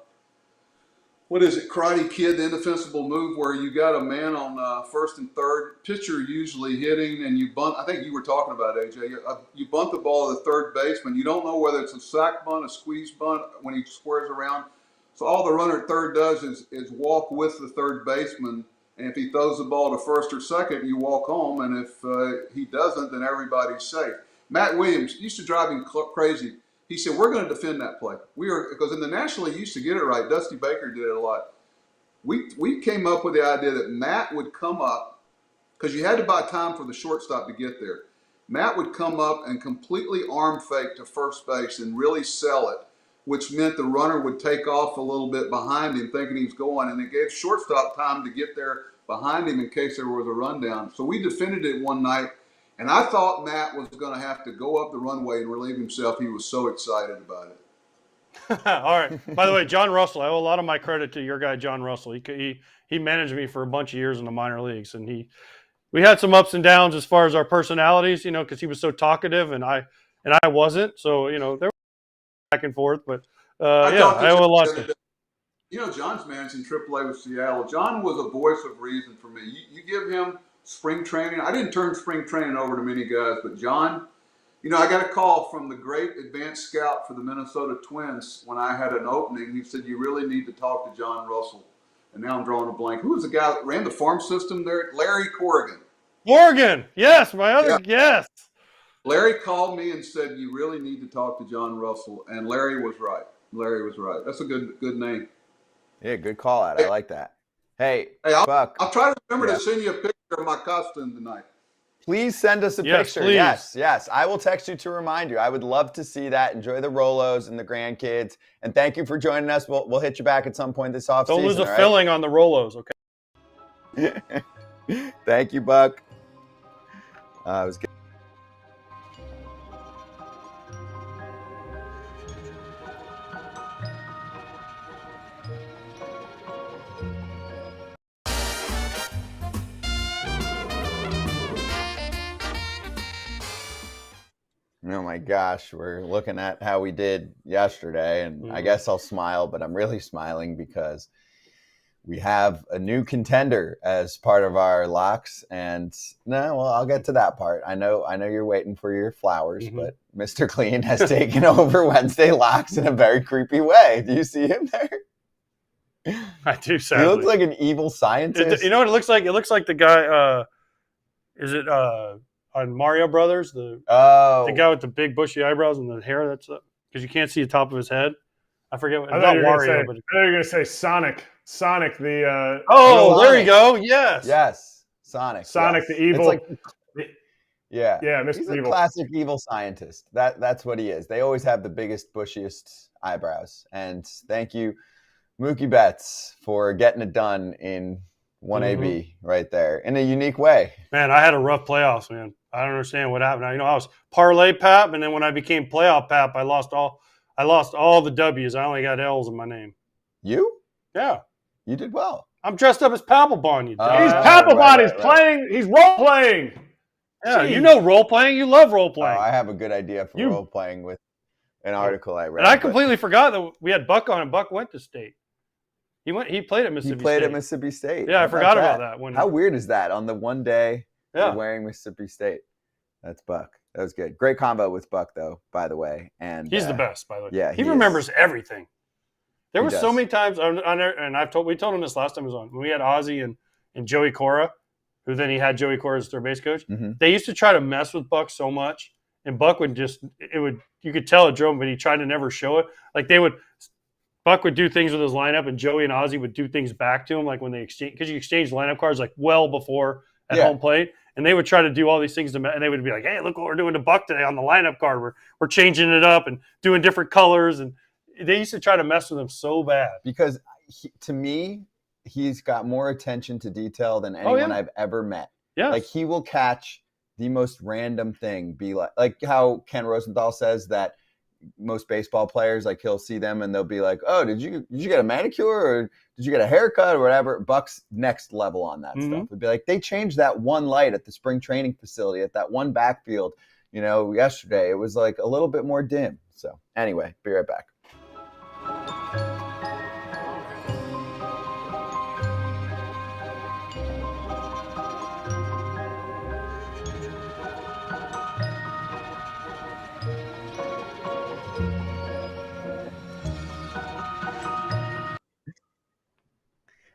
What is it, Karate Kid, the indefensible move where you got a man on first and third, pitcher usually hitting, and you bunt. I think you were talking about, AJ. You bunt the ball to the third baseman. You don't know whether it's a sack bunt, a squeeze bunt when he squares around. So all the runner at third does is walk with the third baseman, and if he throws the ball to first or second, you walk home, and if he doesn't, then everybody's safe. Matt Williams used to drive him crazy. He said, we're going to defend that play. Because in the National League, you used to get it right. Dusty Baker did it a lot. We came up with the idea that Matt would come up, because you had to buy time for the shortstop to get there. Matt would come up and completely arm fake to first base and really sell it, which meant the runner would take off a little bit behind him thinking he was going, and it gave shortstop time to get there behind him in case there was a rundown. So we defended it one night. And I thought Matt was going to have to go up the runway and relieve himself. He was so excited about it. All right. By the way, John Russell, I owe a lot of my credit to your guy, John Russell. He managed me for a bunch of years in the minor leagues, and we had some ups and downs as far as our personalities, because he was so talkative and I wasn't. So there was back and forth, but I owe a lot to. John's managing AAA with Seattle. John was a voice of reason for me. You give him spring training. I didn't turn spring training over to many guys, but John, I got a call from the great advanced scout for the Minnesota Twins when I had an opening. He said, you really need to talk to John Russell. And now I'm drawing a blank. Who was the guy that ran the farm system there? Larry Corrigan. Corrigan, yes, yes. Larry called me and said, you really need to talk to John Russell. And Larry was right. That's a good name. Yeah, good call out. I like that. Hey, Buck. I'll try to remember to send you a picture of my costume tonight. Please send us a picture. Please. Yes. I will text you to remind you. I would love to see that. Enjoy the Rolos and the grandkids. And thank you for joining us. We'll hit you back at some point this offseason. Don't lose a filling on the Rolos, okay? Thank you, Buck. It was good. Oh my gosh, we're looking at how we did yesterday, and I guess I'll smile, but I'm really smiling because we have a new contender as part of our locks. And I'll get to that part. I know you're waiting for your flowers, but Mr. Clean has taken over Wednesday locks in a very creepy way. Do you see him there? I do, sadly. He looks like an evil scientist. You know what it looks like? It looks like the guy, on Mario Brothers, the guy with the big bushy eyebrows and the hair that's up, because you can't see the top of his head. I forget what. I thought you were going to say Sonic. Sonic, the. There you go. Yes. Sonic. Sonic, the evil. Yeah, Mr. He's Evil. a classic evil scientist. That's what he is. They always have the biggest, bushiest eyebrows. And thank you, Mookie Betts, for getting it done in 1AB right there in a unique way. Man, I had a rough playoffs, man. I don't understand what happened. I was parlay Pap, and then when I became playoff Pap, I lost all the W's. I only got L's in my name. You? Yeah. You did well. I'm dressed up as Papelbon, you dumb. He's Papelbon. He's playing. He's role playing. Yeah, you know role playing. You love role playing. I have a good idea for role playing with an article I read. And I completely forgot that we had Buck on, and Buck went to state. He played at Mississippi State. At Mississippi State. Yeah, I forgot about that. How weird is that on the one day you're wearing Mississippi State? That's Buck. That was good. Great combo with Buck, though, by the way. And he's the best, by the way. Yeah, he remembers everything. There were so many times, and we told him this last time he was on, when we had Ozzie and Joey Cora, who then he had Joey Cora as their base coach. They used to try to mess with Buck so much, and Buck would you could tell it drove him, but he tried to never show it. Like Buck would do things with his lineup, and Joey and Ozzie would do things back to him, like when they exchange, because you exchange lineup cards like well before at home plate, and they would try to do all these things and they would be like, "Hey, look what we're doing to Buck today on the lineup card. We're changing it up and doing different colors." And they used to try to mess with him so bad because to me, he's got more attention to detail than anyone I've ever met. Yeah, like he will catch the most random thing, be like how Ken Rosenthal says that. Most baseball players, like he'll see them and they'll be like, "Oh, did you get a manicure or did you get a haircut or whatever?" Buck's next level on that stuff. It'd be like they changed that one light at the spring training facility at that one backfield. yesterday. It was like a little bit more dim. So anyway, be right back.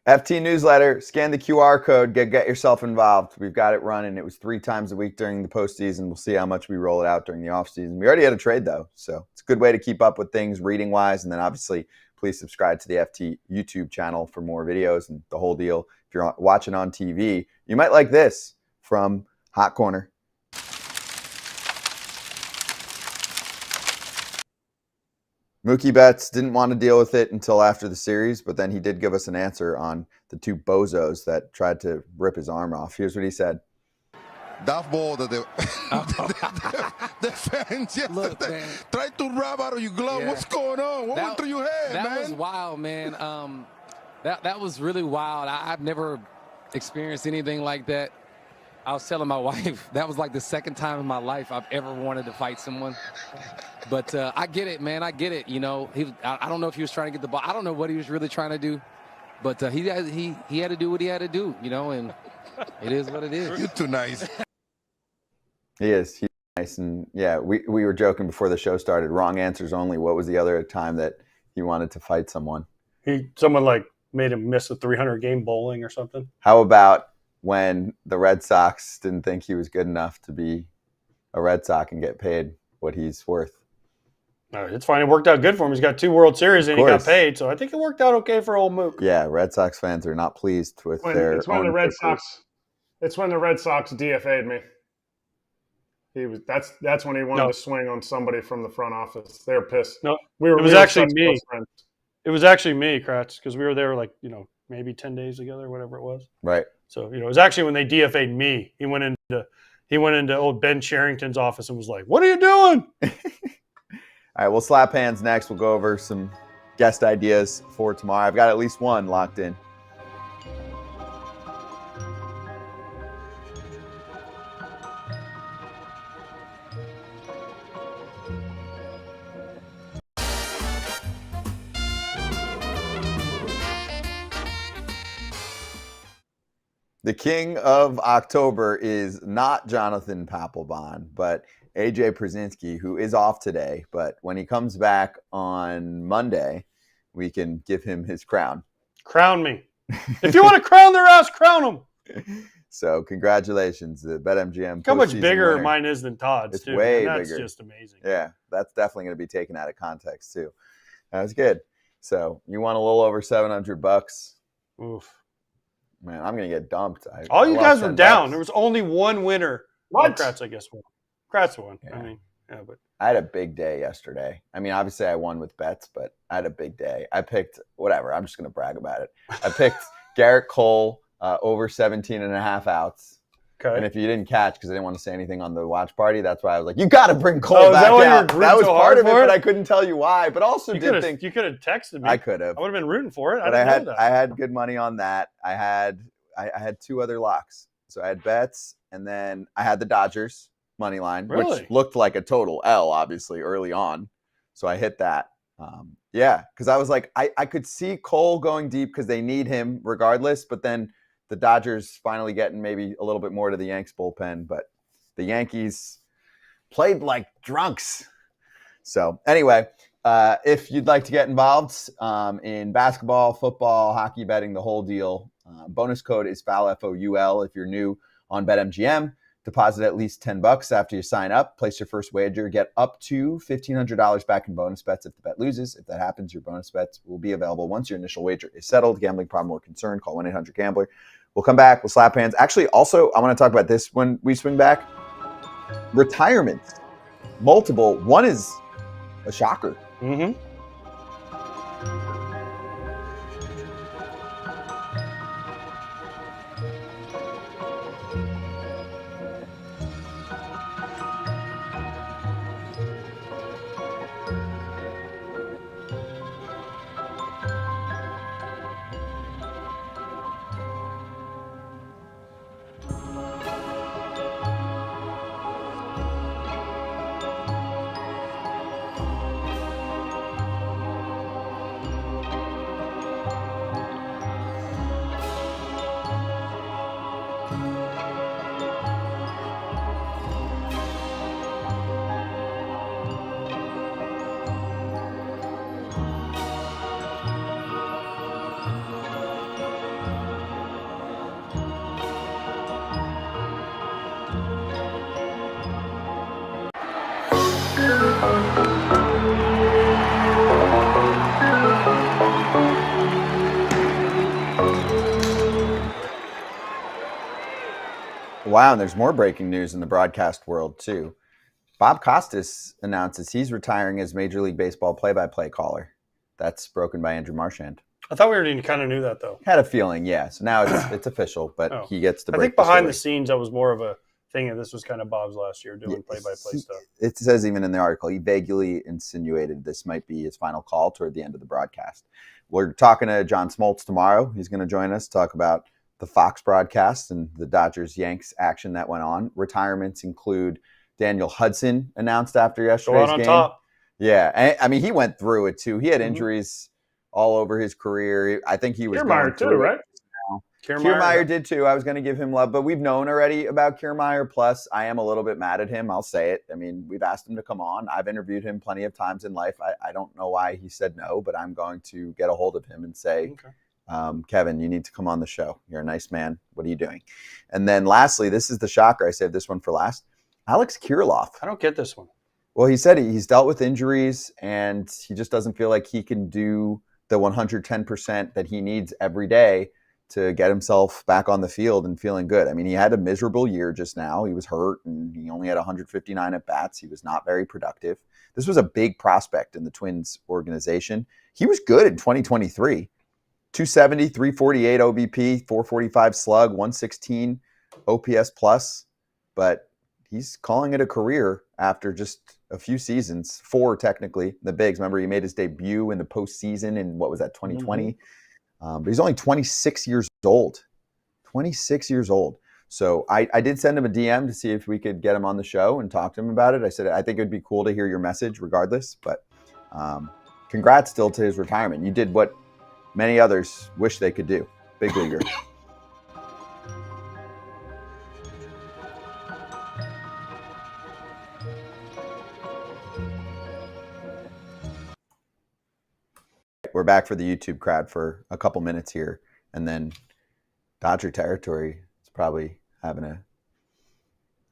FT newsletter, scan the QR code, get yourself involved. We've got it running. It was 3 times a week during the postseason. We'll see how much we roll it out during the offseason. We already had a trade, though, so it's a good way to keep up with things reading-wise. And then, obviously, please subscribe to the FT YouTube channel for more videos and the whole deal. If you're watching on TV, you might like this from Hot Corner. Mookie Betts didn't want to deal with it until after the series, but then he did give us an answer on the 2 bozos that tried to rip his arm off. Here's what he said. That ball that the fans yesterday tried to rub out of your glove. Yeah. What's going on? What went through your head, man? That was wild, man. That was really wild. I've never experienced anything like that. I was telling my wife, that was like the second time in my life I've ever wanted to fight someone. But I get it, man. I get it. I don't know if he was trying to get the ball. I don't know what he was really trying to do. But he had to do what he had to do, and it is what it is. You're too nice. He is. He's nice. And, yeah, we were joking before the show started. Wrong answers only. What was the other time that he wanted to fight someone? Someone, like, made him miss a 300-game bowling or something. How about when the Red Sox didn't think he was good enough to be a Red Sox and get paid what he's worth? It's fine. It worked out good for him. He's got 2 World Series and he got paid, so I think it worked out okay for old Mook. Yeah, Red Sox fans are not pleased with their It's when the Red Sox DFA'd me. That's when he wanted to swing on somebody from the front office. They were pissed. No, it was actually me. It was actually me, Kratz, because we were there like, maybe 10 days together, whatever it was. Right. So, it was actually when they DFA'd me. He went into old Ben Sherrington's office and was like, "What are you doing?" All right, we'll slap hands next. We'll go over some guest ideas for tomorrow. I've got at least one locked in. The king of October is not Jonathan Papelbon, but AJ Pierzynski, who is off today. But when he comes back on Monday, we can give him his crown. Crown me. If you want to crown their ass, crown them. So congratulations, the BetMGM. Look how much bigger winner. Mine is than Todd's. It's too. way That's bigger. Just amazing. Yeah, that's definitely going to be taken out of context too. That's good. So you want a little over $700? Oof. Man, I'm going to get dumped. All you guys were down. There was only one winner. What? Kratz, I guess, won. Kratz won. Yeah. But I had a big day yesterday. I mean, obviously I won with bets, but I had a big day. I picked whatever. I'm just going to brag about it. I picked Garrett Cole over 17.5 outs. Okay. And if you didn't catch, because I didn't want to say anything on the watch party, that's why I was like, you got to bring Cole back out. That was part of it, but I couldn't tell you why. But also you could have texted me. I could have. I would have been rooting for it. But I didn't know that. I had good money on that. I had 2 other locks. So I had bets, and then I had the Dodgers money line, which looked like a total L, obviously, early on. So I hit that. Because I was like, I could see Cole going deep because they need him regardless, but then the Dodgers finally getting maybe a little bit more to the Yanks bullpen, but the Yankees played like drunks. So anyway, if you'd like to get involved in basketball, football, hockey betting, the whole deal, bonus code is FOUL if you're new on BetMGM. Deposit at least $10 after you sign up. Place your first wager. Get up to $1,500 back in bonus bets if the bet loses. If that happens, your bonus bets will be available once your initial wager is settled. Gambling problem or concern, call 1-800-GAMBLER. We'll come back. We'll slap hands. Actually, also, I want to talk about this when we swing back. Retirements. Multiple. One is a shocker. Mm-hmm. Wow, and there's more breaking news in the broadcast world, too. Bob Costas announces he's retiring as Major League Baseball play-by-play caller. That's broken by Andrew Marchand. I thought we already kind of knew that, though. Had a feeling, yeah. So now it's official, but he gets to break I think behind the the scenes, that was more of a thing, and this was kind of Bob's last year doing play-by-play stuff. It says even in the article, he vaguely insinuated this might be his final call toward the end of the broadcast. We're talking to John Smoltz tomorrow. He's going to join us, talk about the Fox broadcast and the Dodgers-Yanks action that went on. Retirements include Daniel Hudson, announced after yesterday's game. Top. Yeah, I mean, he went through it too. He had injuries all over his career. I think he was Kiermaier too, right? Kiermaier did too. I was going to give him love, but we've known already about Kiermaier. Plus, I am a little bit mad at him. I'll say it. I mean, we've asked him to come on. I've interviewed him plenty of times in life. I don't know why he said no, but I'm going to get a hold of him and say, Kevin, you need to come on the show. You're a nice man. What are you doing? And then lastly, this is the shocker. I saved this one for last. Alex Kirilloff. I don't get this one. Well, he said he's dealt with injuries and he just doesn't feel like he can do the 110% that he needs every day to get himself back on the field and feeling good. I mean, he had a miserable year just now. He was hurt and he only had 159 at bats. He was not very productive. This was a big prospect in the Twins organization. He was good in 2023. 270, 348 OBP, 445 slug, 116 OPS plus, but he's calling it a career after just a few seasons, 4 technically, the bigs. Remember, he made his debut in the postseason in, 2020? But he's only 26 years old. 26 years old. So I did send him a DM to see if we could get him on the show and talk to him about it. I said, I think it would be cool to hear your message regardless, but congrats still to his retirement. You did what many others wish they could do. Big leaguer. We're back for the YouTube crowd for a couple minutes here, and then Dodger territory is probably having a.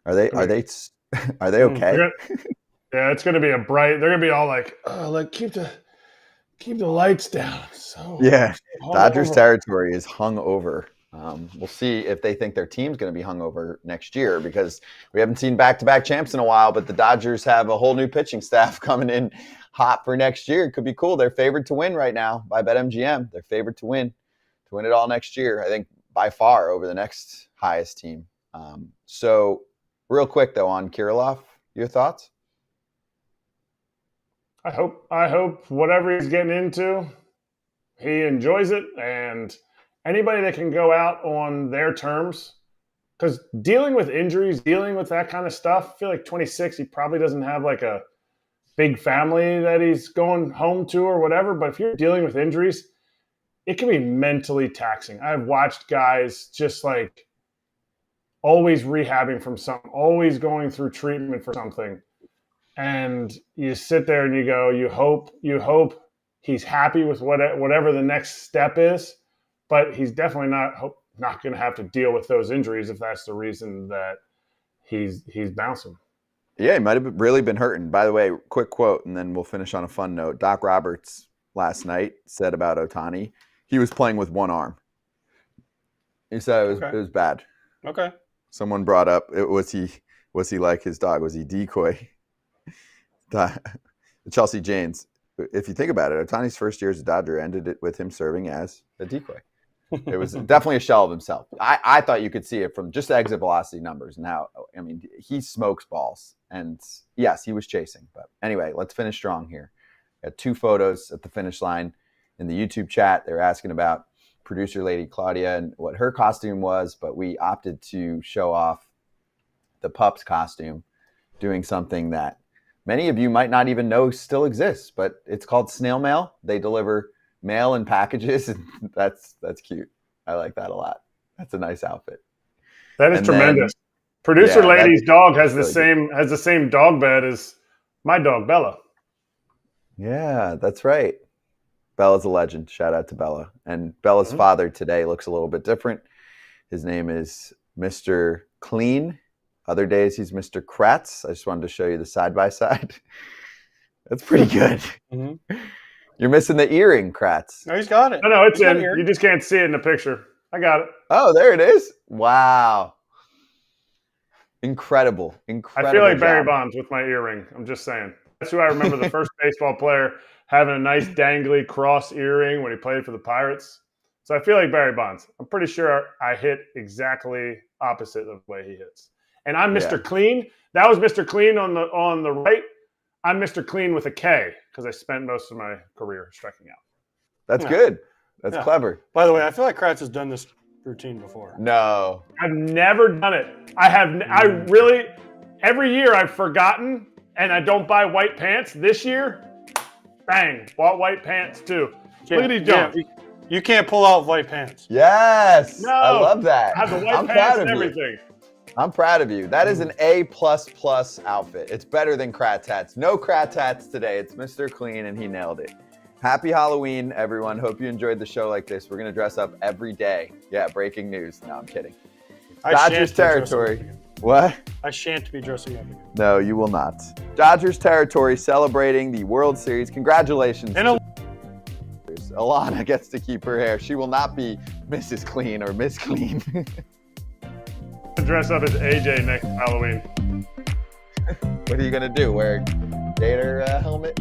Are they okay? Yeah, it's going to be a bright. They're going to be all like, keep the lights down. So yeah, Dodgers territory is hung over. We'll see if they think their team's going to be hung over next year because we haven't seen back-to-back champs in a while, but the Dodgers have a whole new pitching staff coming in hot for next year. It could be cool. They're favored to win right now by BetMGM. They're favored to win it all next year. I think by far over the next highest team. So real quick though on Kirilloff, your thoughts? I hope whatever he's getting into, he enjoys it, and anybody that can go out on their terms, because dealing with injuries, dealing with that kind of stuff, I feel like 26, he probably doesn't have like a big family that he's going home to or whatever. But if you're dealing with injuries, it can be mentally taxing. I've watched guys just like always rehabbing from something, always going through treatment for something. And you sit there and you go, you hope he's happy with whatever the next step is, but he's definitely not going to have to deal with those injuries if that's the reason that he's bouncing. Yeah, he might have really been hurting. By the way, quick quote, and then we'll finish on a fun note. Doc Roberts last night said about Ohtani, he was playing with one arm. He said it was bad. Okay. Someone brought up, was he like his dog? Was he decoy? Chelsea Janes. If you think about it, Ohtani's first year as a Dodger ended it with him serving as a decoy. It was definitely a shell of himself. I thought you could see it from just the exit velocity numbers. Now, I mean, he smokes balls. And yes, he was chasing. But anyway, let's finish strong here. Got 2 photos at the finish line in the YouTube chat. They were asking about producer lady Claudia and what her costume was, but we opted to show off the pup's costume, doing something that many of you might not even know still exists, but it's called snail mail. They deliver mail in packages, and that's cute. I like that a lot. That's a nice outfit. That is tremendous. Producer lady's dog has the same dog bed as my dog Bella. Yeah, that's right. Bella's a legend. Shout out to Bella. And Bella's father today looks a little bit different. His name is Mr. Clean. Other days he's Mr. Kratz. I just wanted to show you the side by side. That's pretty good. Mm-hmm. You're missing the earring, Kratz. No, he's got it. No, it's He's got in. an ear. You just can't see it in the picture. I got it. Oh, there it is. Wow. Incredible. Incredible. I feel like Barry job. Bonds with my earring. I'm just saying. That's who I remember the first baseball player having a nice dangly cross earring when he played for the Pirates. So I feel like Barry Bonds. I'm pretty sure I hit exactly opposite of the way he hits. And I'm Mr. Clean. That was Mr. Clean on the right. I'm Mr. Clean with a K because I spent most of my career striking out. That's good. That's clever. By the way, I feel like Kratz has done this routine before. No. I've never done it. I really, every year I've forgotten and I don't buy white pants. This year, bang, bought white pants too. Look at these jumps. You can't pull out white pants. Yes. No. I love that. I have the white I'm pants proud and of you. everything. I'm proud of you. That is an A++ outfit. It's better than Kratz hats. No Kratz hats today. It's Mr. Clean, and he nailed it. Happy Halloween, everyone. Hope you enjoyed the show like this. We're going to dress up every day. Yeah, breaking news. No, I'm kidding. Dodgers territory. What? I shan't be dressing up again. No, you will not. Dodgers territory celebrating the World Series. Congratulations. And Alana gets to keep her hair. She will not be Mrs. Clean or Miss Clean. Dress up as AJ next Halloween. What are you going to do? Wear a gator helmet?